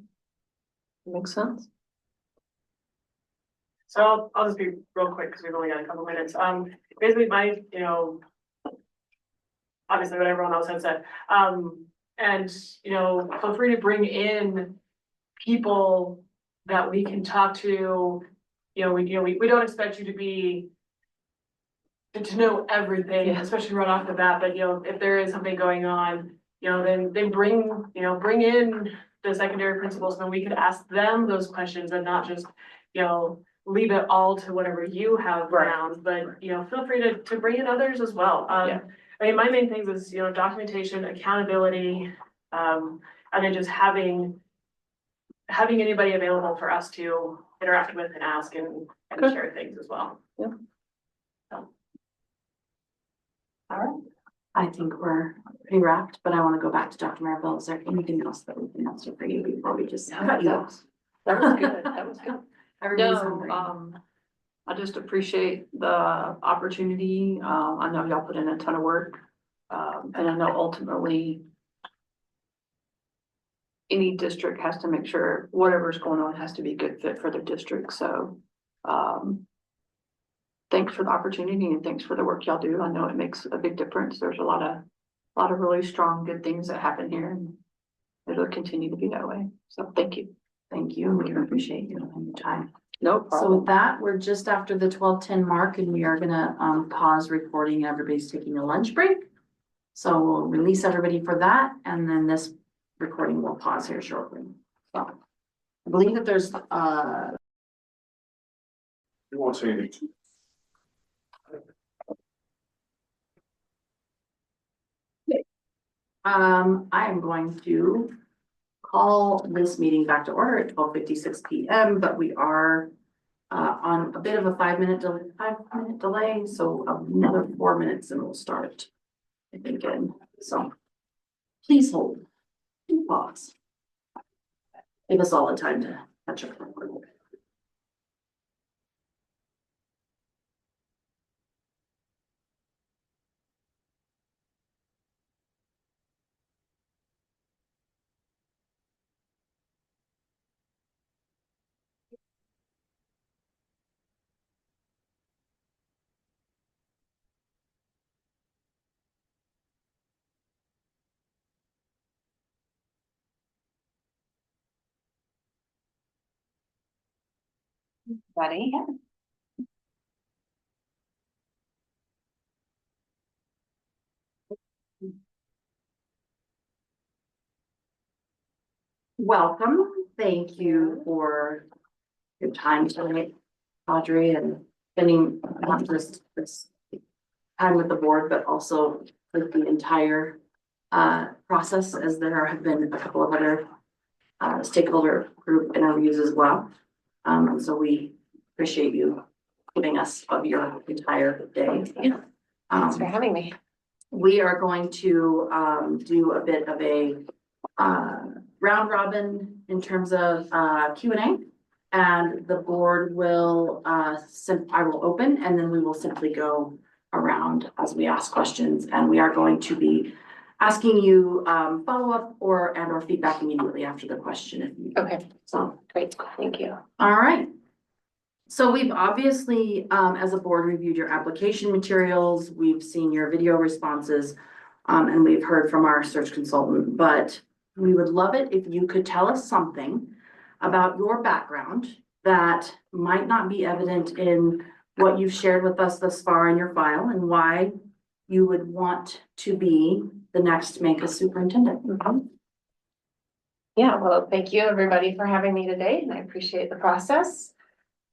Makes sense. So I'll just be real quick because we've only got a couple minutes. Basically my, obviously what everyone else has said. And, feel free to bring in people that we can talk to. We don't expect you to be to know everything, Yeah. especially right off the bat, but if there is something going on, then bring in the secondary principals, and then we could ask them those questions and not just, leave it all to whatever you have Right. found, but, feel free to bring in others as well. Yeah. I mean, my main things is, documentation, accountability, and then just having anybody available for us to interact with and ask and Good. share things as well. Yeah. So. All right. I think we're pretty wrapped, but I want to go back to Dr. Maribel. Is there anything else that we can answer for you before we just cut you off? That was good, that was good. Everybody's No, hungry. I just appreciate the opportunity. I know y'all put in a ton of work. And I know ultimately any district has to make sure whatever's going on has to be a good fit for their district. So Thanks for the opportunity and thanks for the work y'all do. I know it makes a big difference. There's a lot of really strong, good things that happen here and it'll continue to be that way. So thank you. Thank you. We appreciate you and your time. No So problem. with that, we're just after the 12:10 mark and we are gonna pause recording. Everybody's taking a lunch break. So we'll release everybody for that and then this recording will pause here shortly. So I believe that there's You won't say anything. I am going to call this meeting back to order at 12:56 PM, but we are on a bit of a 5-minute delay, so another 4 minutes and we'll start. I think again, so please hold, pause. Give us all the time to catch up. Ready? Welcome, thank you for your time tonight, Audrey, and spending not just this time with the board, but also with the entire process, as there have been a couple of other stakeholder group interviews as well. And so we appreciate you giving us of your entire day. Yeah, thanks for Um, having me. we are going to do a bit of a round robin in terms of Q&A. And the board will I will open and then we will simply go around as we ask questions. And we are going to be asking you follow-up or feedback immediately after the question if you. Okay, So, great, thank you. all right. So we've obviously, as a board, reviewed your application materials, we've seen your video responses, and we've heard from our search consultant, but we would love it if you could tell us something about your background that might not be evident in what you've shared with us thus far in your file and why you would want to be the next Manka superintendent. Yeah, well, thank you, everybody, for having me today, and I appreciate the process.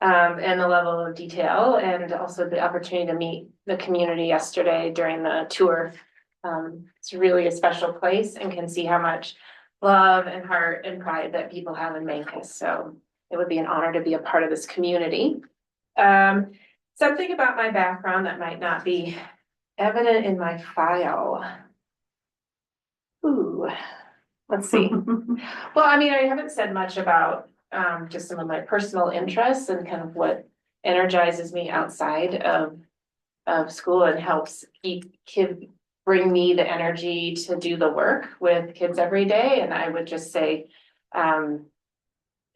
And the level of detail and also the opportunity to meet the community yesterday during the tour. It's really a special place and can see how much love and heart and pride that people have in Mancos. So it would be an honor to be a part of this community. Something about my background that might not be evident in my file. Ooh, let's see. Well, I mean, I haven't said much about just some of my personal interests and kind of what energizes me outside of school and helps bring me the energy to do the work with kids every day. And I would just say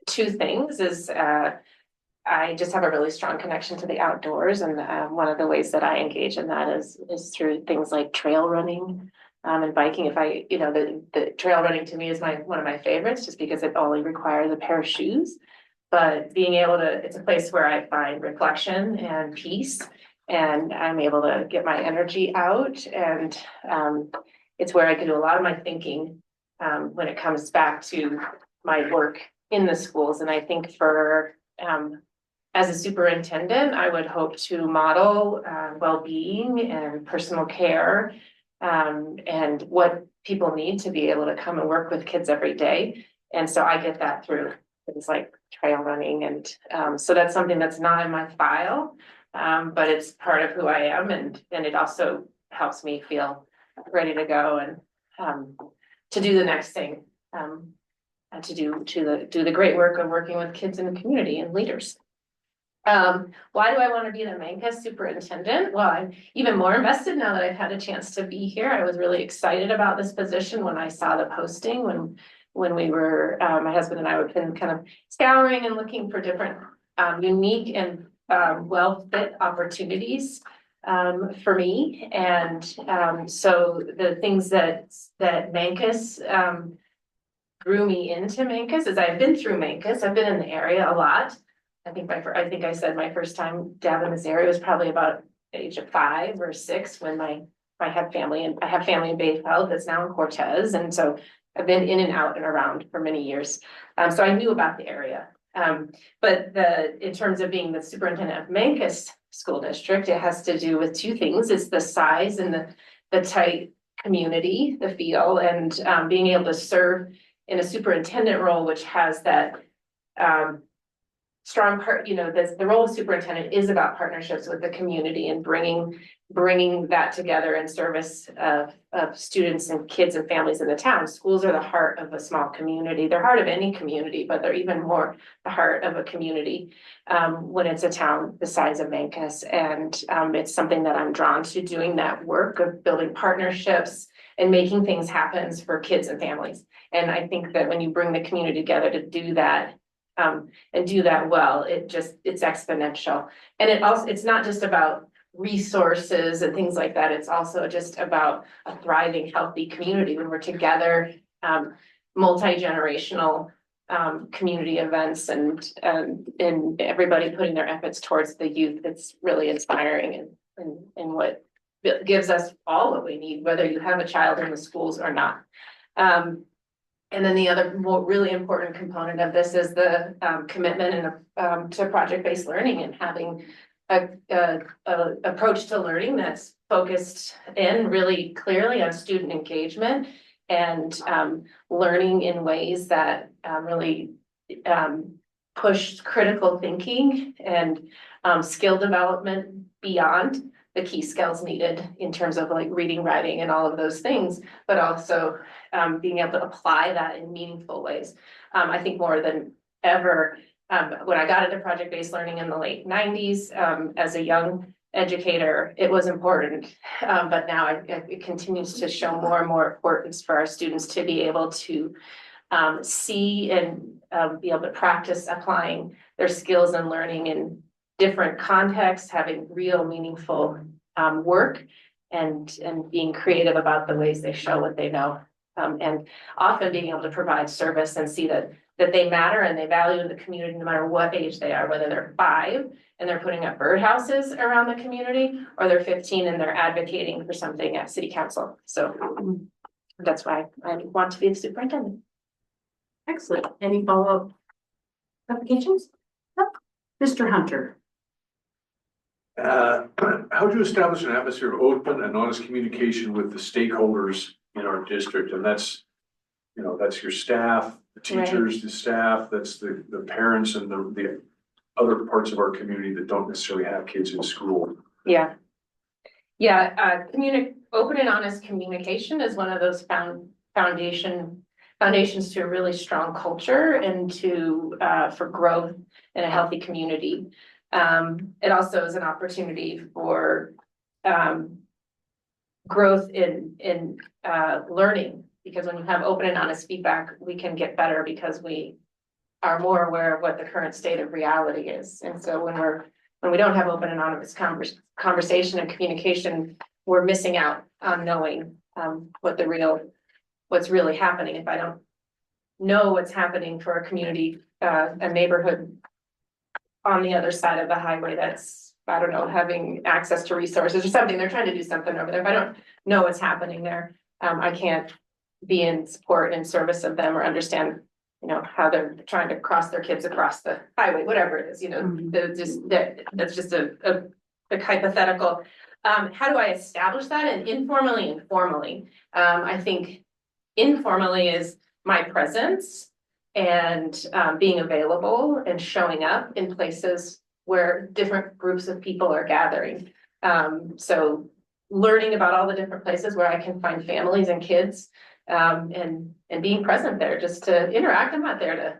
two things is I just have a really strong connection to the outdoors. And one of the ways that I engage in that is through things like trail running. And biking, the trail running to me is one of my favorites, just because it only requires a pair of shoes. But being able to, it's a place where I find reflection and peace, and I'm able to get my energy out. And it's where I can do a lot of my thinking when it comes back to my work in the schools. And I think for as a superintendent, I would hope to model well-being and personal care. And what people need to be able to come and work with kids every day. And so I get that through things like trail running. And so that's something that's not in my file, but it's part of who I am. And it also helps me feel ready to go and to do the next thing, and to do the great work of working with kids in the community and leaders. Why do I want to be the Mancos superintendent? Well, I'm even more invested now that I've had a chance to be here. I was really excited about this position when I saw the posting, when we were, my husband and I have been kind of scouring and looking for different unique and well fit opportunities for me. And so the things that Mancus drew me into Mancus is I've been through Mancus. I've been in the area a lot. I think I said my first time down in this area was probably about age of 5 or 6 when I have family in Bayfeld that's now in Cortez. And so I've been in and out and around for many years. So I knew about the area. But in terms of being the superintendent of Mancus School District, it has to do with 2 things. It's the size and the tight community, the feel, and being able to serve in a superintendent role, which has that strong part, the role of superintendent is about partnerships with the community and bringing that together in service of students and kids and families in the town. Schools are the heart of a small community. They're heart of any community, but they're even more the heart of a community when it's a town the size of Mancus. And it's something that I'm drawn to, doing that work of building partnerships and making things happen for kids and families. And I think that when you bring the community together to do that, and do that well, it's exponential. And it's not just about resources and things like that. It's also just about a thriving, healthy community when we're together, multi-generational community events and everybody putting their efforts towards the youth. It's really inspiring and what gives us all what we need, whether you have a child in the schools or not. And then the other really important component of this is the commitment and to project-based learning and having a approach to learning that's focused in really clearly on student engagement and learning in ways that really push critical thinking and skill development beyond the key skills needed in terms of like reading, writing, and all of those things, but also being able to apply that in meaningful ways. I think more than ever, when I got into project-based learning in the late 90s, as a young educator, it was important, but now it continues to show more and more importance for our students to be able to see and be able to practice applying their skills and learning in different contexts, having real meaningful work and being creative about the ways they show what they know. And often being able to provide service and see that they matter and they value in the community no matter what age they are, whether they're 5 and they're putting up birdhouses around the community, or they're 15 and they're advocating for something at city council. So that's why I want to be the superintendent. Excellent. Any follow-up applications? No. Mr. Hunter. How do you establish an atmosphere of open and honest communication with the stakeholders in our district? And that's your staff, the teachers, the staff, that's the parents and the other parts of our community that don't necessarily have kids in school. Yeah. Open and honest communication is one of those foundations to a really strong culture and for growth in a healthy community. It also is an opportunity for growth in learning, because when you have open and honest feedback, we can get better because we are more aware of what the current state of reality is. And so when we don't have open and honest conversation and communication, we're missing out on knowing what's really happening. If I don't know what's happening for a community, a neighborhood on the other side of the highway that's, I don't know, having access to resources or something, they're trying to do something over there. If I don't know what's happening there, I can't be in support and service of them or understand, how they're trying to cross their kids across the highway, whatever it is, that's just a hypothetical. How do I establish that? And informally and formally, I think informally is my presence and being available and showing up in places where different groups of people are gathering. So learning about all the different places where I can find families and kids, and being present there just to interact. I'm not there to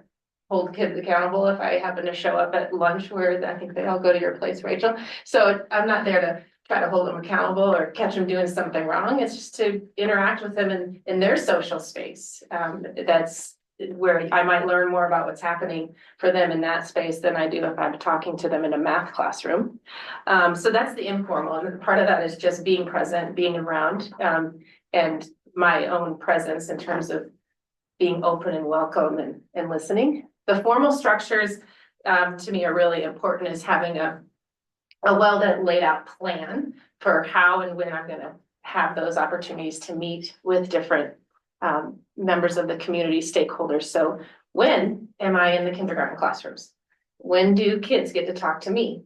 hold kids accountable if I happen to show up at lunch where I think they all go to your place, Rachel. So I'm not there to try to hold them accountable or catch them doing something wrong. It's just to interact with them in their social space. That's where I might learn more about what's happening for them in that space than I do if I'm talking to them in a math classroom. So that's the informal, and part of that is just being present, being around, and my own presence in terms of being open and welcome and listening. The formal structures, to me, are really important, is having a well laid out plan for how and when I'm gonna have those opportunities to meet with different members of the community, stakeholders. So when am I in the kindergarten classrooms? When do kids get to talk to me?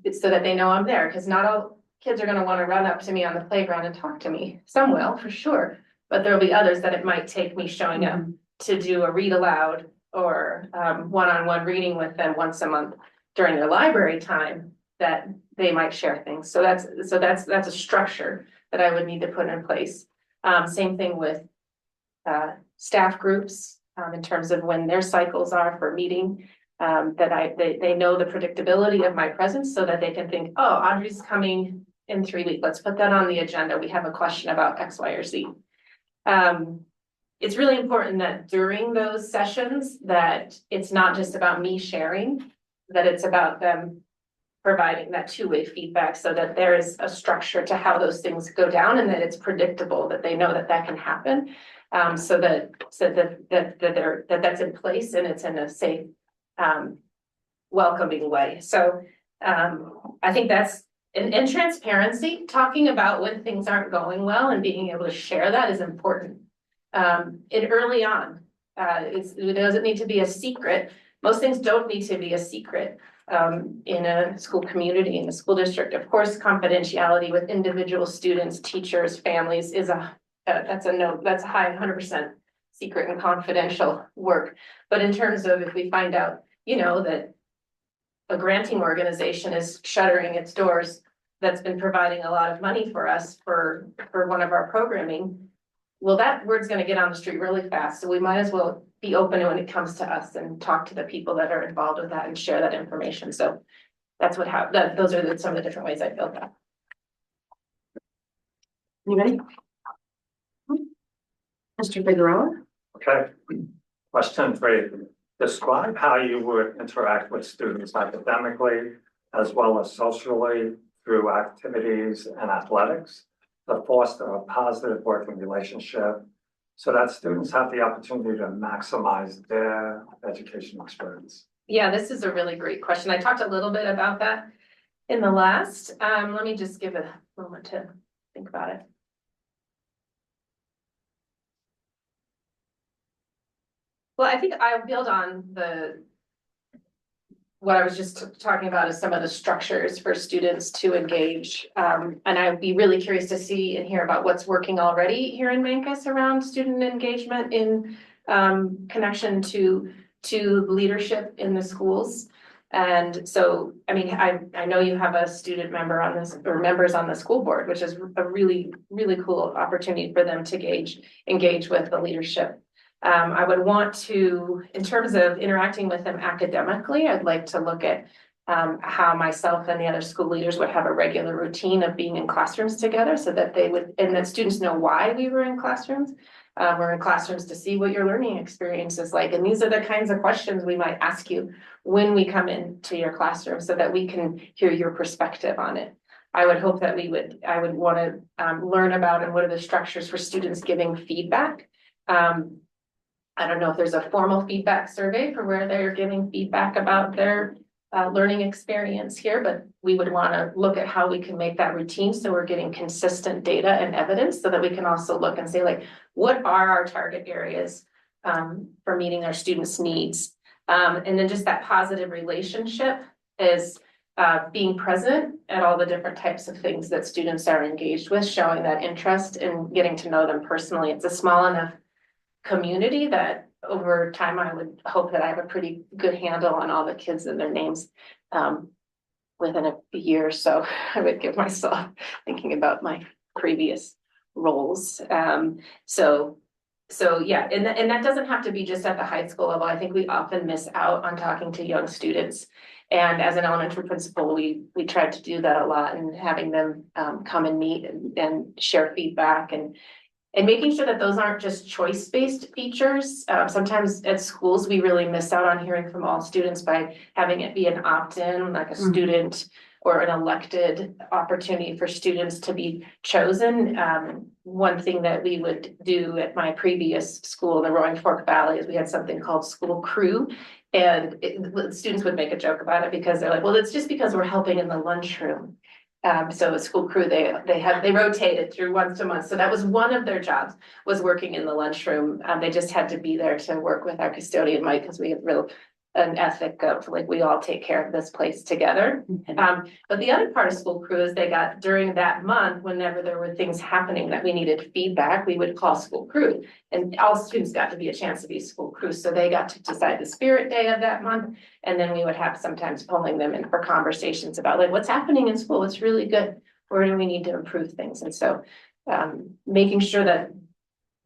It's so that they know I'm there, because not all kids are gonna wanna run up to me on the playground and talk to me. Some will, for sure, but there'll be others that it might take me showing up to do a read aloud or one-on-one reading with them once a month during their library time, that they might share things. So that's a structure that I would need to put in place. Same thing with staff groups, in terms of when their cycles are for meeting, that they know the predictability of my presence, so that they can think, oh, Audrey's coming in 3 weeks. Let's put that on the agenda. We have a question about X, Y, or Z. It's really important that during those sessions that it's not just about me sharing, that it's about them providing that two-way feedback, so that there is a structure to how those things go down, and that it's predictable, that they know that that can happen. So that's in place, and it's in a safe, welcoming way. So I think that's and transparency, talking about when things aren't going well and being able to share that is important. And early on, it doesn't need to be a secret. Most things don't need to be a secret. In a school community, in a school district. Of course, confidentiality with individual students, teachers, families is that's a high 100% secret and confidential work. But in terms of, if we find out, that a granting organization is shuttering its doors, that's been providing a lot of money for us for one of our programming, well, that word's going to get on the street really fast. So we might as well be open when it comes to us and talk to the people that are involved with that and share that information. So that's those are some of the different ways I feel that. Anybody? Mr. Figueroa? Okay. Question 3. Describe how you would interact with students academically as well as socially through activities and athletics to foster a positive working relationship, so that students have the opportunity to maximize their education experience. Yeah, this is a really great question. I talked a little bit about that in the last. Let me just give a moment to think about it. Well, I think I'll build on what I was just talking about is some of the structures for students to engage. And I'd be really curious to see and hear about what's working already here in Mancos around student engagement in connection to leadership in the schools. And so, I mean, I know you have a student member on this, or members on the school board, which is a really, really cool opportunity for them to engage with the leadership. I would want to, in terms of interacting with them academically, I'd like to look at how myself and the other school leaders would have a regular routine of being in classrooms together, so that and that students know why we were in classrooms. We're in classrooms to see what your learning experience is like. And these are the kinds of questions we might ask you when we come into your classroom, so that we can hear your perspective on it. I would hope that I would want to learn about and what are the structures for students giving feedback. I don't know if there's a formal feedback survey for where they're giving feedback about their learning experience here, but we would want to look at how we can make that routine, so we're getting consistent data and evidence, so that we can also look and say, like, what are our target areas for meeting our students' needs? And then just that positive relationship is being present at all the different types of things that students are engaged with, showing that interest and getting to know them personally. It's a small enough community that over time I would hope that I have a pretty good handle on all the kids and their names within a year or so. I would give myself thinking about my previous roles. So yeah, and that doesn't have to be just at the high school level. I think we often miss out on talking to young students. And as an elementary principal, we tried to do that a lot, and having them come and meet and share feedback and And making sure that those aren't just choice-based features. Sometimes at schools, we really miss out on hearing from all students by having it be an opt-in, like a student or an elected opportunity for students to be chosen. One thing that we would do at my previous school in the Roaring Fork Valley is we had something called School Crew. And students would make a joke about it because they're like, well, it's just because we're helping in the lunchroom. So at School Crew, they rotated through once a month. So that was one of their jobs, was working in the lunchroom. They just had to be there to work with our custodian, Mike, because we have an ethic of like, we all take care of this place together. But the other part of School Crew is they got, during that month, whenever there were things happening that we needed feedback, we would call School Crew. And all students got to be a chance to be School Crew. So they got to decide the spirit day of that month. And then we would have sometimes pulling them in for conversations about like, what's happening in school? What's really good? Where do we need to improve things? And so making sure that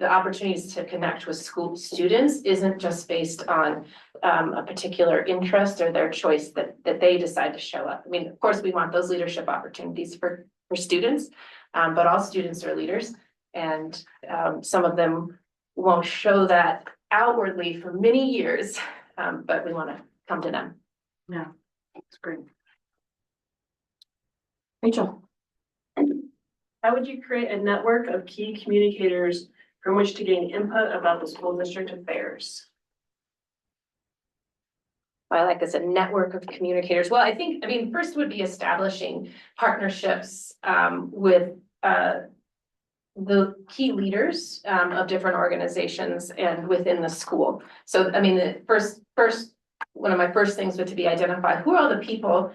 the opportunities to connect with school students isn't just based on a particular interest or their choice that they decide to show up. I mean, of course, we want those leadership opportunities for students, but all students are leaders, and some of them won't show that outwardly for many years, but we want to come to them. Yeah, that's great. Rachel. How would you create a network of key communicators from which to gain input about the school district affairs? I like this, a network of communicators. Well, I mean, first would be establishing partnerships with the key leaders of different organizations and within the school. So, I mean, the first, one of my first things would to be identify who are the people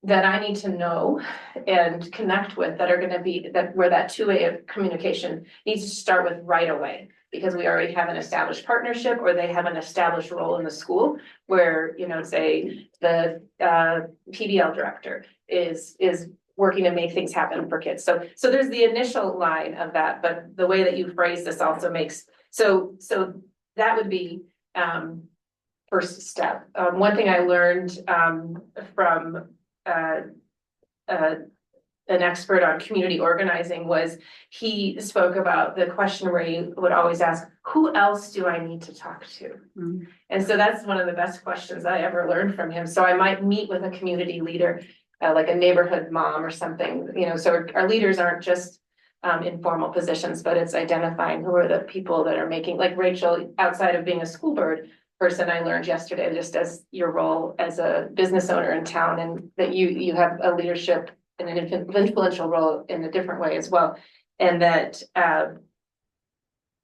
that I need to know and connect with that are going to be where that two-way of communication needs to start with right away, because we already have an established partnership or they have an established role in the school where, you know, say the PBL director is working to make things happen for kids. So there's the initial line of that, but the way that you phrase this also makes, so that would be first step. One thing I learned from an expert on community organizing was he spoke about the question where you would always ask, who else do I need to talk to? And so that's one of the best questions I ever learned from him. So I might meet with a community leader, like a neighborhood mom or something, you know, so our leaders aren't just informal positions, but it's identifying who are the people that are making, like Rachel, outside of being a school board person, I learned yesterday, just as your role as a business owner in town, and that you have a leadership and an influential role in a different way as well. And that,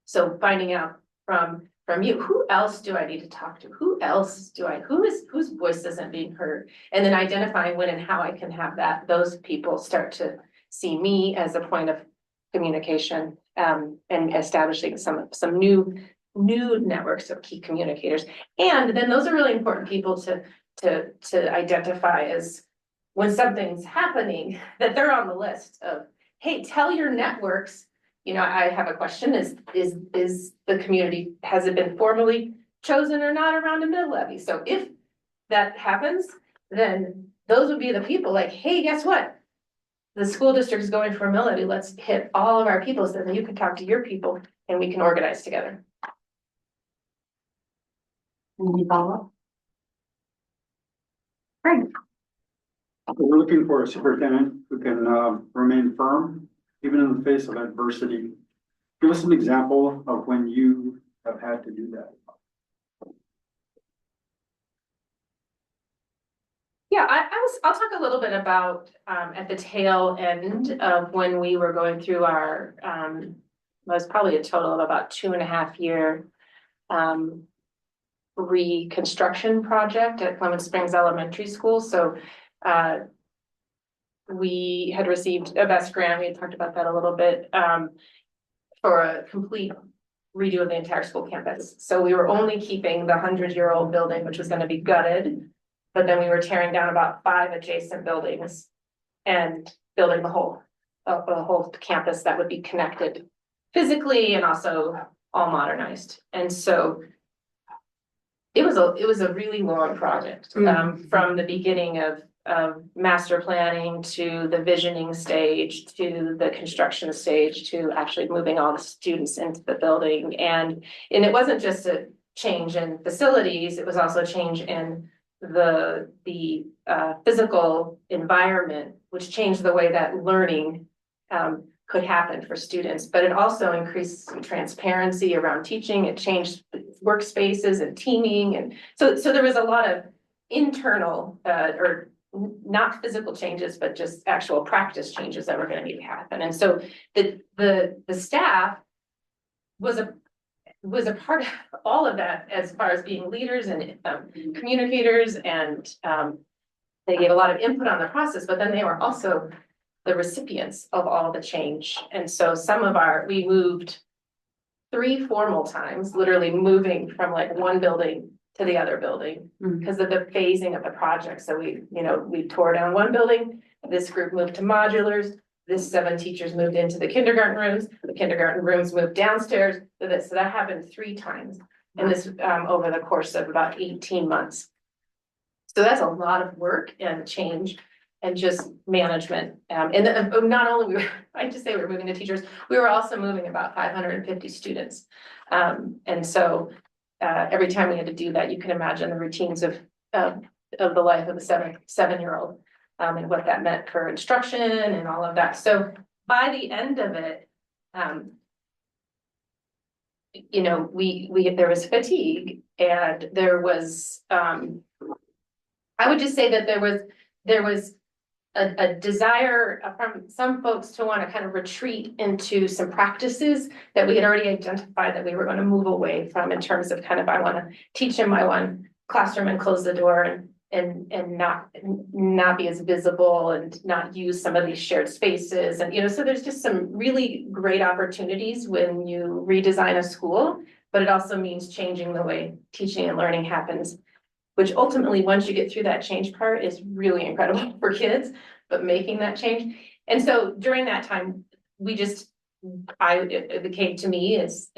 so finding out from you, who else do I need to talk to? Whose voice isn't being heard? And then identifying when and how I can have those people start to see me as a point of communication, and establishing some new networks of key communicators. And then those are really important people to identify as when something's happening, that they're on the list of, hey, tell your networks, you know, I have a question, is the community, has it been formally chosen or not around a mill levy? So if that happens, then those would be the people like, hey, guess what? The school district is going for a mill levy. Let's hit all of our people so that you can talk to your people and we can organize together. Any follow-up? Great. We're looking for a superintendent who can remain firm, even in the face of adversity. Give us an example of when you have had to do that. Yeah, I'll talk a little bit about at the tail end of when we were going through our was probably a total of about 2.5 year reconstruction project at Clement Springs Elementary School. So we had received a BEST grant. We had talked about that a little bit for a complete redo of the entire school campus. So we were only keeping the 100-year-old building, which was going to be gutted, but then we were tearing down about 5 adjacent buildings and building the whole campus that would be connected physically and also all modernized. And so it was a really long project from the beginning of master planning to the visioning stage, to the construction stage, to actually moving all the students into the building. And it wasn't just a change in facilities, it was also a change in the physical environment, which changed the way that learning could happen for students, but it also increased some transparency around teaching. It changed workspaces and teaming, and so there was a lot of internal or not physical changes, but just actual practice changes that were going to need to happen. And so the staff was a part of all of that as far as being leaders and communicators, and they gave a lot of input on the process, but then they were also the recipients of all the change. And so we moved 3 formal times, literally moving from like one building to the other building because of the phasing of the project. So we tore down one building, this group moved to modulars, this 7 teachers moved into the kindergarten rooms, the kindergarten rooms moved downstairs to this. So that happened 3 times in this over the course of about 18 months. So that's a lot of work and change and just management. And not only I just say we're moving the teachers, we were also moving about 550 students. And so every time we had to do that, you can imagine the routines of the life of a 7-year-old and what that meant for instruction and all of that. So by the end of it, there was fatigue, and there was I would just say that there was a desire from some folks to want to kind of retreat into some practices that we had already identified that we were going to move away from, in terms of kind of, I want to teach in my one classroom and close the door and not be as visible and not use some of these shared spaces. And, so there's just some really great opportunities when you redesign a school, but it also means changing the way teaching and learning happens, which ultimately, once you get through that change part, is really incredible for kids, but making that change. And so during that time, it became to me is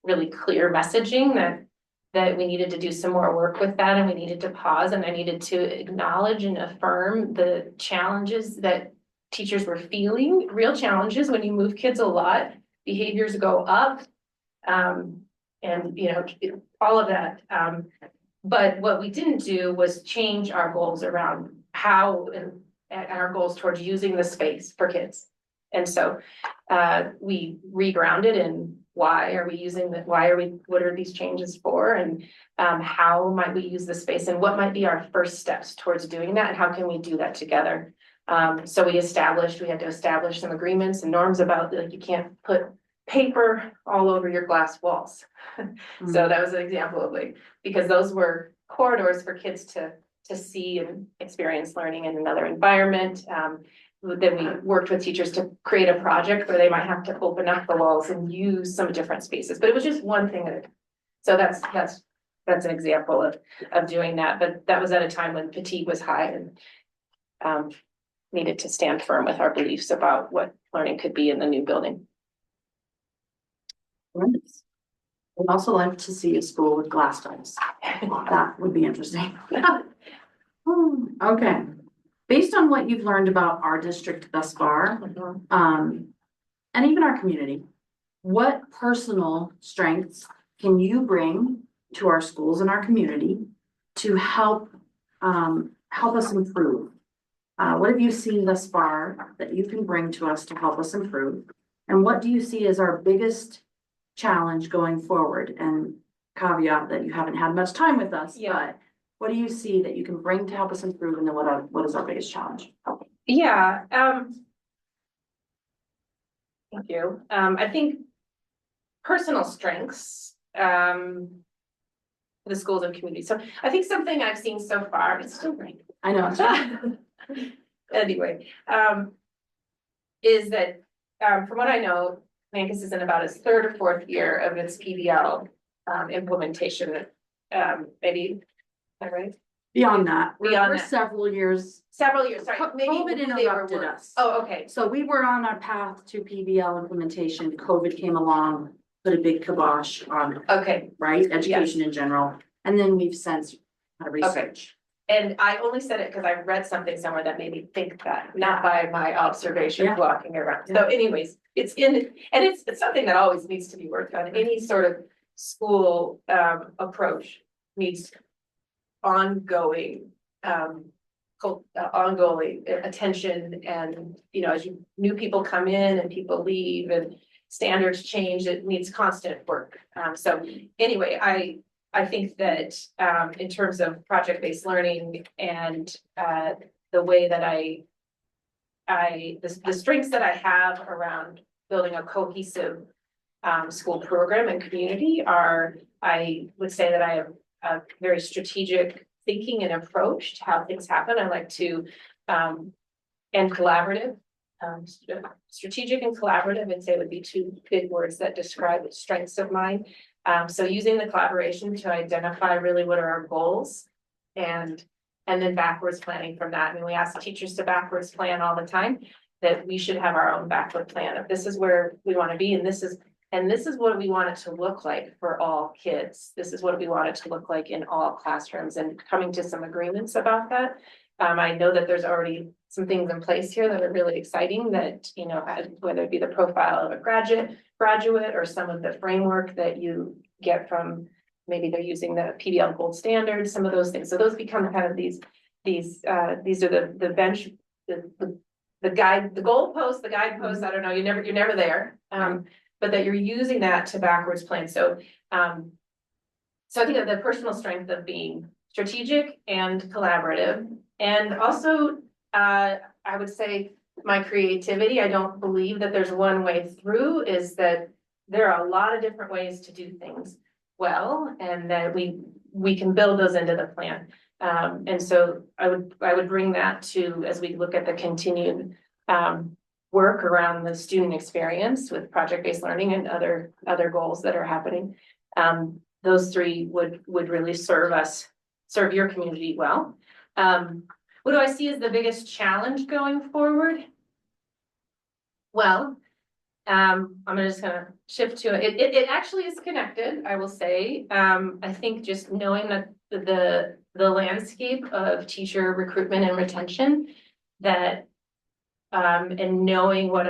really clear messaging that we needed to do some more work with that, and we needed to pause, and I needed to acknowledge and affirm the challenges that teachers were feeling, real challenges. When you move kids a lot, behaviors go up, and all of that. But what we didn't do was change our goals around how and our goals towards using the space for kids. And so we regrounded in what are these changes for, and how might we use the space, and what might be our first steps towards doing that, and how can we do that together. So we had to establish some agreements and norms about, like, you can't put paper all over your glass walls. So that was an example of, like, because those were corridors for kids to see and experience learning in another environment. Then we worked with teachers to create a project where they might have to open up the walls and use some different spaces, but it was just one thing. So that's an example of doing that. But that was at a time when fatigue was high, and needed to stand firm with our beliefs about what learning could be in the new building. I'd also like to see a school with glass tiles. That would be interesting. Okay. Based on what you've learned about our district thus far, and even our community, what personal strengths can you bring to our schools and our community to help us improve? What have you seen thus far that you can bring to us to help us improve? And what do you see as our biggest challenge going forward? And caveat that you haven't had much time with us, but what do you see that you can bring to help us improve? And then what is our biggest challenge? Yeah. Thank you. I think personal strengths for the schools and community. So I think something I've seen so far, it's still great. I know. Anyway, is that from what I know, Mancus is in about its 3rd or 4th year of its PBL implementation. Maybe, is that right? Beyond that, Beyond we're that. several years. Sorry, maybe COVID interrupted us. Oh, okay. So we were on our path to PBL implementation. COVID came along, put a big kibosh on it, Okay. right? Education in general. And then we've since had research. And I only said it because I read something somewhere that made me think that, not by my observation Yeah. walking around. So anyways, it's in, and it's something that always needs to be worked on. Any sort of school approach needs ongoing ongoing attention, and as new people come in and people leave and standards change, it needs constant work. So anyway, I think that in terms of project-based learning and the way that the strengths that I have around building a cohesive school program and community are, I would say that I have a very strategic thinking and approach to how things happen. I like to and collaborative. Strategic and collaborative, I'd say, would be two big words that describe the strengths of mine. So using the collaboration to identify really what are our goals, and then backwards planning from that. I mean, we ask teachers to backwards plan all the time, that we should have our own backward plan of this is where we want to be, and this is what we want it to look like for all kids. This is what we want it to look like in all classrooms, and coming to some agreements about that. I know that there's already some things in place here that are really exciting that, whether it be the profile of a graduate or some of the framework that you get from, maybe they're using the PBL gold standard, some of those things. So those become kind of these are the bench, the guide, the goalposts, the guideposts. I don't know, you're never there. But that you're using that to backwards plan. So I think of the personal strength of being strategic and collaborative, and also I would say my creativity. I don't believe that there's one way through, is that there are a lot of different ways to do things well, and that we can build those into the plan. And so I would bring that to, as we look at the continued work around the student experience with project-based learning and other goals that are happening. Those three would really serve your community well. What do I see as the biggest challenge going forward? Well, I'm just gonna shift to it. It actually is connected, I will say. I think just knowing that the landscape of teacher recruitment and retention, that and knowing what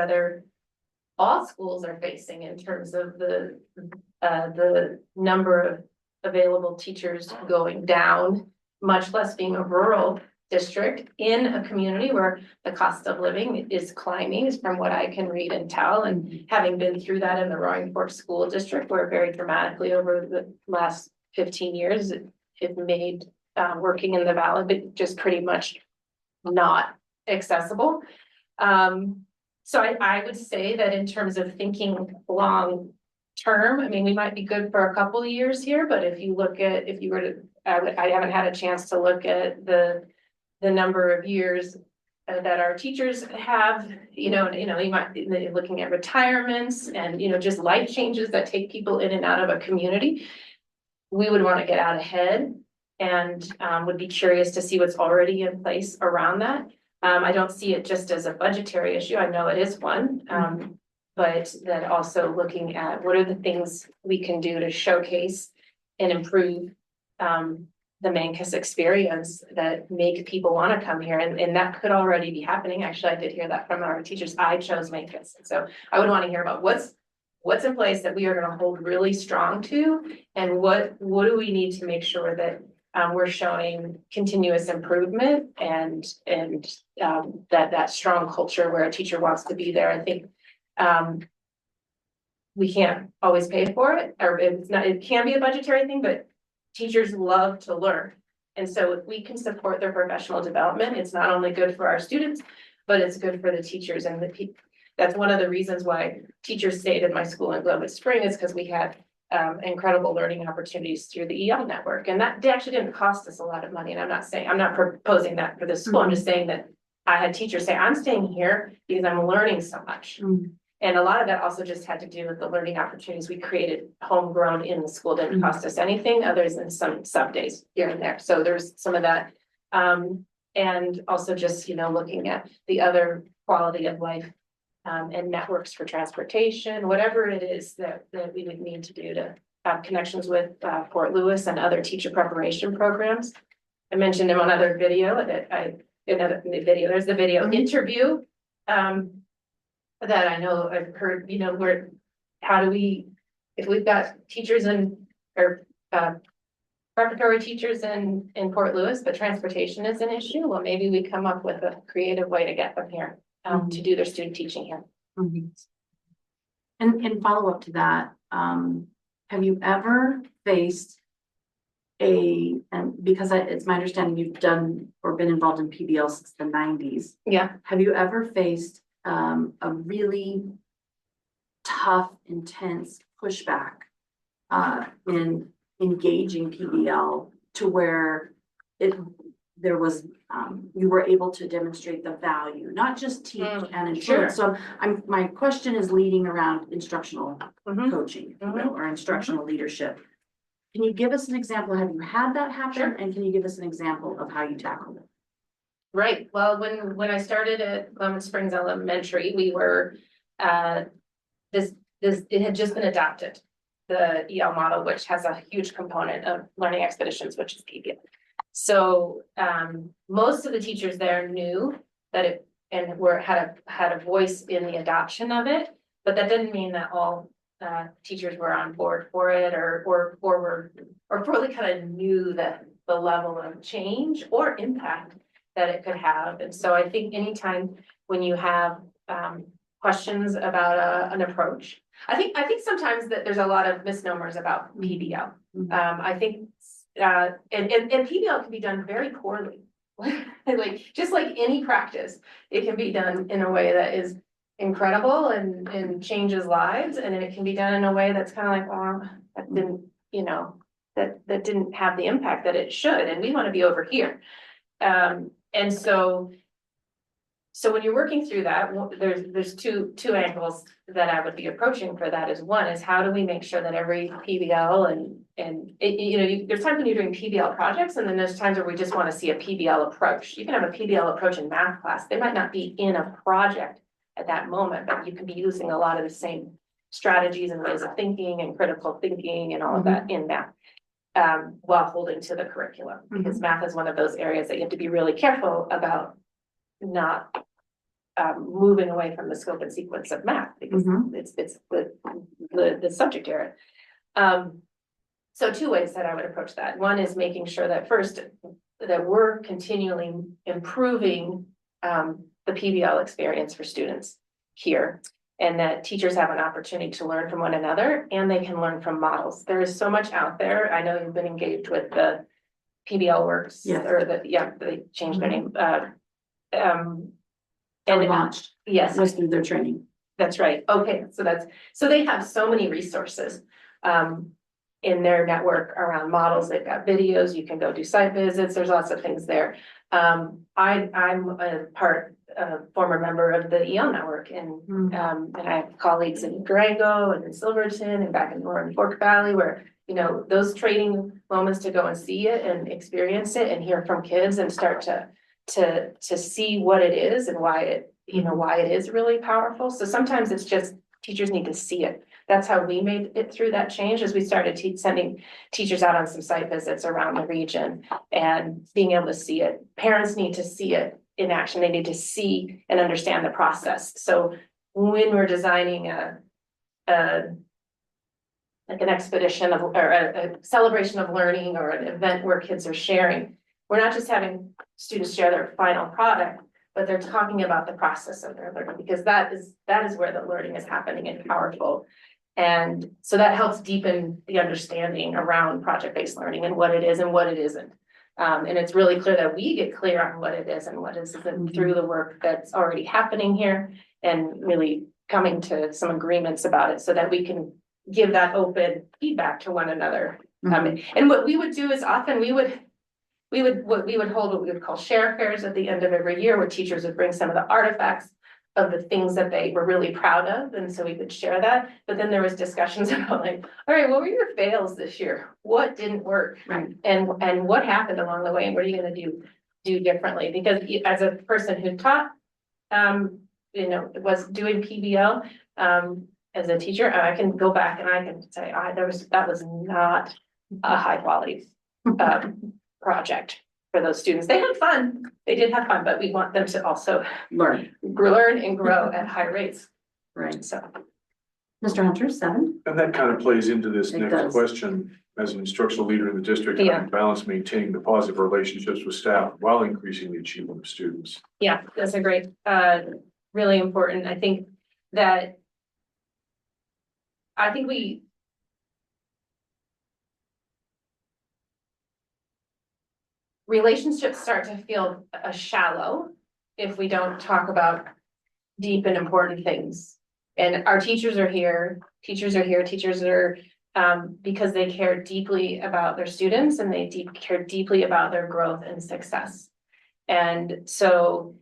all schools are facing in terms of the number of available teachers going down, much less being a rural district in a community where the cost of living is climbing, is from what I can read and tell, and having been through that in the Roaring Fork School District, where very dramatically over the last 15 years, it made working in the valley, but just pretty much not accessible. So I would say that in terms of thinking long term, I mean, we might be good for a couple of years here, but if you were to, I haven't had a chance to look at the number of years that our teachers have, you might be looking at retirements and, just life changes that take people in and out of a community. We would want to get out ahead, and would be curious to see what's already in place around that. I don't see it just as a budgetary issue. I know it is one, but that also looking at what are the things we can do to showcase and improve the Mancus experience that make people want to come here. And that could already be happening. Actually, I did hear that from our teachers. I chose Mancus. So I would want to hear about what's in place that we are going to hold really strong to, and what do we need to make sure that we're showing continuous improvement, and that strong culture where a teacher wants to be there. I think we can't always pay for it, or it can be a budgetary thing, but teachers love to learn. And so if we can support their professional development, it's not only good for our students, but it's good for the teachers. And that's one of the reasons why teachers stayed in my school in Glenwood Spring, is because we had incredible learning opportunities through the EL network. And that actually didn't cost us a lot of money. And I'm not proposing that for this school. I'm just saying that I had teachers say, I'm staying here because I'm learning so much. And a lot of that also just had to do with the learning opportunities we created homegrown in the school. Didn't cost us anything other than some sub days here and there. So there's some of that. And also just, looking at the other quality of life and networks for transportation, whatever it is that we would need to do to have connections with Fort Lewis and other teacher preparation programs. I mentioned in another video there's the video interview. That I know I've heard, where, how do we, if we've got teachers preparatory teachers in Port Louis, but transportation is an issue, well, maybe we come up with a creative way to get them here, to do their student teaching here. And follow up to that, have you ever faced and because it's my understanding you've done or been involved in PBL since the 90s. Yeah. Have you ever faced a really tough, intense pushback in engaging PBL to where there was you were able to demonstrate the value, not just teach and influence. So my question is leading around instructional coaching, if you will, or instructional leadership. Can you give us an example? Have you had that happen? Sure. And can you give us an example of how you tackled it? Right, well, when I started at Clement Springs Elementary, we were, it had just been adopted. The EL model, which has a huge component of learning expeditions, which is PBL. So, most of the teachers there knew that it, and had a voice in the adoption of it, but that didn't mean that all teachers were on board for it or fully kind of knew that the level of change or impact that it could have. And so I think anytime when you have questions about an approach, I think sometimes that there's a lot of misnomers about PBL. I think and PBL can be done very poorly. Like just like any practice, it can be done in a way that is incredible and changes lives, and it can be done in a way that's kind of like, well, that didn't, that didn't have the impact that it should, and we want to be over here. And so when you're working through that, there's two angles that I would be approaching for that. Is one is how do we make sure that every PBL there's times when you're doing PBL projects, and then there's times where we just want to see a PBL approach. You can have a PBL approach in math class. They might not be in a project at that moment, but you can be using a lot of the same strategies and ways of thinking and critical thinking and all of that in math. While holding to the curriculum, because math is one of those areas that you have to be really careful about not moving away from the scope and sequence of math, because it's the subject area. So two ways that I would approach that. One is making sure that first that we're continually improving the PBL experience for students here, and that teachers have an opportunity to learn from one another, and they can learn from models. There is so much out there. I know you've been engaged with the PBL Works, or they changed their name. And launched. Yes, was through their training. That's right. Okay, so they have so many resources in their network around models. They've got videos. You can go do site visits. There's lots of things there. I'm a former member of the EL network, and I have colleagues in Durango and in Silverton and back in Northern Fork Valley, where those training moments to go and see it and experience it and hear from kids and start to see what it is and why it is really powerful. So sometimes it's just teachers need to see it. That's how we made it through that change, as we started sending teachers out on some site visits around the region and being able to see it. Parents need to see it in action. They need to see and understand the process. So when we're designing like an expedition or a celebration of learning or an event where kids are sharing, we're not just having students share their final product, but they're talking about the process of their learning, because that is where the learning is happening and powerful. And so that helps deepen the understanding around project-based learning and what it is and what it isn't. And it's really clear that we get clear on what it is and what isn't through the work that's already happening here, and really coming to some agreements about it so that we can give that open feedback to one another. And what we would do is often we would hold what we would call share fairs at the end of every year, where teachers would bring some of the artifacts of the things that they were really proud of, and so we could share that. But then there was discussions about like, all right, what were your fails this year? What didn't work? Right. And what happened along the way, and what are you going to do differently? Because as a person who taught, was doing PBL as a teacher, I can go back and I can say, that was not a high quality project. for those students. They had fun, they did have fun, but we want them to also Learn, learn and grow at high rates, right. so. Mr. Hunter, 7? And that kind of plays into this It next does. question. As an instructional leader in the district, how do you balance maintaining the positive relationships with staff while increasing the achievement of students? Yeah, that's a great, really important. I think we relationships start to feel shallow if we don't talk about deep and important things. And our teachers are here, teachers are because they care deeply about their students and they care deeply about their growth and success. And so,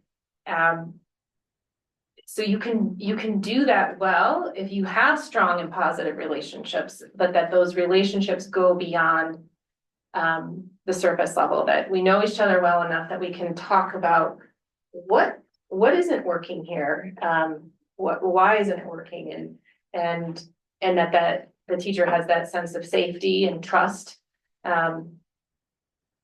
so you can do that well if you have strong and positive relationships, but that those relationships go beyond the surface level, that we know each other well enough that we can talk about what isn't working here, why isn't it working, and that the teacher has that sense of safety and trust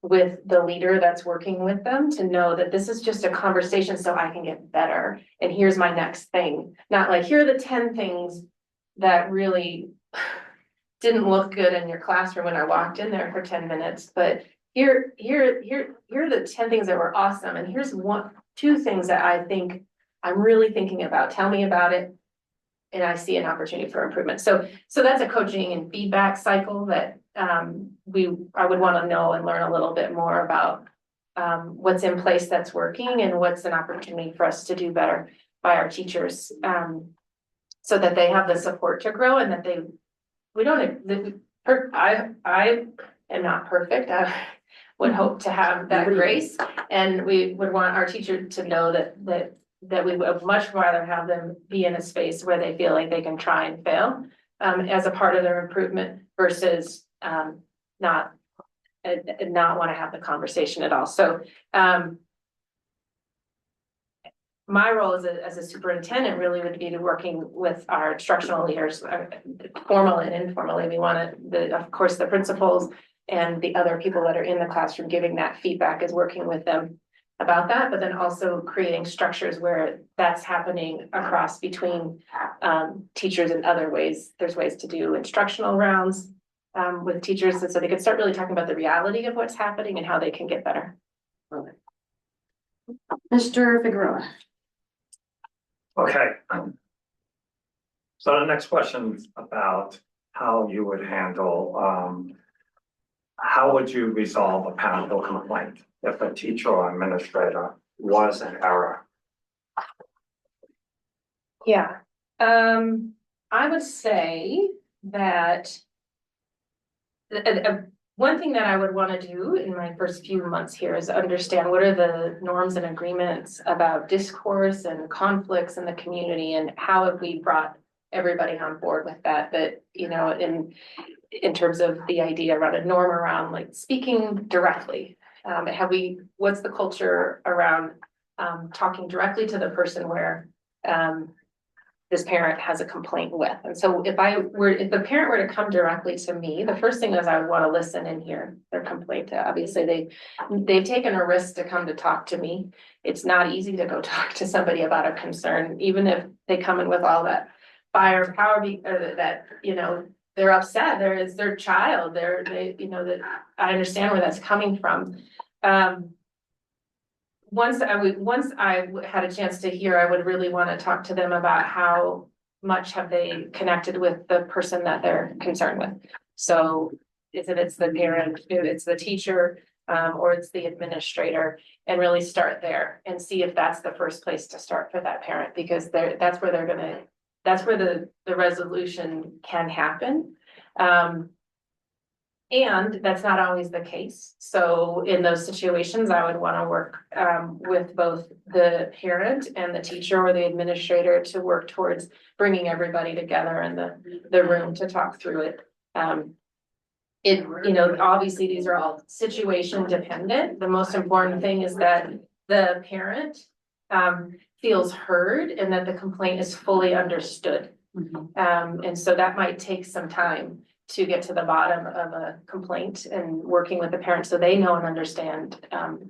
with the leader that's working with them, to know that this is just a conversation so I can get better, and here's my next thing. Not like, here are the 10 things that really didn't look good in your classroom when I walked in there for 10 minutes, but here are the 10 things that were awesome, and here's 2 things that I think I'm really thinking about. Tell me about it. And I see an opportunity for improvement. So that's a coaching and feedback cycle that I would want to know and learn a little bit more about what's in place that's working and what's an opportunity for us to do better by our teachers, so that they have the support to grow, and that I am not perfect. I would hope to have that grace, and we would want our teacher to know that we would much rather have them be in a space where they feel like they can try and fail as a part of their improvement, versus not want to have the conversation at all. So my role as a superintendent really would be to working with our instructional leaders, formal and informally. We want to, of course, the principals and the other people that are in the classroom giving that feedback, is working with them about that, but then also creating structures where that's happening across between teachers in other ways. There's ways to do instructional rounds with teachers, so they can start really talking about the reality of what's happening and how they can get better. Mr. Figueroa. Okay. So the next question is about how you would handle, how would you resolve a parental complaint if a teacher or administrator was in error? Yeah, I would say that one thing that I would want to do in my first few months here is understand what are the norms and agreements about discourse and conflicts in the community, and how have we brought everybody on board with that, you know, in terms of the idea around a norm around like speaking directly. What's the culture around talking directly to the person where this parent has a complaint with? And so if the parent were to come directly to me, the first thing is I would want to listen and hear their complaint. Obviously they've taken a risk to come to talk to me. It's not easy to go talk to somebody about a concern, even if they come in with all that fire power, that, you know, they're upset. It's their child. You know, that I understand where that's coming from. Once I had a chance to hear, I would really want to talk to them about how much have they connected with the person that they're concerned with. So if it's the parent, if it's the teacher, or it's the administrator, and really start there and see if that's the first place to start for that parent, because that's where the resolution can happen. And that's not always the case. So in those situations, I would want to work with both the parent and the teacher or the administrator to work towards bringing everybody together in the room to talk through it. You know, obviously these are all situation dependent. The most important thing is that the parent feels heard and that the complaint is fully understood. And so that might take some time. to get to the bottom of a complaint and working with the parents so they know and understand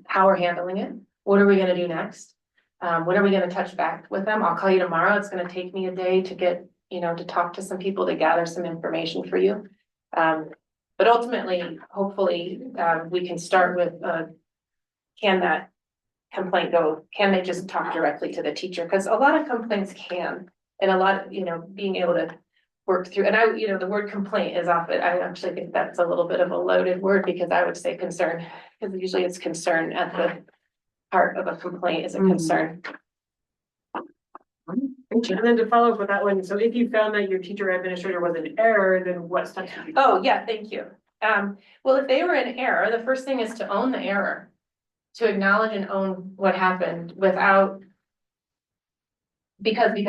how we're handling it. What are we gonna do next? When are we gonna touch back with them? I'll call you tomorrow. It's gonna take me a day to get, to talk to some people to gather some information for you. But ultimately, hopefully, we can start with, can that complaint go? Can they just talk directly to the teacher? Because a lot of complaints can, and a lot of, being able to work through, and the word complaint is often, I actually think that's a little bit of a loaded word because I would say concern, because usually it's concern at the heart of a complaint is a concern. And then to follow up with that one, so if you found that your teacher or administrator was in error, then what steps would you? Oh, yeah, thank you. Well, if they were in error, the first thing is to own the error, to acknowledge and own what happened without because we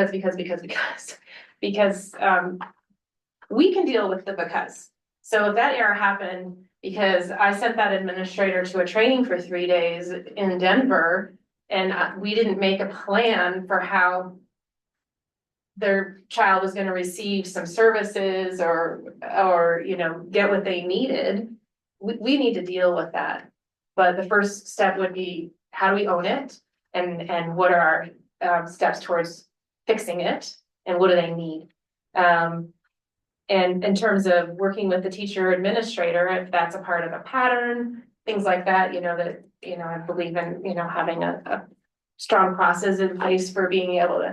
can deal with the because. So if that error happened because I sent that administrator to a training for 3 days in Denver and we didn't make a plan for how their child was gonna receive some services or get what they needed, we need to deal with that. But the first step would be, how do we own it? And what are our steps towards fixing it? And what do they need? And in terms of working with the teacher administrator, if that's a part of a pattern, things like that, I believe in, having a strong process in place for being able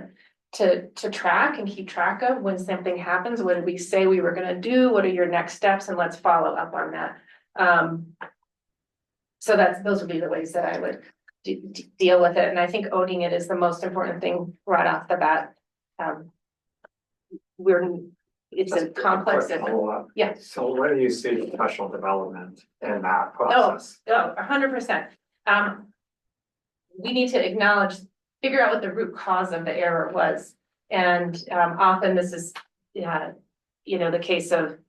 to track and keep track of when something happens. What did we say we were gonna do? What are your next steps? And let's follow up on that. So those would be the ways that I would deal with it. And I think owning it is the most important thing right off the bat. It's a complex. Yeah. So where do you see professional development in that process? 100%. We need to figure out what the root cause of the error was. And often this is, the case of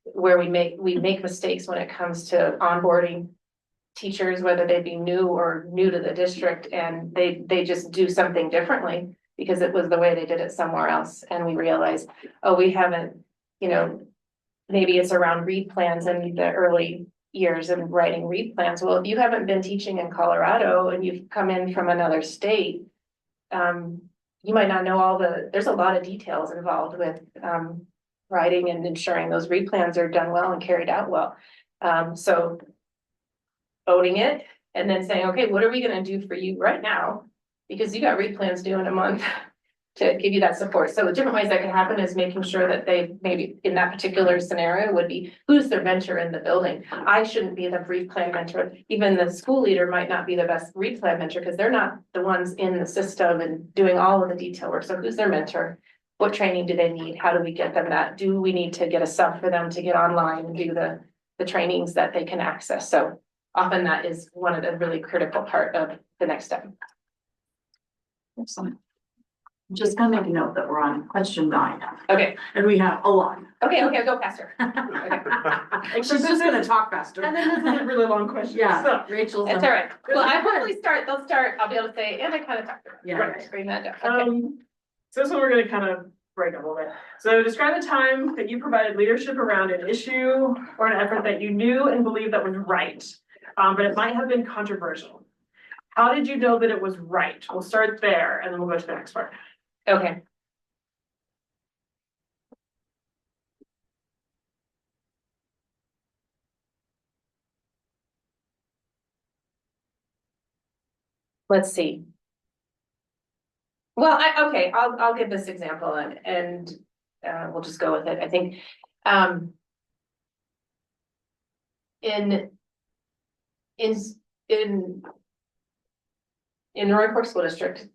where we make mistakes when it comes to onboarding teachers, whether they be new or new to the district, and they just do something differently because it was the way they did it somewhere else. And we realize, we haven't, maybe it's around read plans in the early years and writing read plans. Well, if you haven't been teaching in Colorado and you've come in from another state, you might not know there's a lot of details involved with writing and ensuring those read plans are done well and carried out well. So owning it and then saying, okay, what are we gonna do for you right now? Because you got read plans due in a month to give you that support. So the different ways that can happen is making sure that they maybe in that particular scenario would be, who's their mentor in the building? I shouldn't be the read plan mentor. Even the school leader might not be the best read plan mentor because they're not the ones in the system and doing all of the detail work. So who's their mentor? What training do they need? How do we get them that? Do we need to get a sub for them to get online and do the trainings that they can access? So often that is one of the really critical part of the next step. Excellent. I'm just gonna make a note that we're on question 9. Okay, And we have a lot. okay, go faster. She's just gonna talk faster. And then this is a really long question. Yeah, So, Rachel's. That's all right. Well, I hopefully they'll start, I'll be able to say, and I kind of talked. Yeah. Right, screen that down. Okay. So this one we're gonna kind of break up a little bit. So describe a time that you provided leadership around an issue or an effort that you knew and believed that was right, but it might have been controversial. How did you know that it was right? We'll start there and then we'll go to the next part. Okay. Let's see. Well, I'll give this example and we'll just go with it. I think in Roy Cork School District,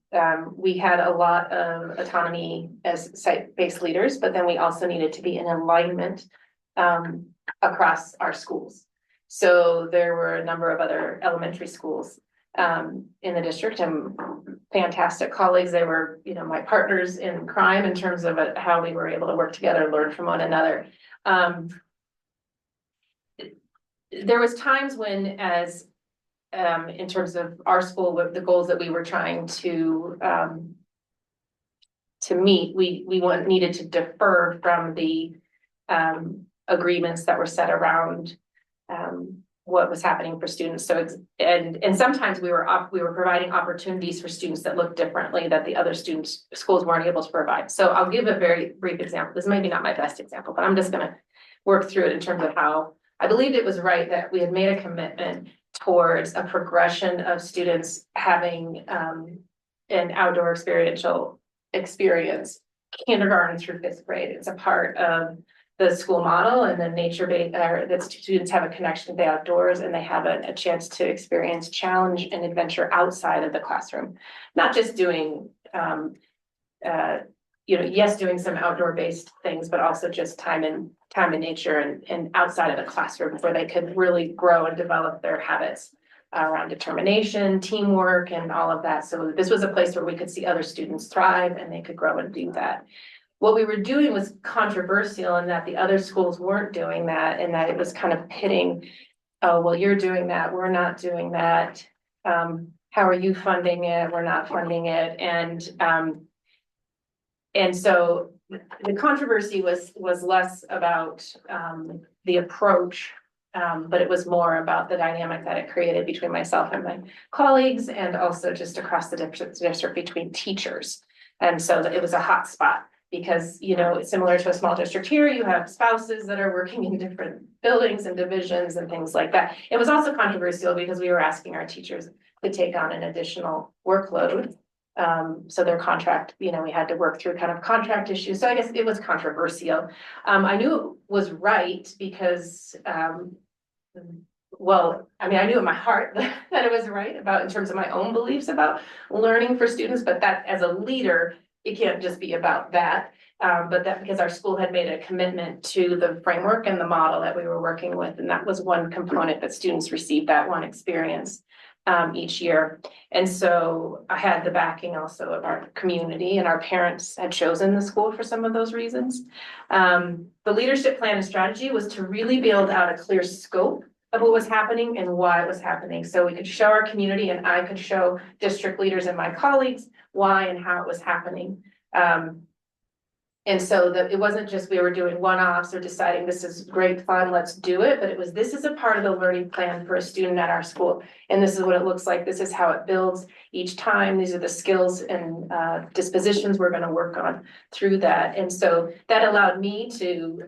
we had a lot of autonomy as site-based leaders, but then we also needed to be in alignment across our schools. So there were a number of other elementary schools in the district and fantastic colleagues. They were, my partners in crime in terms of how we were able to work together, learn from one another. There was times when in terms of our school, the goals that we were trying to meet, we needed to defer from the agreements that were set around what was happening for students. So and sometimes we were providing opportunities for students that looked differently that the other schools weren't able to provide. So I'll give a very brief example. This may be not my best example, but I'm just gonna work through it in terms of how I believed it was right that we had made a commitment towards a progression of students having an outdoor experiential experience, kindergarten through 5th grade. It's a part of the school model and the nature-based, that students have a connection to the outdoors and they have a chance to experience challenge and adventure outside of the classroom. Not just doing, yes, doing some outdoor-based things, but also just time in nature and outside of the classroom where they could really grow and develop their habits around determination, teamwork, and all of that. So this was a place where we could see other students thrive and they could grow and do that. What we were doing was controversial in that the other schools weren't doing that, and that it was kind of pitting, oh, well, you're doing that, we're not doing that. How are you funding it? We're not funding it. And so the controversy was less about the approach, but it was more about the dynamic that it created between myself and my colleagues, and also just across the district between teachers. And so it was a hot spot because, similar to a small district here, you have spouses that are working in different buildings and divisions and things like that. It was also controversial because we were asking our teachers to take on an additional workload. So their contract, we had to work through kind of contract issues. So I guess it was controversial. I knew it was right because, I knew in my heart that it was right in terms of my own beliefs about learning for students, but that as a leader, it can't just be about that. But that because our school had made a commitment to the framework and the model that we were working with, and that was one component that students received that one experience each year. And so I had the backing also of our community, and our parents had chosen the school for some of those reasons. The leadership plan and strategy was to really build out a clear scope of what was happening and why it was happening. So we could show our community, and I could show district leaders and my colleagues why and how it was happening. And so that it wasn't just we were doing one-offs or deciding this is great fun, let's do it, but it was this is a part of the learning plan for a student at our school. And this is what it looks like. This is how it builds each time. These are the skills and dispositions we're going to work on through that. And so that allowed me to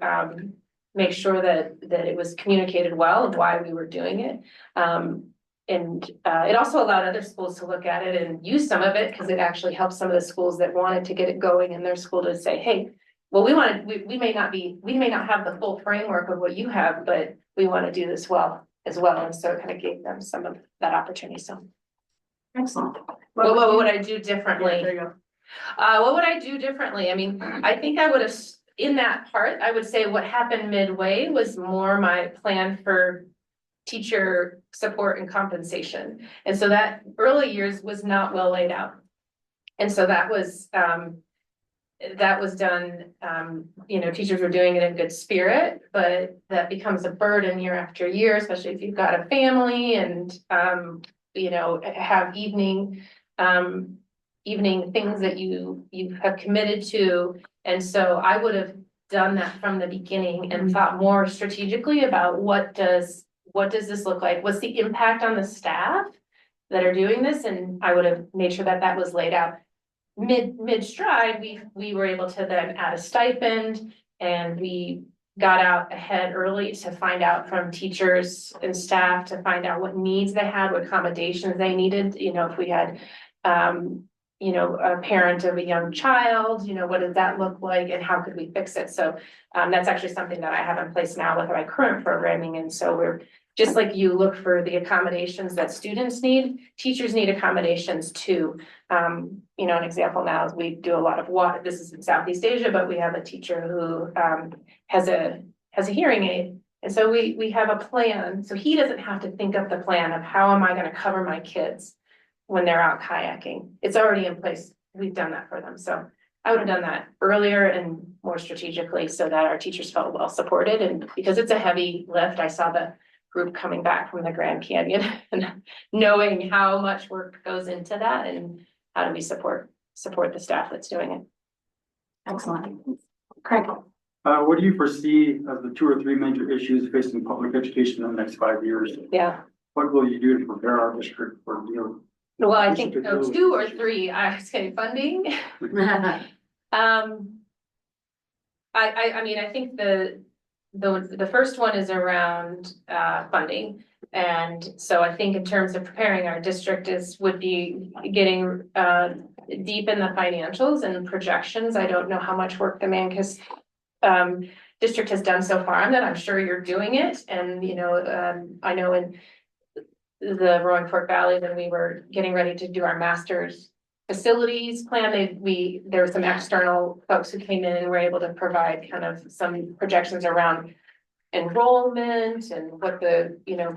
make sure that it was communicated well and why we were doing it. It also allowed other schools to look at it and use some of it because it actually helped some of the schools that wanted to get it going in their school to say, hey, well, we may not have the full framework of what you have, but we want to do this well as well. And so it kind of gave them some of that opportunity. So Excellent. what would I do differently? Yeah, there you go. What would I do differently? I mean, I think I would have, in that part, I would say what happened midway was more my plan for teacher support and compensation. And so that early years was not well laid out. And so that was done, teachers were doing it in good spirit, but that becomes a burden year after year, especially if you've got a family and, have evening things that you have committed to. And so I would have done that from the beginning and thought more strategically about what does this look like? What's the impact on the staff that are doing this? And I would have made sure that was laid out. Mid stride, we were able to then add a stipend, and we got out ahead early to find out from teachers and staff to find out what needs they had, what accommodations they needed. If we had, a parent of a young child, what does that look like and how could we fix it? So that's actually something that I have in place now with my current programming. And so we're just like you look for the accommodations that students need, teachers need accommodations too. An example now is we do a lot of water. This is in Southeast Asia, but we have a teacher who has a hearing aid. And so we have a plan. So he doesn't have to think up the plan of how am I going to cover my kids when they're out kayaking. It's already in place. We've done that for them. So I would have done that earlier and more strategically so that our teachers felt well supported. And because it's a heavy lift, I saw the group coming back from the Grand Canyon and knowing how much work goes into that and how do we support the staff that's doing it. Excellent. Craig. What do you foresee as the 2 or 3 major issues facing public education in the next 5 years? Yeah. What will you do to prepare our district for, Well, I We think should no, do- 2 or 3, I would say funding. I mean, I think the first one is around funding. And so I think in terms of preparing our district would be getting deep in the financials and projections. I don't know how much work the Mancos district has done so far on that. I'm sure you're doing it. And, I know in the Roaring Fork Valley, when we were getting ready to do our master's facilities plan, there were some external folks who came in and were able to provide kind of some projections around enrollment and what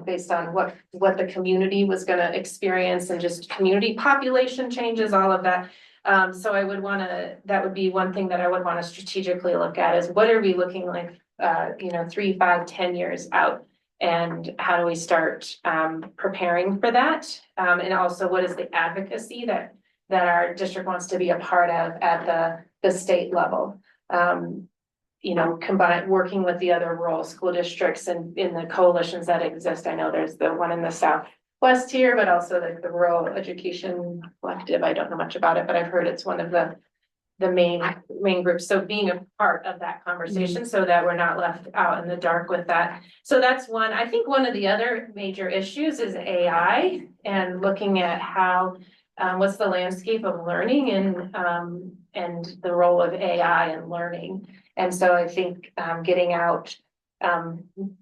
based on what the community was gonna experience and just community population changes, all of that. So that would be one thing that I would wanna strategically look at is what are we looking like, 3, 5, 10 years out? And how do we start preparing for that? And also what is the advocacy that our district wants to be a part of at the state level? Working with the other rural school districts and in the coalitions that exist. I know there's the one in the Southwest here, but also like the Rural Education Collective. I don't know much about it, but I've heard it's one of the main groups. So being a part of that conversation so that we're not left out in the dark with that. So that's one. I think one of the other major issues is AI and looking at how what's the landscape of learning and the role of AI in learning. And so I think getting out,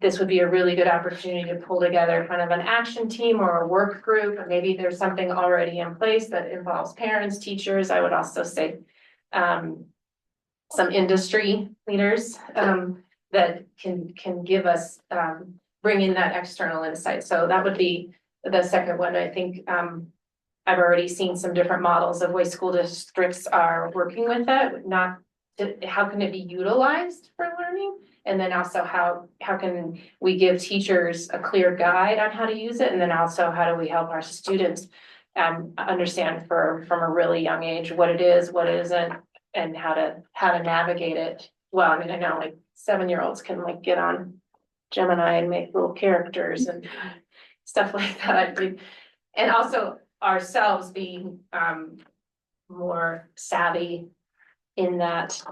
this would be a really good opportunity to pull together kind of an action team or a work group. Or maybe there's something already in place that involves parents, teachers. I would also say some industry leaders that can give us bring in that external insight. So that would be the second one. I think I've already seen some different models of ways school districts are working with that, how can it be utilized for learning? And then also how can we give teachers a clear guide on how to use it? And then also how do we help our students understand from a really young age what it is, what it isn't, and how to navigate it. Well, I mean, I know like 7-year-olds can like get on Gemini and make little characters and stuff like that. And also ourselves being more savvy in that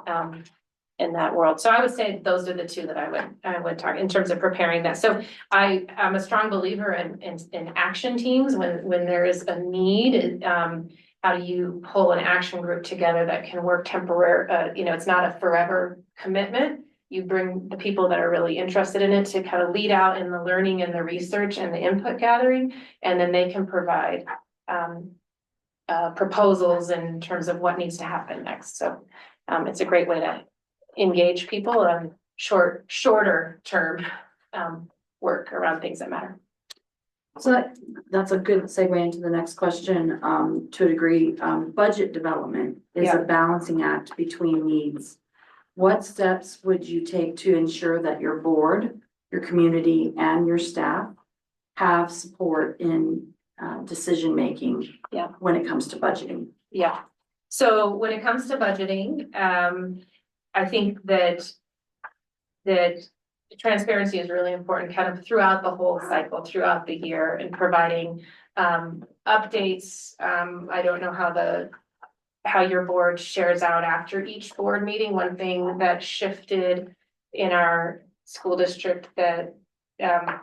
world. So I would say those are the 2 that I would talk in terms of preparing that. So I am a strong believer in action teams when there is a need. How do you pull an action group together that can work temporary? It's not a forever commitment. You bring the people that are really interested in it to kind of lead out in the learning and the research and the input gathering, and then they can provide proposals in terms of what needs to happen next. So it's a great way to engage people on shorter term work around things that matter. So that's a good segue into the next question, to a degree. Budget development is a balancing act between needs. What steps would you take to ensure that your board, your community, and your staff have support in decision-making when it comes to budgeting? Yeah. So when it comes to budgeting, I think that transparency is really important kind of throughout the whole cycle, throughout the year, and providing updates. I don't know how your board shares out after each board meeting. One thing that shifted in our school district that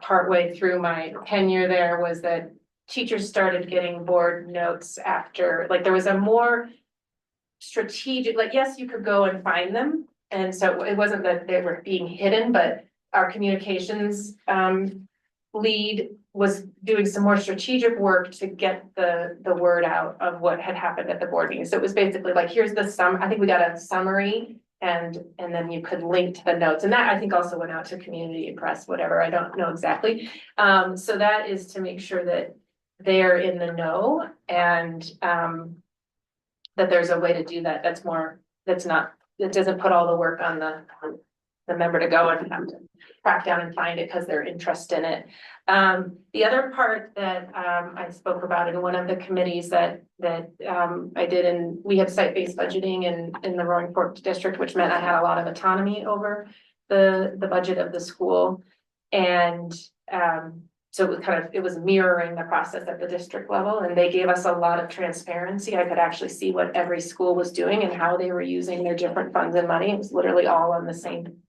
partway through my tenure there was that teachers started getting board notes after, like there was a more strategic, like, yes, you could go and find them. And so it wasn't that they were being hidden, but our communications lead was doing some more strategic work to get the word out of what had happened at the board meeting. So it was basically like, here's I think we got a summary and then you could link to the notes. And that I think also went out to community press, whatever, I don't know exactly. So that is to make sure that they're in the know and that there's a way to do that. That doesn't put all the work on the member to go and have to track down and find it because they're interested in it. The other part that I spoke about in one of the committees that I did, and we had site-based budgeting in the Roaring Fork district, which meant I had a lot of autonomy over the budget of the school. And so it was mirroring the process at the district level, and they gave us a lot of transparency. I could actually see what every school was doing and how they were using their different funds and money. It was literally all on the same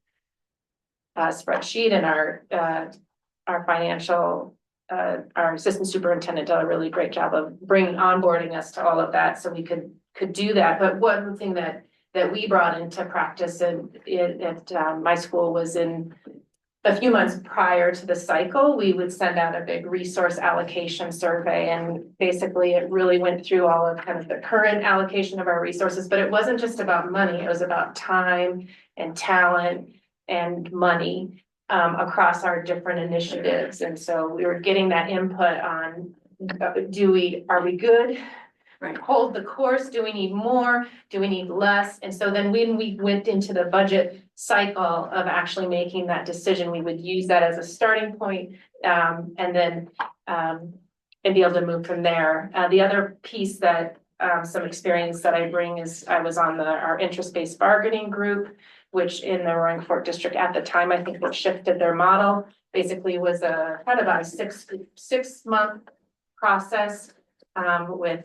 spreadsheet, and our financial, our assistant superintendent did a really great job of onboarding us to all of that, so we could do that. But one thing that we brought into practice at my school was in a few months prior to the cycle, we would send out a big resource allocation survey, and basically it really went through all of kind of the current allocation of our resources, but it wasn't just about money, it was about time and talent and money across our different initiatives. And so we were getting that input on, are we good? Right. Hold the course, do we need more? Do we need less? And so then when we went into the budget cycle of actually making that decision, we would use that as a starting point, and then and be able to move from there. The other piece that some experience that I bring is I was on our interest-based bargaining group, which in the Roaring Fork district at the time, I think, what shifted their model. Basically was had about a six-month process with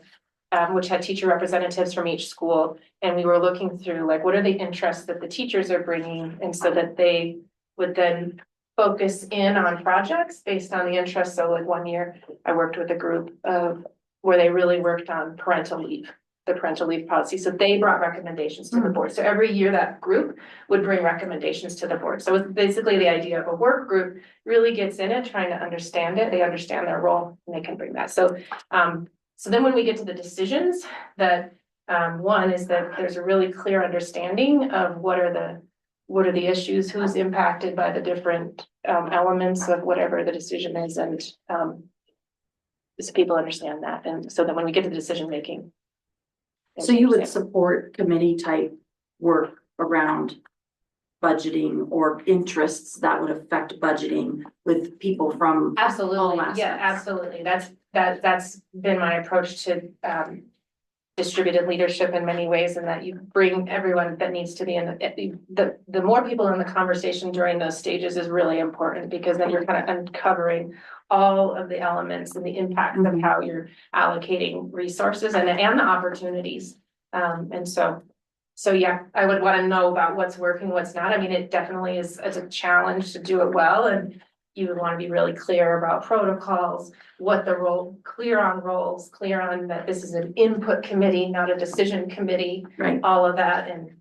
which had teacher representatives from each school. And we were looking through, like, what are the interests that the teachers are bringing? And so that they would then focus in on projects based on the interests. So like one year I worked with a group where they really worked on parental leave, the parental leave policy. So they brought recommendations to the board. So every year that group would bring recommendations to the board. So it's basically the idea of a work group really gets in it, trying to understand it. They understand their role and they can bring that. So, so then when we get to the decisions, that one is that there's a really clear understanding of what are the issues, who's impacted by the different elements of whatever the decision is, and so people understand that. And so then when we get to the decision making. So you would support committee type work around budgeting or interests that would affect budgeting with people from all Absolutely, yeah, aspects. absolutely. That's been my approach to distributed leadership in many ways, and that you bring everyone that needs to be in the more people in the conversation during those stages is really important, because then you're kind of uncovering all of the elements and the impact of how you're allocating resources and the opportunities. And so yeah, I would want to know about what's working, what's not. I mean, it definitely is a challenge to do it well, and you would want to be really clear about protocols, what the role, clear on roles, clear on that this is an input committee, not a decision committee, Right. all of that. And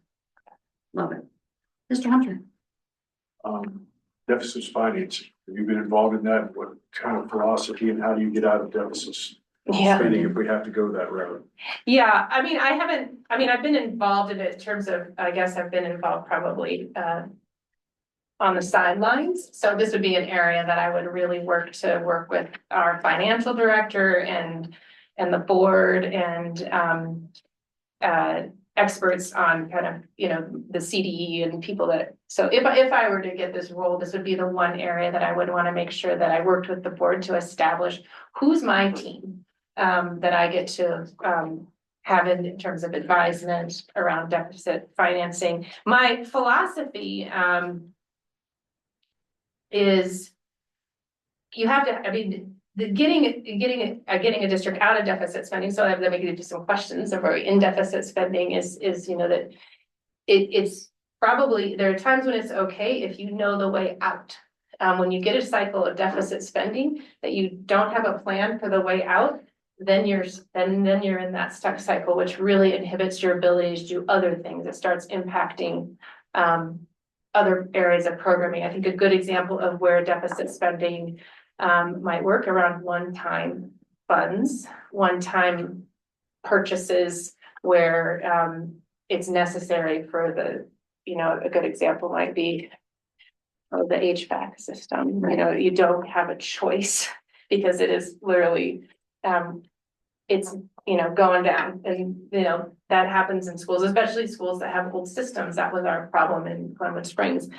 Love it. Mr. Hunter. Deficit financing, have you been involved in that? What kind of philosophy and how do you get out of deficits spending if we have to go that route? Yeah, I mean, I've been involved in it in terms of, I guess I've been involved probably on the sidelines. So this would be an area that I would really work with our financial director and the board and experts on kind of, the CDE and people that, so if I were to get this role, this would be the one area that I would want to make sure that I worked with the board to establish who's my team that I get to have in terms of advisement around deficit financing. My philosophy is you have to, I mean, getting a district out of deficit spending. So let me give you some questions of where in deficit spending is, that it's probably, there are times when it's okay if you know the way out. When you get a cycle of deficit spending that you don't have a plan for the way out, then you're in that stuck cycle, which really inhibits your ability to do other things. It starts impacting other areas of programming. I think a good example of where deficit spending might work around one-time funds, one-time purchases where it's necessary for the, a good example might be the HVAC system. Right. You don't have a choice because it is literally, it's going down, and, that happens in schools, especially schools that have old systems. That was our problem in Glenwood Springs.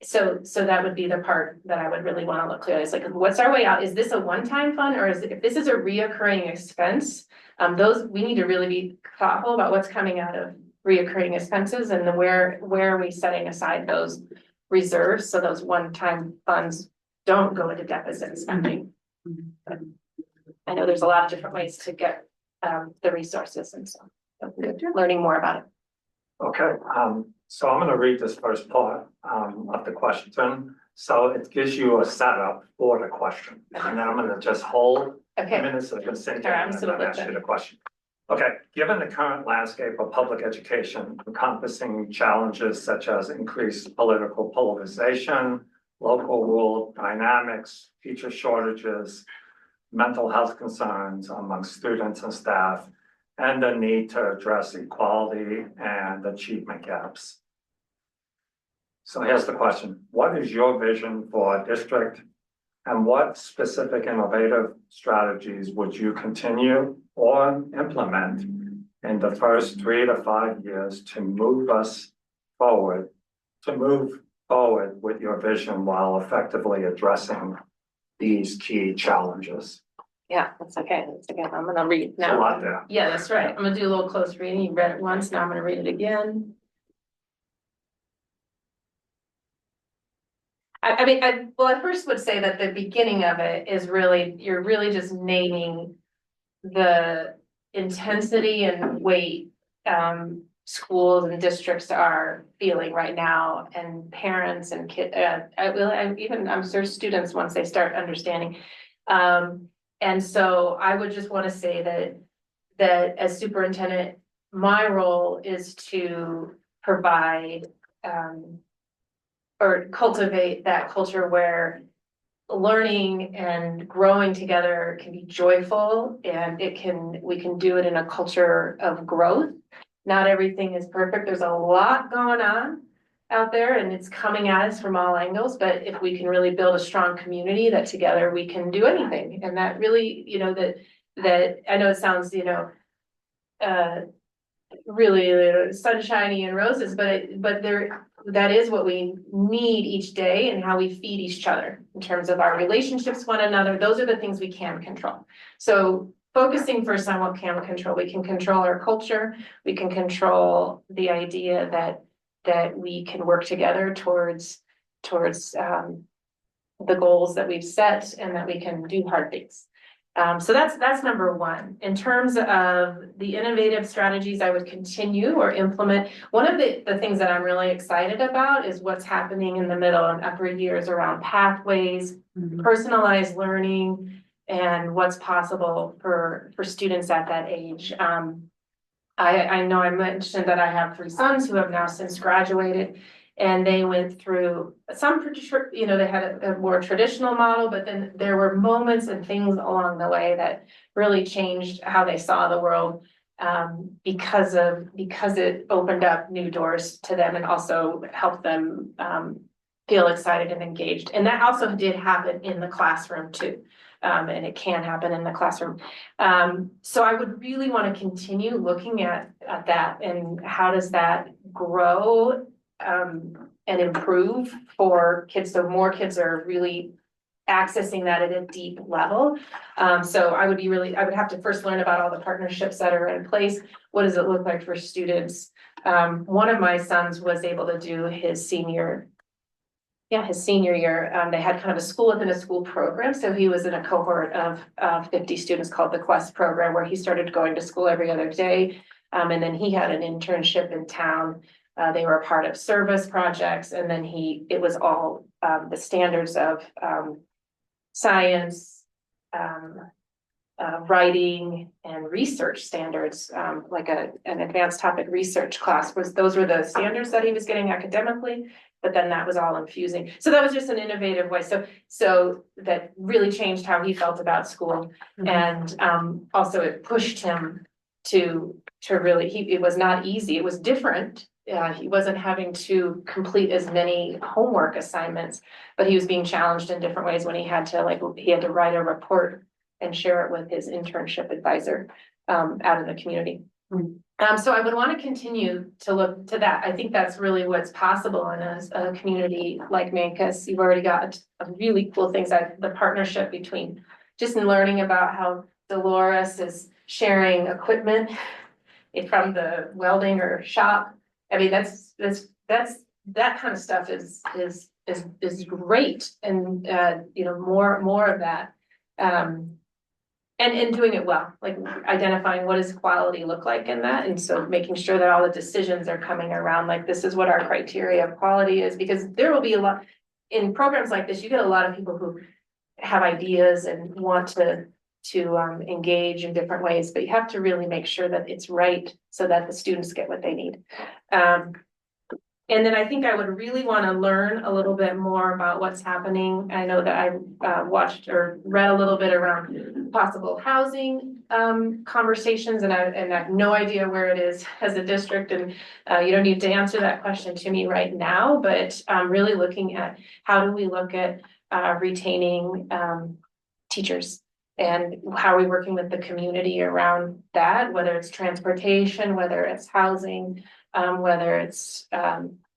So that would be the part that I would really wanna look clearly. It's like, what's our way out? Is this a one-time fund, or if this is a reoccurring expense? We need to really be thoughtful about what's coming out of reoccurring expenses, and where are we setting aside those reserves, so those one-time funds don't go into deficit spending. But I know there's a lot of different ways to get, the resources, and so learning more about it. Okay, so I'm gonna read this first part, of the question. So it gives you a setup for the question, and then I'm gonna just hold Okay. minutes of consent, Sure, I'm and just then gonna ask look you the question. Okay, given the current landscape of public education encompassing challenges such as increased political polarization, local rule dynamics, teacher shortages, mental health concerns among students and staff, and the need to address equality and achievement gaps. So here's the question: what is your vision for our district, and what specific innovative strategies would you continue or implement in the first 3 to 5 years to move forward with your vision while effectively addressing these key challenges? Yeah, that's okay. I'm gonna read There's a now. lot there. Yeah, that's right. I'm gonna do a little close reading. You read it once, now I'm gonna read it again. I first would say that the beginning of it is really, you're really just naming the intensity and weight, schools and districts are feeling right now, and parents and I'm sure students, once they start understanding. And so I would just want to say that as superintendent, my role is to provide, or cultivate that culture where learning and growing together can be joyful, and we can do it in a culture of growth. Not everything is perfect. There's a lot going on out there, and it's coming at us from all angles, but if we can really build a strong community, that together we can do anything. And that really, that I know it sounds, really sunshiny and roses, but that is what we need each day, and how we feed each other in terms of our relationships with one another. Those are the things we can control. So focusing first on what can we control. We can control our culture. We can control the idea that we can work together towards the goals that we've set, and that we can do hard things. So that's number one. In terms of the innovative strategies I would continue or implement, one of the things that I'm really excited about is what's happening in the middle and upper years around pathways, personalized learning, and what's possible for students at that age. I know I mentioned that I have 3 sons who have now since graduated, and they went through some, they had a more traditional model, but then there were moments and things along the way that really changed how they saw the world, because it opened up new doors to them, and also helped them feel excited and engaged. And that also did happen in the classroom too. And it can happen in the classroom. So I would really want to continue looking at that, and how does that grow and improve for kids, so more kids are really accessing that at a deep level. So I would have to first learn about all the partnerships that are in place. What does it look like for students? One of my sons was able to do his senior year. They had kind of a school within a school program. So he was in a cohort of 50 students called the Quest program, where he started going to school every other day. And then he had an internship in town. They were a part of service projects, and then it was all the standards of science, writing, and research standards, like an advanced topic research class. Those were the standards that he was getting academically, but then that was all infusing. So that was just an innovative way. So that really changed how he felt about school. And also it pushed him to really, it was not easy. It was different. He wasn't having to complete as many homework assignments, but he was being challenged in different ways when he had to write a report and share it with his internship advisor out in the community. So I would want to continue to look to that. I think that's really what's possible in a community like Mancos. You've already got a really cool things, the partnership between just in learning about how Dolores is sharing equipment from the welding or shop. I mean, that's that kind of stuff is great, and you know, more of that. And doing it well, like identifying what does quality look like in that, and so making sure that all the decisions are coming around, like this is what our criteria of quality is, because there will be a lot, in programs like this, you get a lot of people who have ideas and want to engage in different ways, but you have to really make sure that it's right so that the students get what they need. And then I think I would really want to learn a little bit more about what's happening. I know that I watched or read a little bit around possible housing conversations, and I have no idea where it is as a district, and you don't need to answer that question to me right now, but I'm really looking at how do we look at retaining teachers, and how are we working with the community around that, whether it's transportation, whether it's housing, whether it's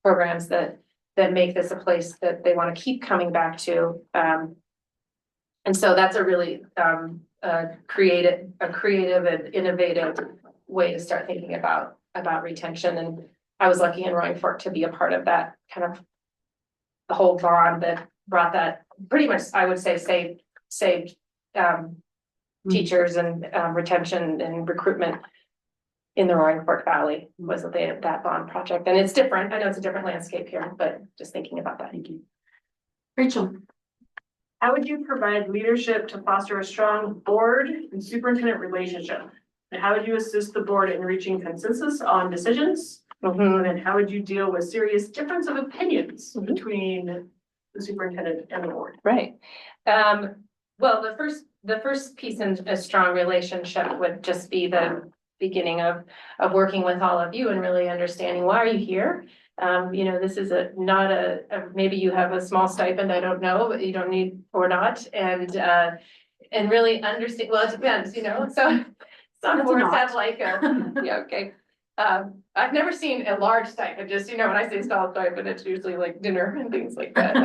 programs that make this a place that they want to keep coming back to. And so that's a really creative and innovative way to start thinking about retention. And I was lucky in Roaring Fork to be a part of that kind of the whole bond that brought that pretty much, I would say, saved teachers and retention and recruitment in the Roaring Fork Valley was that bond project. And it's different. I know it's a different landscape here, but just thinking about that. Thank you. Rachel. How would you provide leadership to foster a strong board and superintendent relationship? And how would you assist the board in reaching consensus on decisions? And then how would you deal with serious difference of opinions between the superintendent and the board? Right. Well, the first piece in a strong relationship would just be the beginning of working with all of you and really understanding why are you here. You know, this is not a maybe you have a small stipend, I don't know, but you don't need or not, and really understand. Well, it depends, you know. So some boards have like a yeah, okay. I've never seen a large stipend. Just, you know, when I say small stipend, it's usually like dinner and things like that.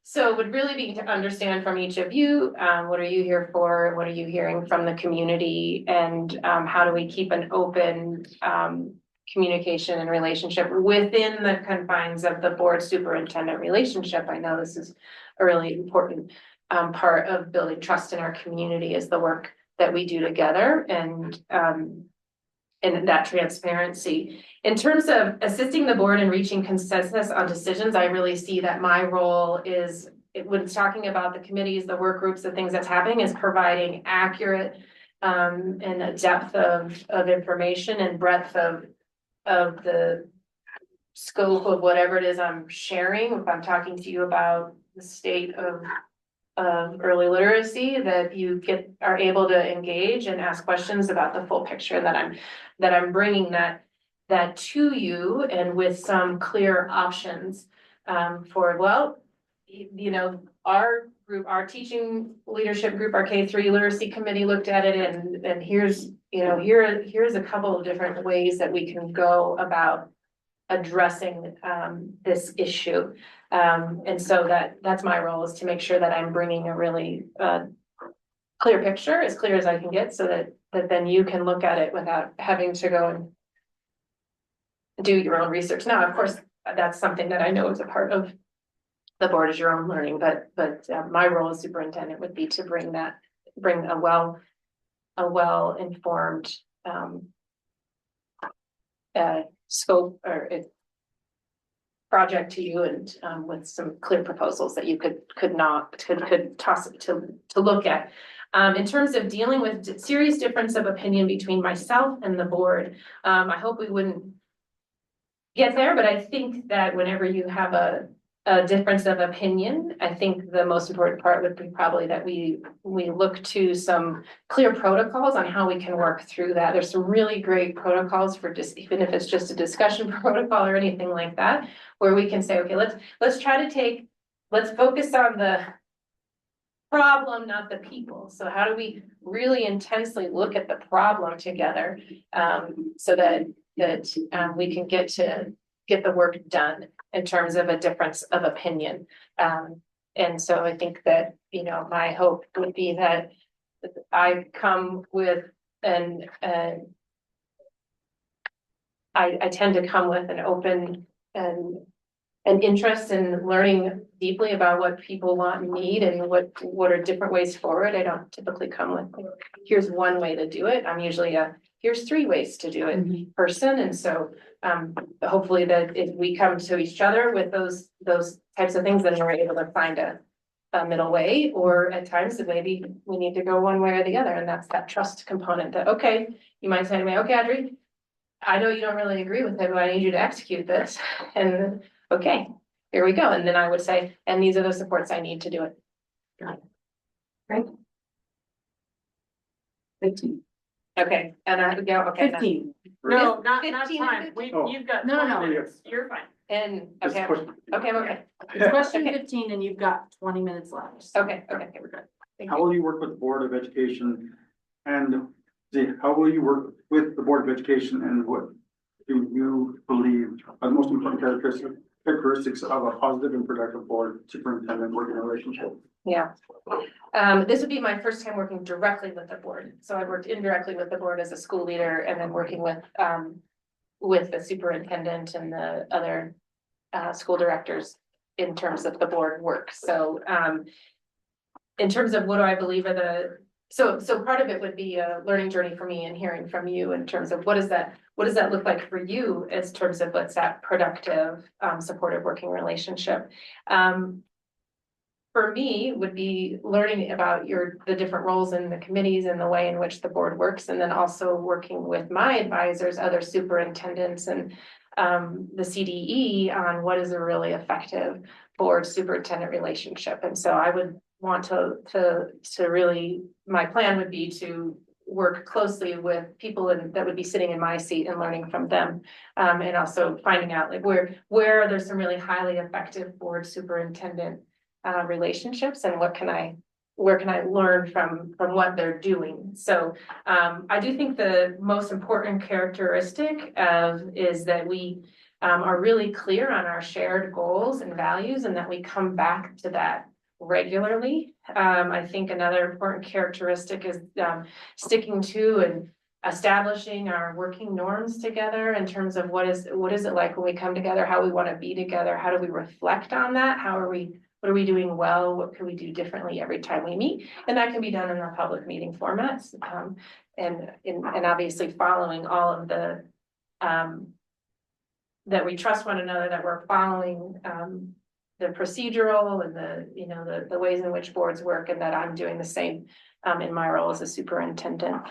So it would really be to understand from each of you, what are you here for? What are you hearing from the community? And how do we keep an open communication and relationship within the confines of the board superintendent relationship? I know this is a really important part of building trust in our community, is the work that we do together, and that transparency. In terms of assisting the board in reaching consensus on decisions, I really see that my role is, when it's talking about the committees, the work groups, the things that's happening, is providing accurate and a depth of information and breadth of the scope of whatever it is I'm sharing. If I'm talking to you about the state of early literacy, that you are able to engage and ask questions about the full picture, that I'm bringing that to you, and with some clear options for, well, you know, our group, our teaching leadership group, our K-3 literacy committee looked at it, and here's, you know, here's a couple of different ways that we can go about addressing this issue. And so that's my role, is to make sure that I'm bringing a really clear picture, as clear as I can get, so that then you can look at it without having to go and do your own research. Now, of course, that's something that I know is a part of the board, is your own learning, but my role as superintendent would be to bring a well-informed scope or project to you, and with some clear proposals that you could toss to look at. In terms of dealing with serious difference of opinion between myself and the board, I hope we wouldn't get there, but I think that whenever you have a difference of opinion, I think the most important part would be probably that we look to some clear protocols on how we can work through that. There's some really great protocols for just, even if it's just a discussion protocol or anything like that, where we can say, okay, let's focus on problem, not the people. So how do we really intensely look at the problem together? So that we can get the work done in terms of a difference of opinion. And so I think that, you know, my hope would be that I come with I tend to come with an open and an interest in learning deeply about what people want and need and what are different ways forward. I don't typically come with, here's one way to do it. I'm usually here's 3 ways to do it person. And so hopefully that if we come to each other with those types of things, then we're able to find a middle way, or at times that maybe we need to go one way or the other. And that's that trust component that, okay, you might say to me, okay, Audrey, I know you don't really agree with it, but I need you to execute this. And okay, here we go. And then I would say, and these are the supports I need to do it. Right. 15. Okay, and I go, okay. 15. No, not 15 time. and You've got No, no, 20 no. minutes. You're fine. And, Just okay, question. okay, I'm okay. It's question Okay. 15 and you've got 20 minutes left. Okay, okay. We're good. Thank How you. will you work with the Board of Education and how will you work with the Board of Education and what do you believe are the most important characteristics of a positive and productive board superintendent working relationship? Yeah. This would be my first time working directly with the board. So I worked indirectly with the board as a school leader and then working with the superintendent and the other school directors in terms of the board work. So in terms of what do I believe are so part of it would be a learning journey for me and hearing from you in terms of what does that look like for you as terms of what's that productive, supportive working relationship. For me would be learning about the different roles in the committees and the way in which the board works, and then also working with my advisors, other superintendents and the CDE on what is a really effective board superintendent relationship. And so I would want to really, my plan would be to work closely with people that would be sitting in my seat and learning from them. And also finding out like where there's some really highly effective board superintendent relationships and where can I learn from what they're doing. So I do think the most important characteristic is that we are really clear on our shared goals and values and that we come back to that regularly. I think another important characteristic is sticking to and establishing our working norms together in terms of what is it like when we come together, how we want to be together, how do we reflect on that, what are we doing well, what can we do differently every time we meet, and that can be done in the public meeting formats, and obviously following all of the that we trust one another, that we're following the procedural and the ways in which boards work, and that I'm doing the same in my role as a superintendent.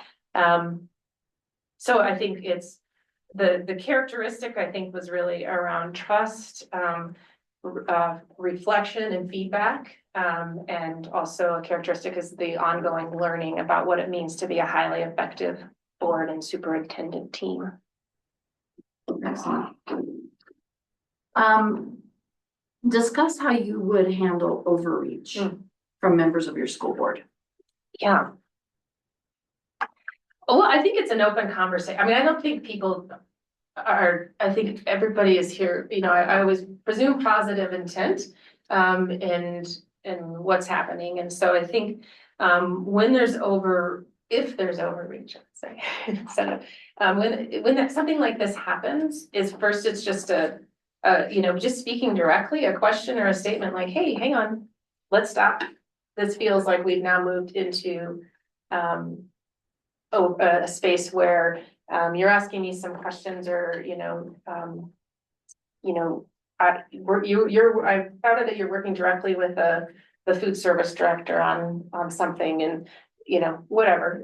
So I think it's the characteristic I think was really around trust, reflection and feedback, and also a characteristic is the ongoing learning about what it means to be a highly effective board and superintendent team. Excellent. Discuss how you would handle overreach from members of your school board. Yeah. Well, I think it's an open conversation. I mean, I don't think people I think everybody is here, I always presume positive intent, and what's happening. And so I think, if there's overreach, I'd say, so, when something like this happens, it's just just speaking directly, a question or a statement like, hey, hang on, let's stop. This feels like we've now moved into, a space where you're asking me some questions, or I found out that you're working directly with the food service director on something, and whatever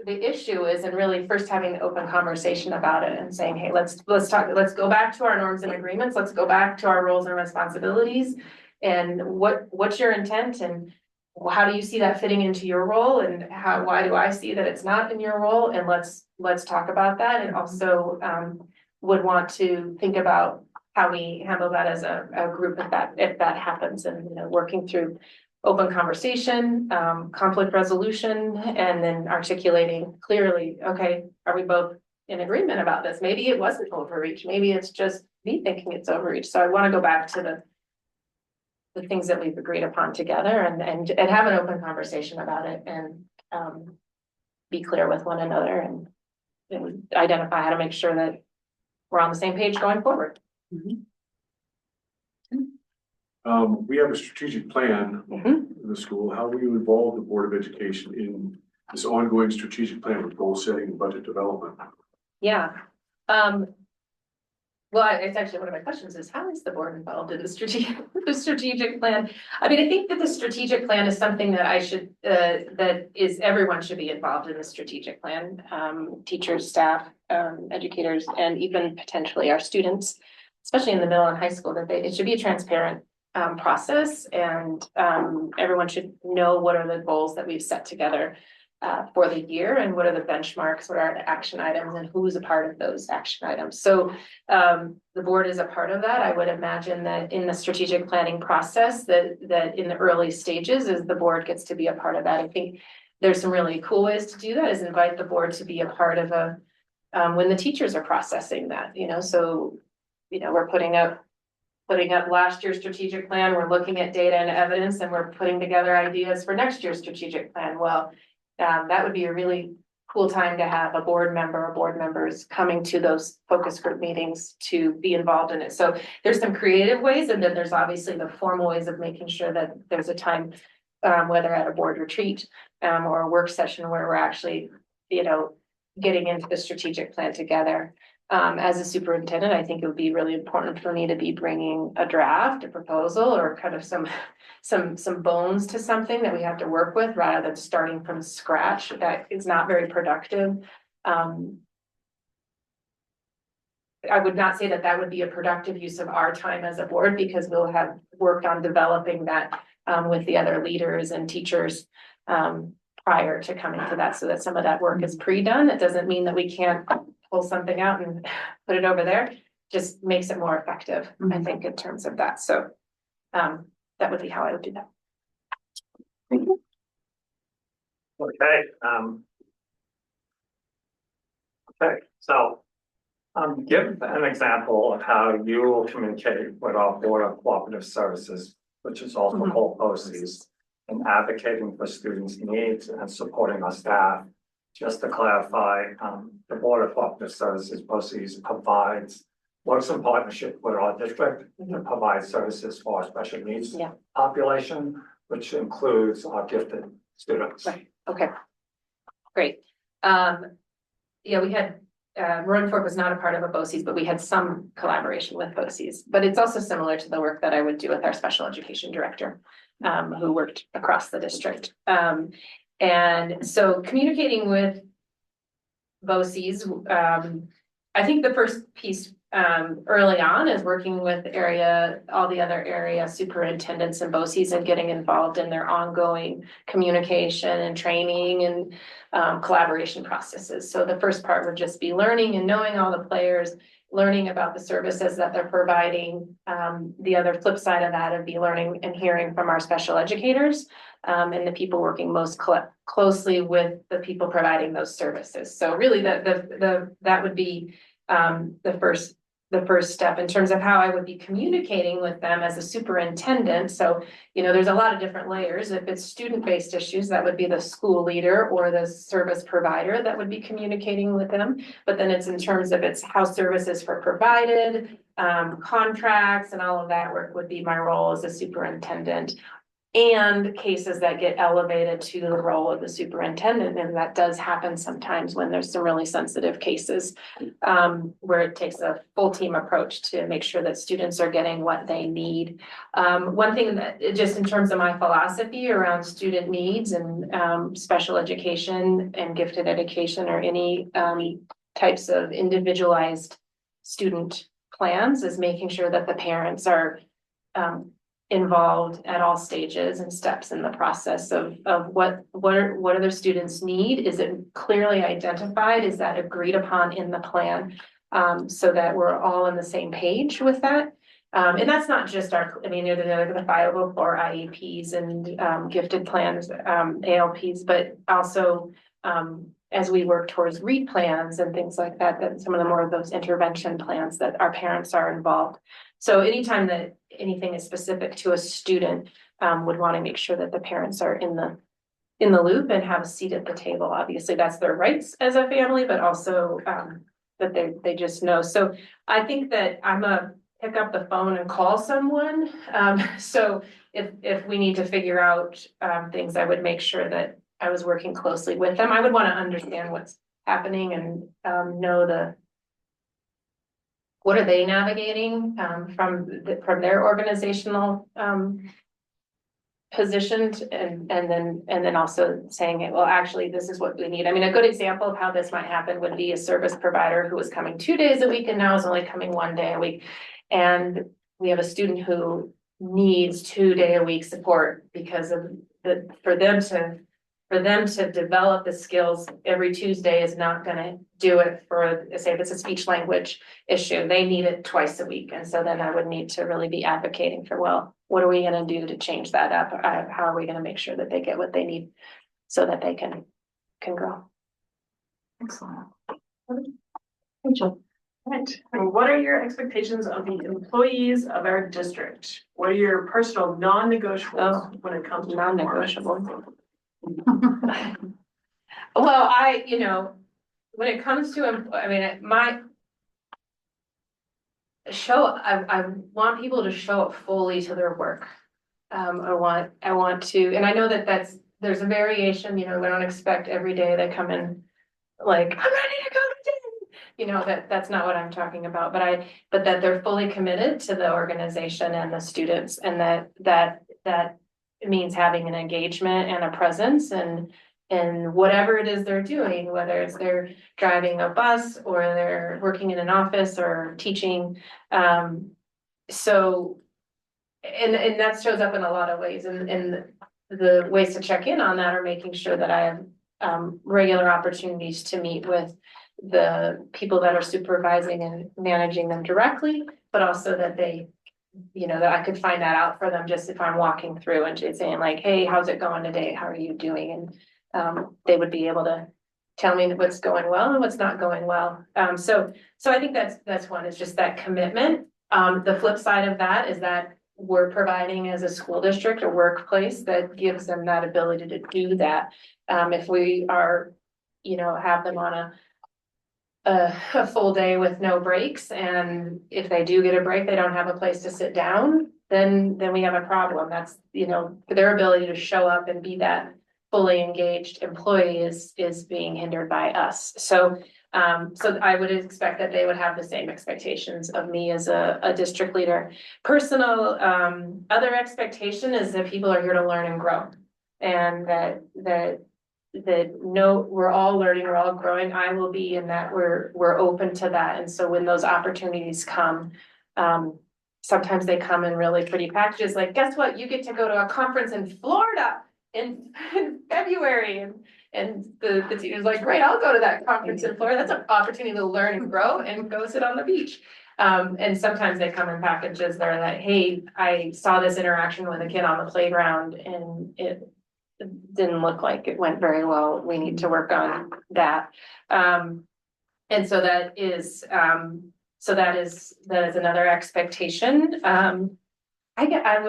the issue is, and really first having an open conversation about it and saying, hey, let's talk, let's go back to our norms and agreements, let's go back to our roles and responsibilities, and what's your intent, and how do you see that fitting into your role, and why do I see that it's not in your role, and let's talk about that. And also would want to think about how we handle that as a group if that happens, and working through open conversation, conflict resolution, and then articulating clearly, okay, are we both in agreement about this? Maybe it wasn't overreach, maybe it's just me thinking it's overreach, so I wanna go back to the things that we've agreed upon together and have an open conversation about it and, be clear with one another and identify how to make sure that we're on the same page going forward. We have a strategic plan Mhm. in the school. How will you involve the Board of Education in this ongoing strategic plan with goal setting and budget development? Yeah, well, it's actually one of my questions is how is the board involved in the strategic plan? I mean, I think that the strategic plan is something that everyone should be involved in the strategic plan. Teachers, staff, educators, and even potentially our students, especially in the middle and high school, it should be a transparent process and everyone should know what are the goals that we've set together for the year and what are the benchmarks, what are the action items and who's a part of those action items. So the board is a part of that. I would imagine that in the strategic planning process that in the early stages is the board gets to be a part of that. I think there's some really cool ways to do that is invite the board to be a part of when the teachers are processing that, so, we're putting up last year's strategic plan, we're looking at data and evidence and we're putting together ideas for next year's strategic plan. Well, that would be a really cool time to have a board member or board members coming to those focus group meetings to be involved in it. So there's some creative ways and then there's obviously the formal ways of making sure that there's a time, whether at a board retreat or a work session where we're actually, getting into the strategic plan together. As a superintendent, I think it would be really important for me to be bringing a draft, a proposal, or kind of some bones to something that we have to work with rather than starting from scratch. That is not very productive. I would not say that would be a productive use of our time as a board because we'll have worked on developing that with the other leaders and teachers prior to coming to that so that some of that work is pre-done. It doesn't mean that we can't pull something out and put it over there, just makes it more effective, I think, in terms of that. So that would be how I would do that. Okay, so give an example of how you will communicate with our Board of Cooperative Services, which is also called BOCES, in advocating for students' needs and supporting our staff. Just to clarify, the Board of Cooperative Services, BOCES, works in partnership with our district to provide services for our special needs population, which includes our gifted students. Right, okay, great. We had, Maroon Fork was not a part of a BOCES, but we had some collaboration with BOCES. But it's also similar to the work that I would do with our special education director, who worked across the district. And so communicating with BOCES, I think the first piece early on is working with all the other area superintendents and BOCES and getting involved in their ongoing communication and training and collaboration processes. So the first part would just be learning and knowing all the players, learning about the services that they're providing. The other flip side of that would be learning and hearing from our special educators and the people working most closely with the people providing those services. So really that would be the first step in terms of how I would be communicating with them as a superintendent. So, there's a lot of different layers. If it's student-based issues, that would be the school leader or the service provider that would be communicating with them. But then it's in terms of how services are provided, contracts and all of that work would be my role as a superintendent. And cases that get elevated to the role of the superintendent, and that does happen sometimes when there's some really sensitive cases where it takes a full team approach to make sure that students are getting what they need. One thing that just in terms of my philosophy around student needs and special education and gifted education or any types of individualized student plans is making sure that the parents are involved at all stages and steps in the process of what do their students need? Is it clearly identified? Is that agreed upon in the plan? So that we're all on the same page with that. And that's not just I mean, they're the 504 IEPs and gifted plans, ALPs, but also as we work towards READ plans and things like that, that some of the more of those intervention plans that our parents are involved. So anytime that anything is specific to a student, would want to make sure that the parents are in the loop and have a seat at the table. Obviously, that's their rights as a family, but also that they just know. So I think that I'm a pick up the phone and call someone. So if we need to figure out things, I would make sure that I was working closely with them. I would want to understand what's happening and know what are they navigating from their organizational positioned and then also saying it, well, actually, this is what we need. I mean, a good example of how this might happen would be a service provider who was coming 2 days a week and now is only coming 1 day a week. And we have a student who needs 2-day-a-week support because of for them to develop the skills every Tuesday is not gonna do it for, say, if it's a speech language issue, they need it twice a week. And so then I would need to really be advocating for, well, what are we gonna do to change that up? How are we gonna make sure that they get what they need so that they can grow? Excellent. Rachel. Right, and what are your expectations of the employees of our district? What are your personal non-negotiables when it comes to Non-negotiable. Well, when it comes to, I mean, I want people to show up fully to their work. I want to, and I know that there's a variation, we don't expect every day they come in like, I'm ready to go today. That's not what I'm talking about, but that they're fully committed to the organization and the students, and that means having an engagement and a presence and whatever it is they're doing, whether it's they're driving a bus or they're working in an office or teaching. So, and that shows up in a lot of ways, and the ways to check in on that are making sure that I have regular opportunities to meet with the people that are supervising and managing them directly, but also that they, that I could find that out for them just if I'm walking through and just saying like, hey, how's it going today? How are you doing? And they would be able to tell me what's going well and what's not going well. So I think that's one, is just that commitment. The flip side of that is that we're providing as a school district a workplace that gives them that ability to do that. If we are, have them on a full day with no breaks, and if they do get a break, they don't have a place to sit down, then we have a problem. That's, their ability to show up and be that fully engaged employee is being hindered by us. So I would expect that they would have the same expectations of me as a district leader. Personal, other expectation is that people are here to learn and grow, and that no, we're all learning, we're all growing. I will be in that we're open to that. And so when those opportunities come, sometimes they come in really pretty packages, like, guess what? You get to go to a conference in Florida in February. And the teacher's like, great, I'll go to that conference in Florida. That's an opportunity to learn and grow and go sit on the beach. And sometimes they come in packages that are like, hey, I saw this interaction with a kid on the playground and it didn't look like it went very well. We need to work on that. And so that is another expectation. I'm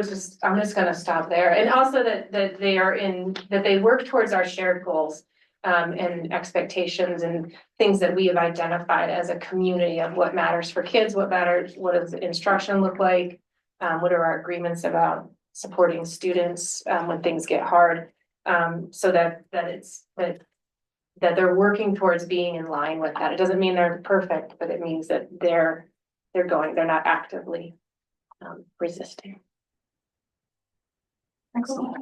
just gonna stop there. And also that they work towards our shared goals, and expectations and things that we have identified as a community of what matters for kids, what does instruction look like? What are our agreements about supporting students, when things get hard? So that they're working towards being in line with that. It doesn't mean they're perfect, but it means that they're not actively resisting. Excellent.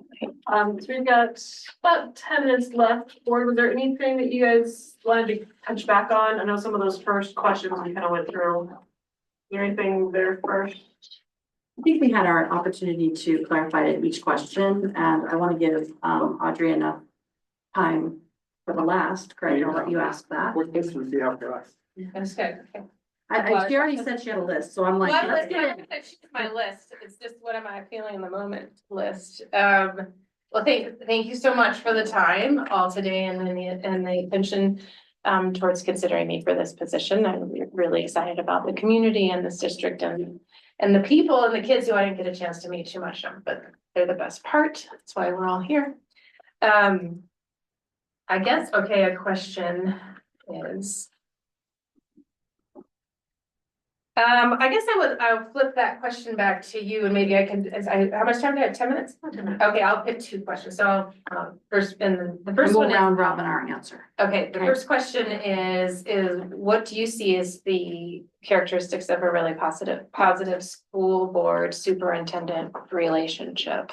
So we've got about 10 minutes left. Board, was there anything that you guys wanted to touch back on? I know some of those first questions we kind of went through. Is there anything there first? I think we had our opportunity to clarify each question, and I want to give Audrey enough time for the last. Craig, I'll let you ask that. What questions do you have for us? That's good. Okay. She already said she had a list, so I'm like, Well, let's get it. it's my list, it's just what am I feeling in the moment list. Well, thank you so much for the time all today and the attention towards considering me for this position. I'm really excited about the community and this district and the people and the kids who I didn't get a chance to meet too much of, but they're the best part. That's why we're all here. I guess, okay, a question is, I guess I'll flip that question back to you and maybe I can, how much time do I have? 10 minutes? 10 minutes. Okay, I'll pick two questions. So, first, and the And first we'll one is, round robin our answer. okay, the Okay. first question is what do you see as the characteristics of a really positive school board superintendent relationship?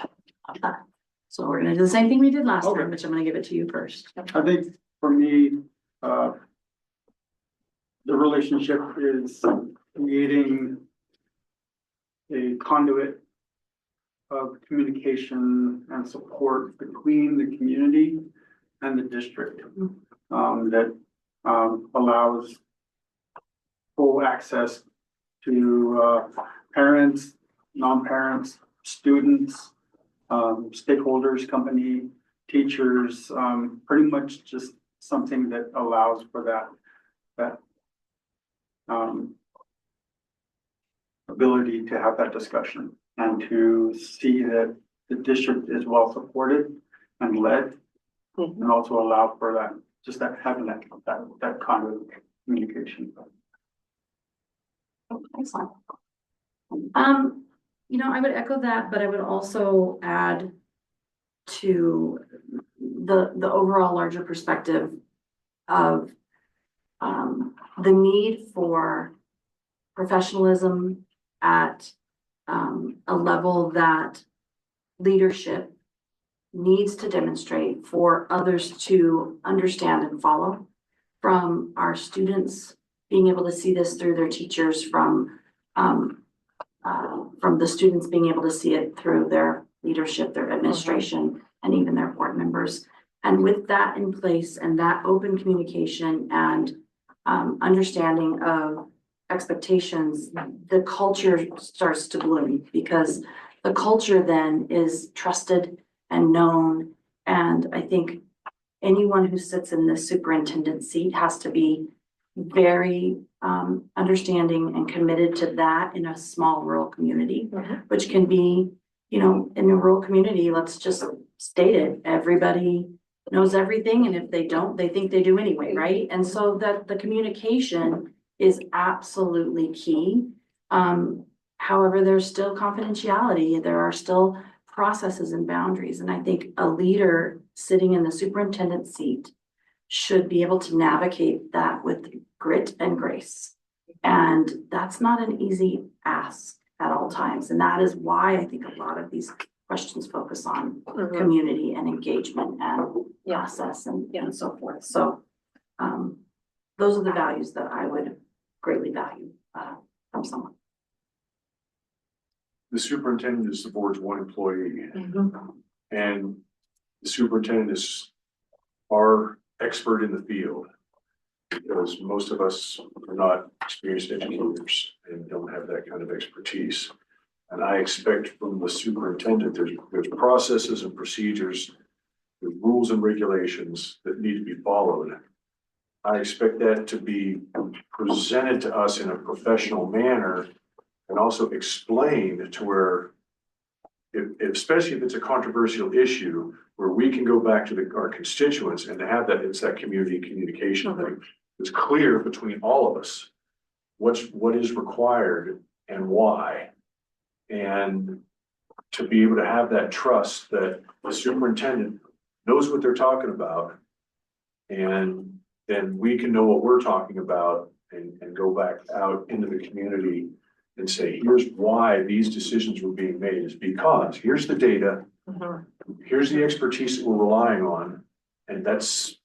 So we're gonna do the same thing we did last Okay. time, which I'm gonna give it to you first. I think for me, the relationship is creating a conduit of communication and support between the community and the district. That allows full access to parents, non-parents, students, stakeholders, company, teachers, pretty much just something that allows for that ability to have that discussion and to see that the district is well supported and led, and also allow for that, just that having that kind of communication. Excellent. I would echo that, but I would also add to the overall larger perspective of the need for professionalism at a level that leadership needs to demonstrate for others to understand and follow, from our students being able to see this through their teachers, from the students being able to see it through their leadership, their administration, and even their board members. And with that in place and that open communication and understanding of expectations, the culture starts to bloom, because the culture then is trusted and known. And I think anyone who sits in this superintendent seat has to be very understanding and committed to that in a small rural community, which can be, in a rural community, let's just state it, everybody knows everything, and if they don't, they think they do anyway, right? And so that the communication is absolutely key. However, there's still confidentiality, there are still processes and boundaries, and I think a leader sitting in the superintendent seat should be able to navigate that with grit and grace. And that's not an easy ask at all times. And that is why I think a lot of these questions focus on community and engagement and process and so forth. So those are the values that I would greatly value from someone. The superintendent is the board's one employee, and the superintendent is our expert in the field, because most of us are not experienced educators and don't have that kind of expertise. And I expect from the superintendent, there's processes and procedures, there's rules and regulations that need to be followed. I expect that to be presented to us in a professional manner and also explained to where, especially if it's a controversial issue, where we can go back to our constituents and have that, it's that community communication thing. It's clear between all of us what is required and why. And to be able to have that trust that the superintendent knows what they're talking about, and then we can know what we're talking about and go back out into the community and say, here's why these decisions were being made, is because here's the data, here's the expertise that we're relying on, and that's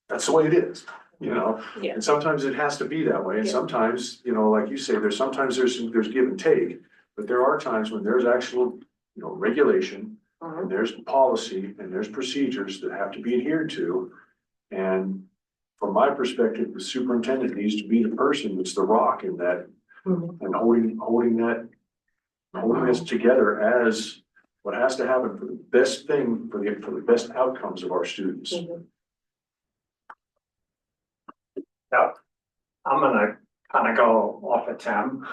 the way it is, and sometimes it has to be that way, and sometimes, like you say, there's give and take, but there are times when there's actual, regulation, and there's policy, and there's procedures that have to be adhered to, and from my perspective, the superintendent needs to be the person that's the rock in that, and holding us together as what has to happen for the best thing, for the best outcomes of our students. Yeah, I'm gonna kind of go off of Tim,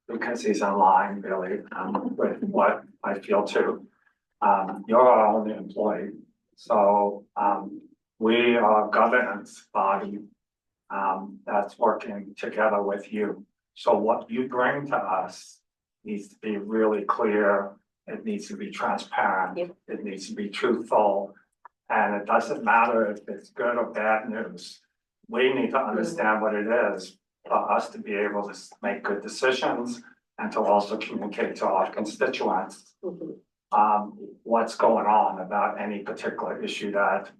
because he's in line really, with what I feel too. You're our only employee, so, we are a governance body, that's working together with you. So what you bring to us needs to be really clear, it needs to be transparent, Yep. it needs to be truthful. And it doesn't matter if it's good or bad news. We need to understand what it is for us to be able to make good decisions and to also communicate to our constituents. What's going on about any particular issue that,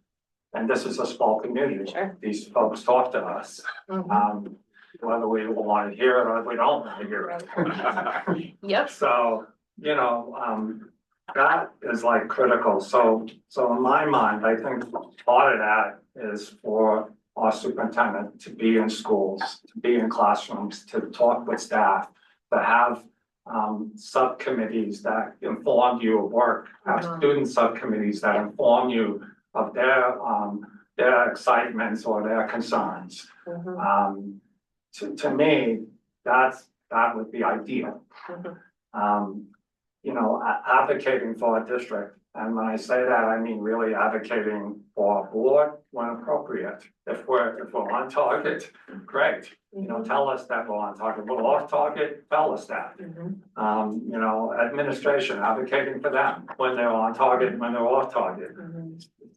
and this is a small community. Sure. These folks talk to us, whether we want to hear it or we don't want to hear it. Yep. So, that is like critical. So in my mind, I think part of that is for our superintendent to be in schools, to be in classrooms, to talk with staff, to have subcommittees that inform you of work, have student subcommittees that inform you of their excitements or their concerns. To me, that would be ideal. Advocating for a district, and when I say that, I mean really advocating for a board when appropriate. If we're on target, great. Tell us that we're on target. We're off target, tell us that. Administration advocating for them when they're on target, when they're off target.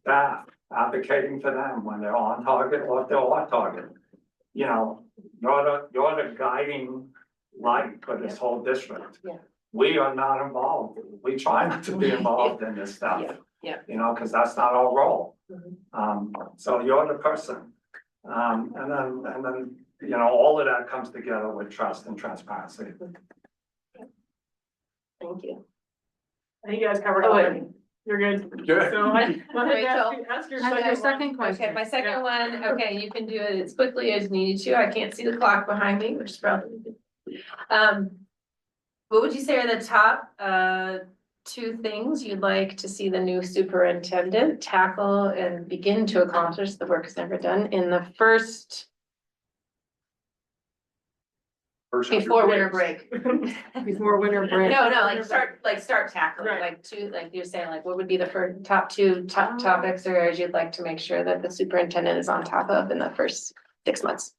Staff advocating for them when they're on target or if they're off target. You're the guiding light for this whole district. Yeah. We are not involved. We try not to be involved in this stuff. Yeah. Because that's not our role. So you're the person. And then, all of that comes together with trust and transparency. Thank you. I think you guys covered Oh, all wait. of it. You're good. Good. So I, Rachel. ask your That's your second one. second question. Okay, my second one, okay, you can do it as quickly as needed to. I can't see the clock behind me, which is probably good. What would you say are the top two things you'd like to see the new superintendent tackle and begin to accomplish? The work is never done in the first before winter break. Before winter break. No, like start tackling, Right. like you're saying, like what would be the first top topics or areas you'd like to make sure that the superintendent is on top of in the first 6 months?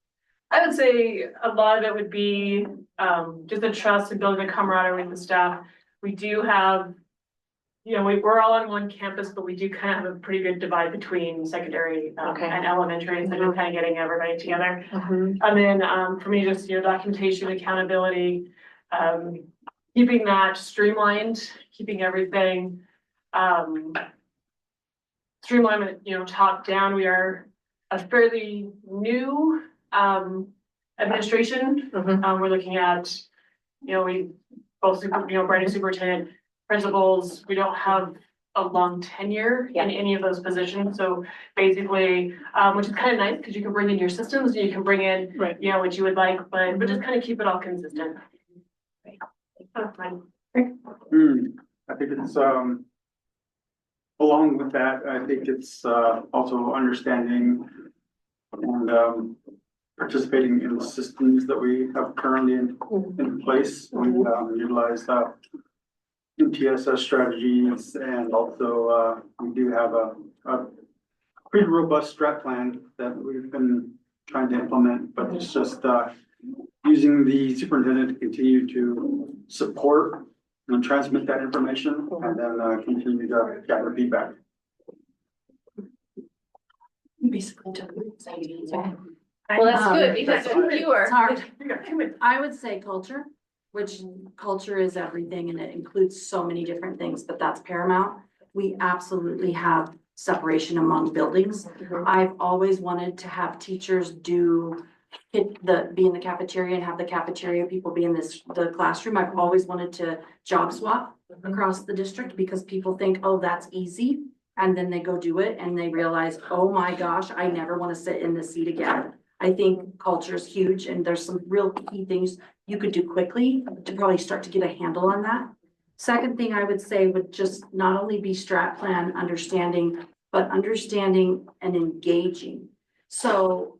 I would say a lot of it would be just the trust and building a camaraderie with the staff. We do have, we're all on one campus, but we do kind of have a pretty good divide between secondary and elementary, so just kind of getting everybody together. And then for me, just documentation, accountability, keeping that streamlined, keeping everything streamlined, top down. We are a fairly new administration. We're looking at, we both brand new superintendent, principals. We don't have a long tenure in any of those positions. So basically, which is kind of nice because you can bring in your systems, you can bring in, what you would like, but just kind of keep it all consistent. I think it's, along with that, I think it's, also understanding and, participating in the systems that we have currently in place. We utilize MTSS strategies, and also we do have a pretty robust strat plan that we've been trying to implement, but it's just using the superintendent to continue to support and transmit that information, and then continue to gather feedback. Basically took it. Well, that's good because there's fewer. It's hard. I would say culture, which culture is everything and it includes so many different things, but that's paramount. We absolutely have separation among buildings. I've always wanted to have teachers be in the cafeteria and have the cafeteria people be in the classroom. I've always wanted to job swap across the district because people think, oh, that's easy. and then they go do it and they realize, oh my gosh, I never want to sit in this seat again. I think culture is huge and there's some real key things you could do quickly to probably start to get a handle on that. Second thing I would say would just not only be strat plan understanding, but understanding and engaging. So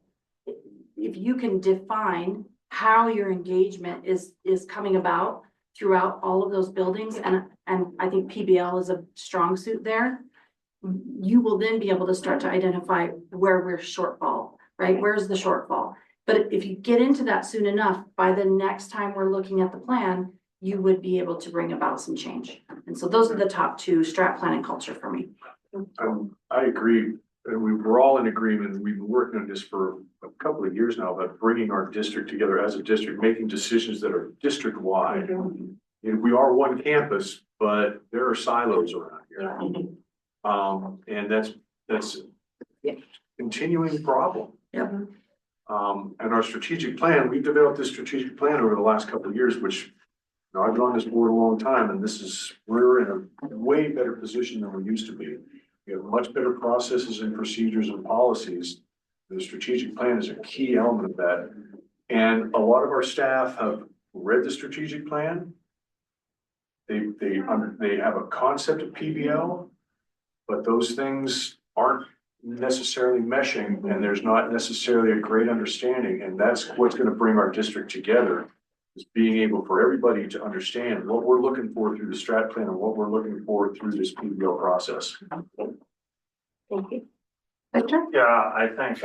if you can define how your engagement is coming about throughout all of those buildings, and I think PBL is a strong suit there, you will then be able to start to identify where we're shortfall, right? Where's the shortfall? But if you get into that soon enough, by the next time we're looking at the plan, you would be able to bring about some change. And so those are the top two: strat plan and culture for me. I agree, and we were all in agreement. We've been working on this for a couple of years now about bringing our district together as a district, making decisions that are district-wide. And we are one campus, but there are silos around here. And that's a continuing problem. Yep. And our strategic plan, we've developed this strategic plan over the last couple of years, which, you know, I've been on this board a long time, and we're in a way better position than we used to be. We have much better processes and procedures and policies. The strategic plan is a key element of that. And a lot of our staff have read the strategic plan. They have a concept of PBL, but those things aren't necessarily meshing, and there's not necessarily a great understanding. And that's what's going to bring our district together, is being able for everybody to understand what we're looking for through the strat plan and what we're looking for through this PBL process. Thank you. Victor? Yeah, I think,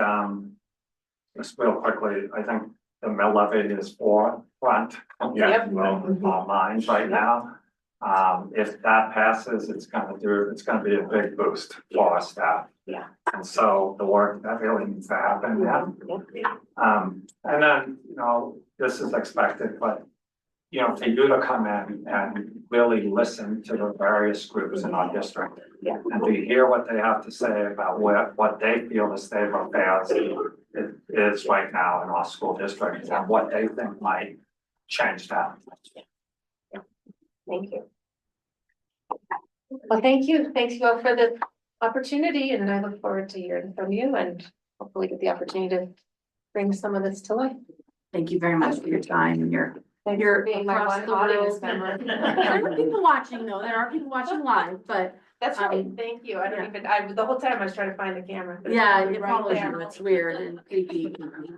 just real quickly, I think the mill levy is forefront. Yeah. Well, our minds right now. If that passes, it's gonna be a big boost for our staff. Yeah. And so the work that really needs to happen, yeah. And then, you know, this is expected, but, you know, for you to come in and really listen to the various groups in our district. Yeah. And to hear what they have to say about what they feel the state of affairs is right now in our school district and what they think might change that. Thank you. Well, thank you. Thanks you all for the opportunity, and I look forward to hearing from you and hopefully get the opportunity to bring some of this to life. Thank you very much for your time and your. Thanks You're for being my across one the audience world. member. There are people watching though. There are people watching live, but That's right. Thank you. I don't even, the whole time I was trying to find the camera. but it's yeah, right it follows there. you. It's weird and creepy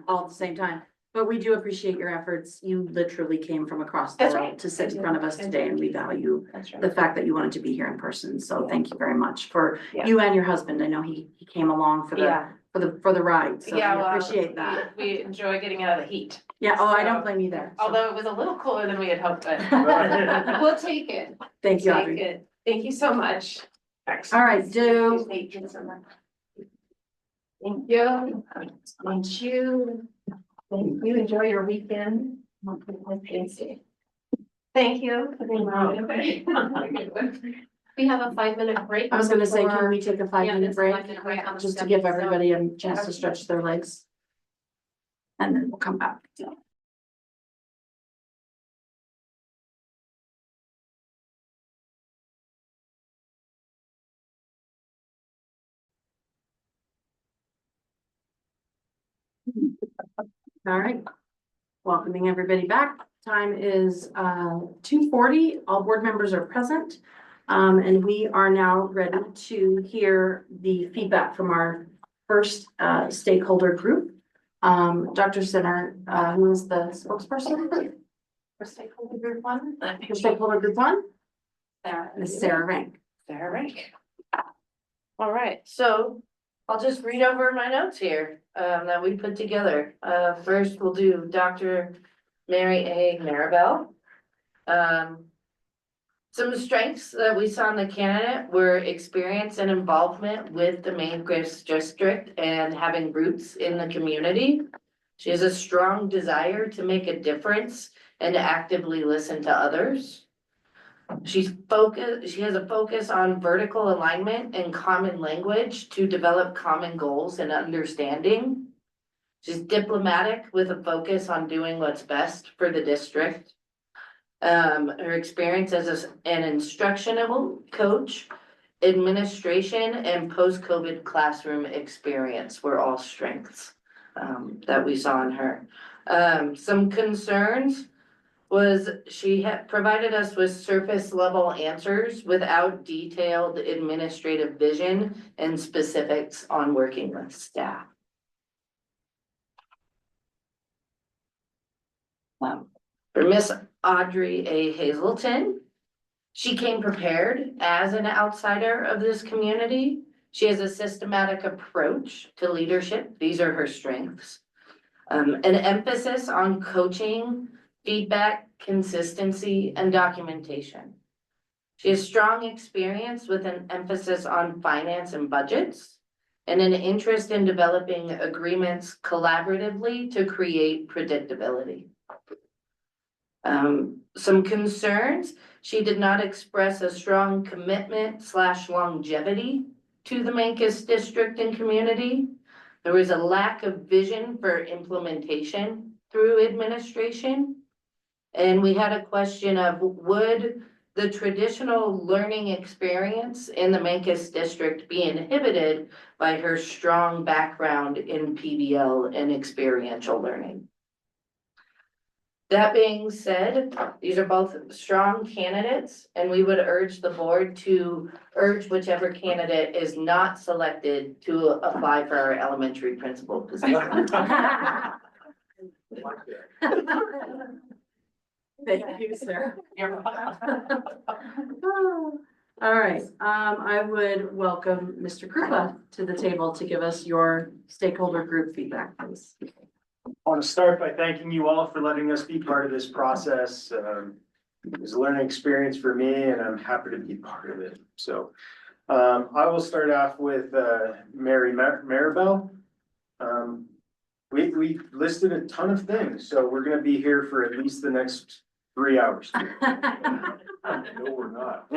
all at the same time. But we do appreciate your efforts. You literally came from across the That's world right. to sit I in did. front of us I today, did. and we value That's right. the fact that you wanted to be here in person. So thank you very much for Yeah. you and your husband. I know he came along for the Yeah. for the ride, so Yeah, we well, appreciate that. We enjoy getting out of the heat, Yeah, oh, I don't so- blame you there. So, although it was a little cooler than we had hoped, but we'll take it. thank you, Take Audrey. it. Thank you so much. Thanks. All right, do, Thank you so much. Thank you. Thank you. Thank you. Enjoy your weekend. Thank you. We have a 5-minute break. I was gonna say, can before- we take a Yeah, 5-minute there's a break? 5-minute break on the Just to give schedule, so- everybody a chance to stretch their legs. And then we'll come back. All right, welcoming everybody back. Time is 2:40. All board members are present. And we are now ready to hear the feedback from our first stakeholder group. Dr. Sinner, who is the spokesperson For stakeholder group one. for stakeholder group one? Sarah. Ms. Sarah Rank. All right. All right, so I'll just read over my notes here that we put together. First, we'll do Dr. Mary A. Maribel. Some strengths that we saw in the candidate were experience and involvement with the Main Crest District and having roots in the community. She has a strong desire to make a difference and to actively listen to others. She has a focus on vertical alignment and common language to develop common goals and understanding. She's diplomatic with a focus on doing what's best for the district. Her experience as an instructional coach administration and post-COVID classroom experience were all strengths that we saw in her. Some concerns was she had provided us with surface level answers without detailed administrative vision and specifics on working with staff. For Miss Audrey A. Hazelton, she came prepared as an outsider of this community. She has a systematic approach to leadership. These are her strengths. An emphasis on coaching, feedback, consistency, and documentation. She has strong experience with an emphasis on finance and budgets, and an interest in developing agreements collaboratively to create predictability. Some concerns, she did not express a strong commitment / longevity to the Mancos district and community. There was a lack of vision for implementation through administration. And we had a question of, would the traditional learning experience in the Mancos district be inhibited by her strong background in PBL and experiential learning? That being said, these are both strong candidates, and we would urge the board to urge whichever candidate is not selected to apply for our elementary principal position. Thank you, sir. All right, I would welcome Mr. Krupa to the table to give us your stakeholder group feedback, please. I want to start by thanking you all for letting us be part of this process. It was a learning experience for me, and I'm happy to be part of it. So I will start off with Mary Maribel. We listed a ton of things, so we're going to be here for at least the next 3 hours. No, we're not.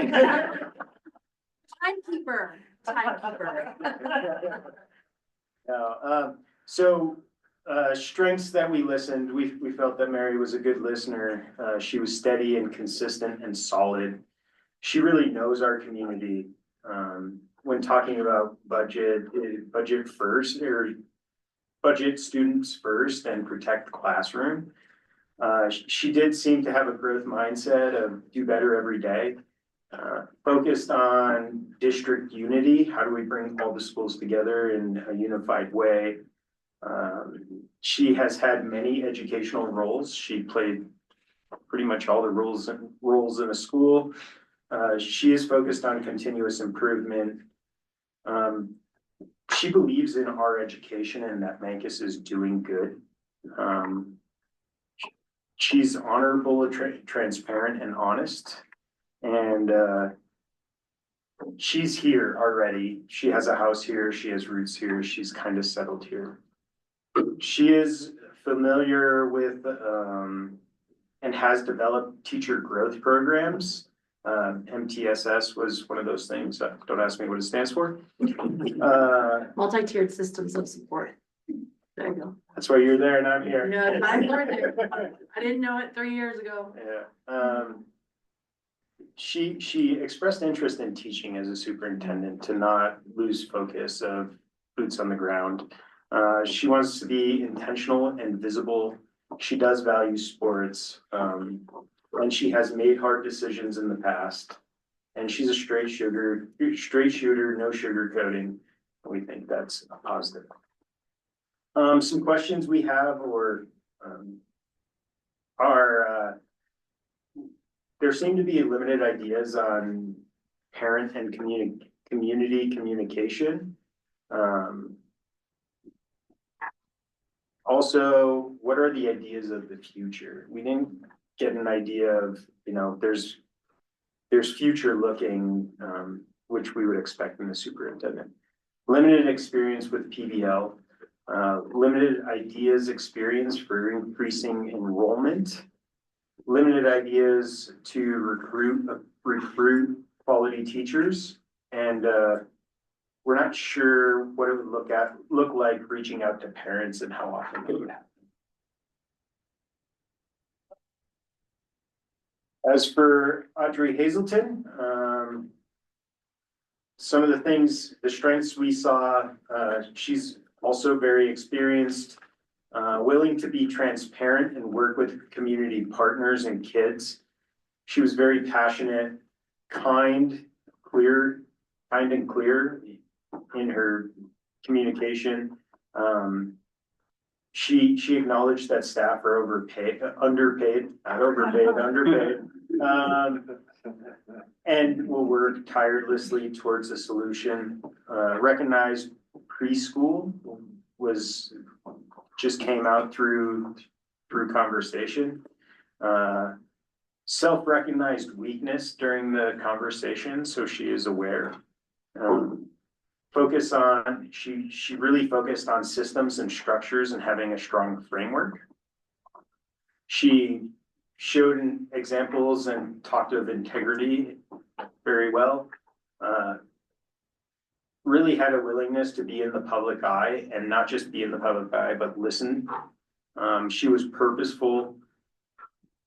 Timekeeper. So strengths that we listened, we felt that Mary was a good listener. She was steady and consistent and solid. She really knows our community. When talking about budget first, or budget students first and protect the classroom. She did seem to have a growth mindset of do better every day. Focused on district unity. How do we bring all the schools together in a unified way? She has had many educational roles. She played pretty much all the roles in a school. She is focused on continuous improvement. She believes in our education and that Mancos is doing good. She's honorable, transparent, and honest. And she's here already. She has a house here. She has roots here. She's kind of settled here. She is familiar with and has developed teacher growth programs. MTSS was one of those things. Don't ask me what it stands for. Multi-tiered systems of support. There you go. That's why you're there and I'm here. Yeah, I learned it. I didn't know it 3 years ago. Yeah. She expressed interest in teaching as a superintendent to not lose focus of boots on the ground. She wants to be intentional and visible. She does value sports. And she has made hard decisions in the past. And she's a straight shooter, no sugarcoating. We think that's a positive. Some questions we have are there seem to be limited ideas on parent and community communication. Also, what are the ideas of the future? We didn't get an idea of, there's future looking, which we would expect from the superintendent. Limited experience with PBL, limited ideas experience for increasing enrollment, limited ideas to recruit quality teachers, and we're not sure what it would look like reaching out to parents and how often it would happen. As for Audrey Hazelton, some of the things, the strengths we saw, she's also very experienced, willing to be transparent and work with community partners and kids. She was very passionate, kind and clear in her communication. She acknowledged that staff are underpaid. And will work tirelessly towards a solution. Recognized preschool just came out through conversation. Self-recognized weakness during the conversation, so she is aware. She really focused on systems and structures and having a strong framework. She showed examples and talked of integrity very well. Really had a willingness to be in the public eye, and not just be in the public eye, but listen. She was purposeful.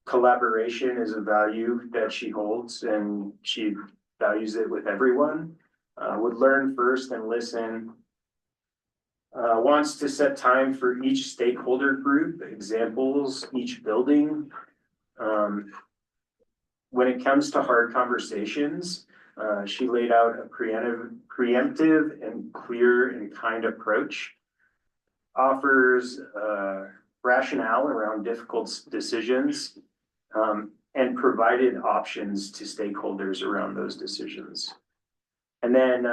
Collaboration is a value that she holds, and she values it with everyone. Would learn first and listen. Wants to set time for each stakeholder group, examples, each building. When it comes to hard conversations, she laid out a preemptive and clear and kind approach. Offers rationale around difficult decisions, and provided options to stakeholders around those decisions. And then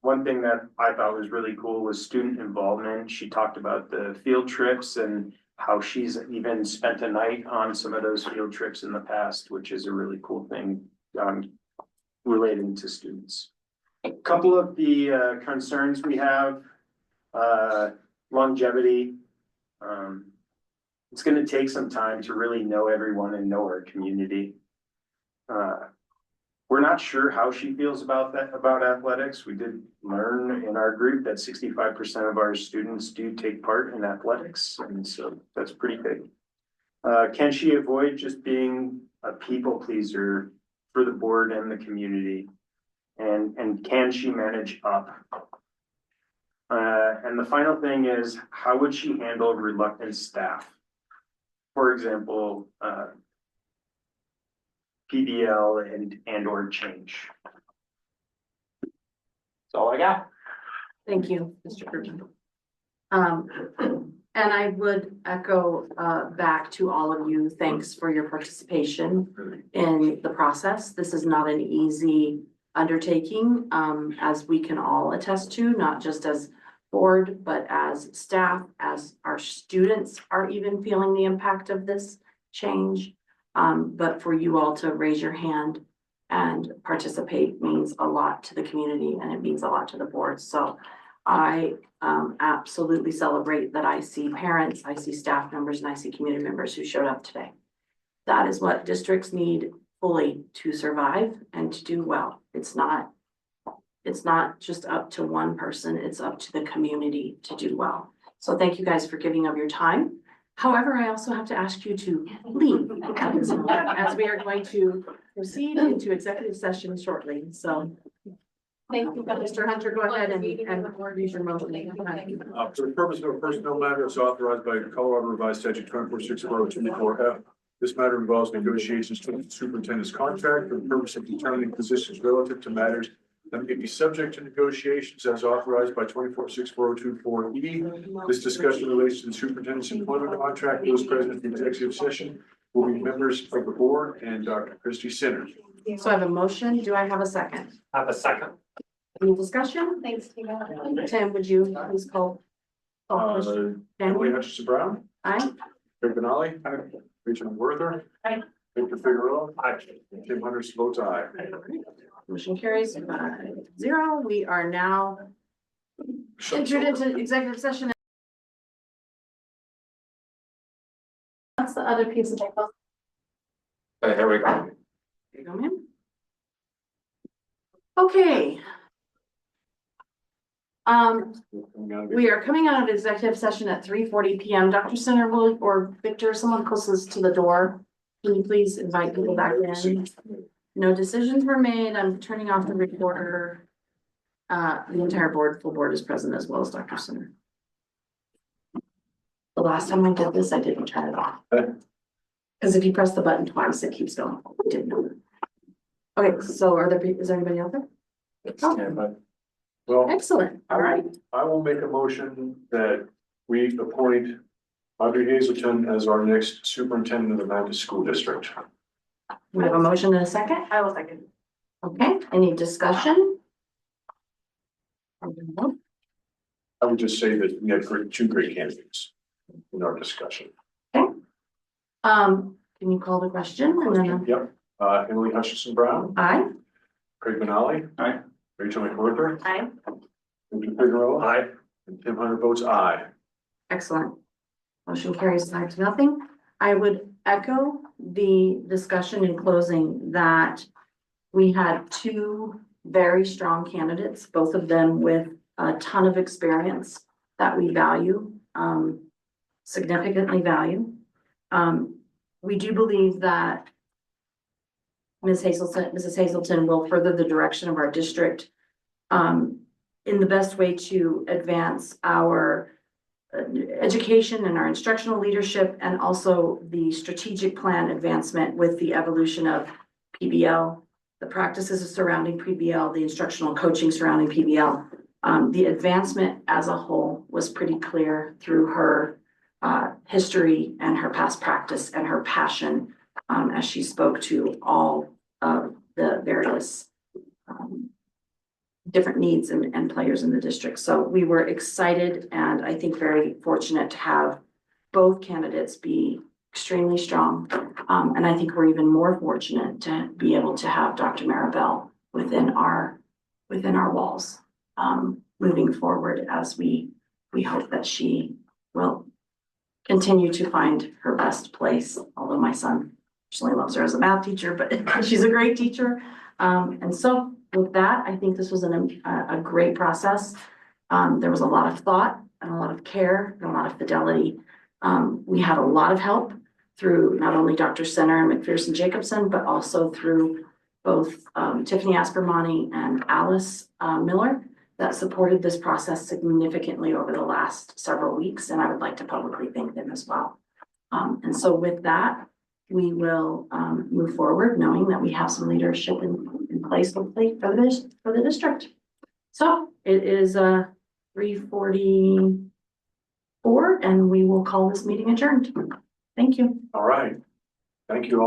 one thing that I thought was really cool was student involvement. She talked about the field trips and how she's even spent a night on some of those field trips in the past, which is a really cool thing relating to students. A couple of the concerns we have, longevity. It's going to take some time to really know everyone and know our community. We're not sure how she feels about athletics. We did learn in our group that 65% of our students do take part in athletics, and so that's pretty big. Can she avoid just being a people pleaser for the board and the community? And can she manage up? And the final thing is, how would she handle reluctant staff? For example, PBL and or change. That's all I got. Thank you, Mr. Kirkman. And I would echo back to all of you, thanks for your participation in the process. This is not an easy undertaking, as we can all attest to, not just as board, but as staff, as our students are even feeling the impact of this change. But for you all to raise your hand and participate means a lot to the community, and it means a lot to the board. So I absolutely celebrate that I see parents, I see staff members, and I see community members who showed up today. That is what districts need fully to survive and to do well. It's not just up to one person, it's up to the community to do well. So thank you guys for giving of your time. However, I also have to ask you to leave as we are going to proceed into executive session shortly. So thank you, Mr. Hunter, go ahead and use your motion. For the purpose of a personnel matter, it's authorized by Colorado Revised Statute 24640224F. This matter involves negotiations to the superintendent's contract for the purpose of determining positions relative to matters that may be subject to negotiations as authorized by 24640224E. This discussion relates to the superintendent's employment contract. Those present at the executive session will be members of the board and Dr. Christy Sinners. So I have a motion. Do I have a second? Have a second. Any discussion? Thanks, Tina. Tim, would you please call? Emily Hutchinson Brown, Aye. Craig Benali, Rachel Werther. Aye. Victor Figueroa. Tim Hunter votes aye. Motion carries 5-0. We are now entered into executive session. That's the other piece of paper. Here we go. There you go, ma'am. Okay. We are coming out of executive session at 3:40 PM. Dr. Center or Victor, someone closest to the door. Can you please invite people back in? no decisions were made. I'm turning off the recorder. The entire full board is present as well as Dr. Center. The last time I did this, I didn't turn it off. Because if you press the button twice, it keeps going. I didn't know that. Okay, so is there anybody out there? Yeah, but, well, Excellent, all right. I will make a motion that we appoint Audrey Hazelton as our next superintendent of the Memphis School District. We have a motion and a second. I will second. Okay, any discussion? I would just say that we had two great candidates in our discussion. Can you call the question? And then, Yep, Emily Hutchinson Brown, aye, Craig Benali. Aye. Rachel McWhorter, Aye. Richard Figueroa. Aye. And Tim Hunter votes aye. excellent. Motion carries 5-0. I would echo the discussion in closing that we had two very strong candidates, both of them with a ton of experience that we value, significantly value. We do believe that Mrs. Hazelton will further the direction of our district in the best way to advance our education and our instructional leadership, and also the strategic plan advancement with the evolution of PBL, the practices surrounding PBL, the instructional coaching surrounding PBL. The advancement as a whole was pretty clear through her history and her past practice and her passion as she spoke to all of the various different needs and players in the district. So we were excited and I think very fortunate to have both candidates be extremely strong. And I think we're even more fortunate to be able to have Dr. Maribel within our walls moving forward, as we hope that she will continue to find her best place. Although my son personally loves her as a math teacher, but she's a great teacher. And so with that, I think this was a great process. There was a lot of thought and a lot of care and a lot of fidelity. We had a lot of help through not only Dr. Center and McPherson Jacobson, but also through both Tiffany Aspermani and Alice Miller that supported this process significantly over the last several weeks. And I would like to publicly thank them as well. And so with that, we will move forward knowing that we have some leadership in place hopefully for the district. So it is 3:44 and we will call this meeting adjourned. Thank you. All right. Thank you all.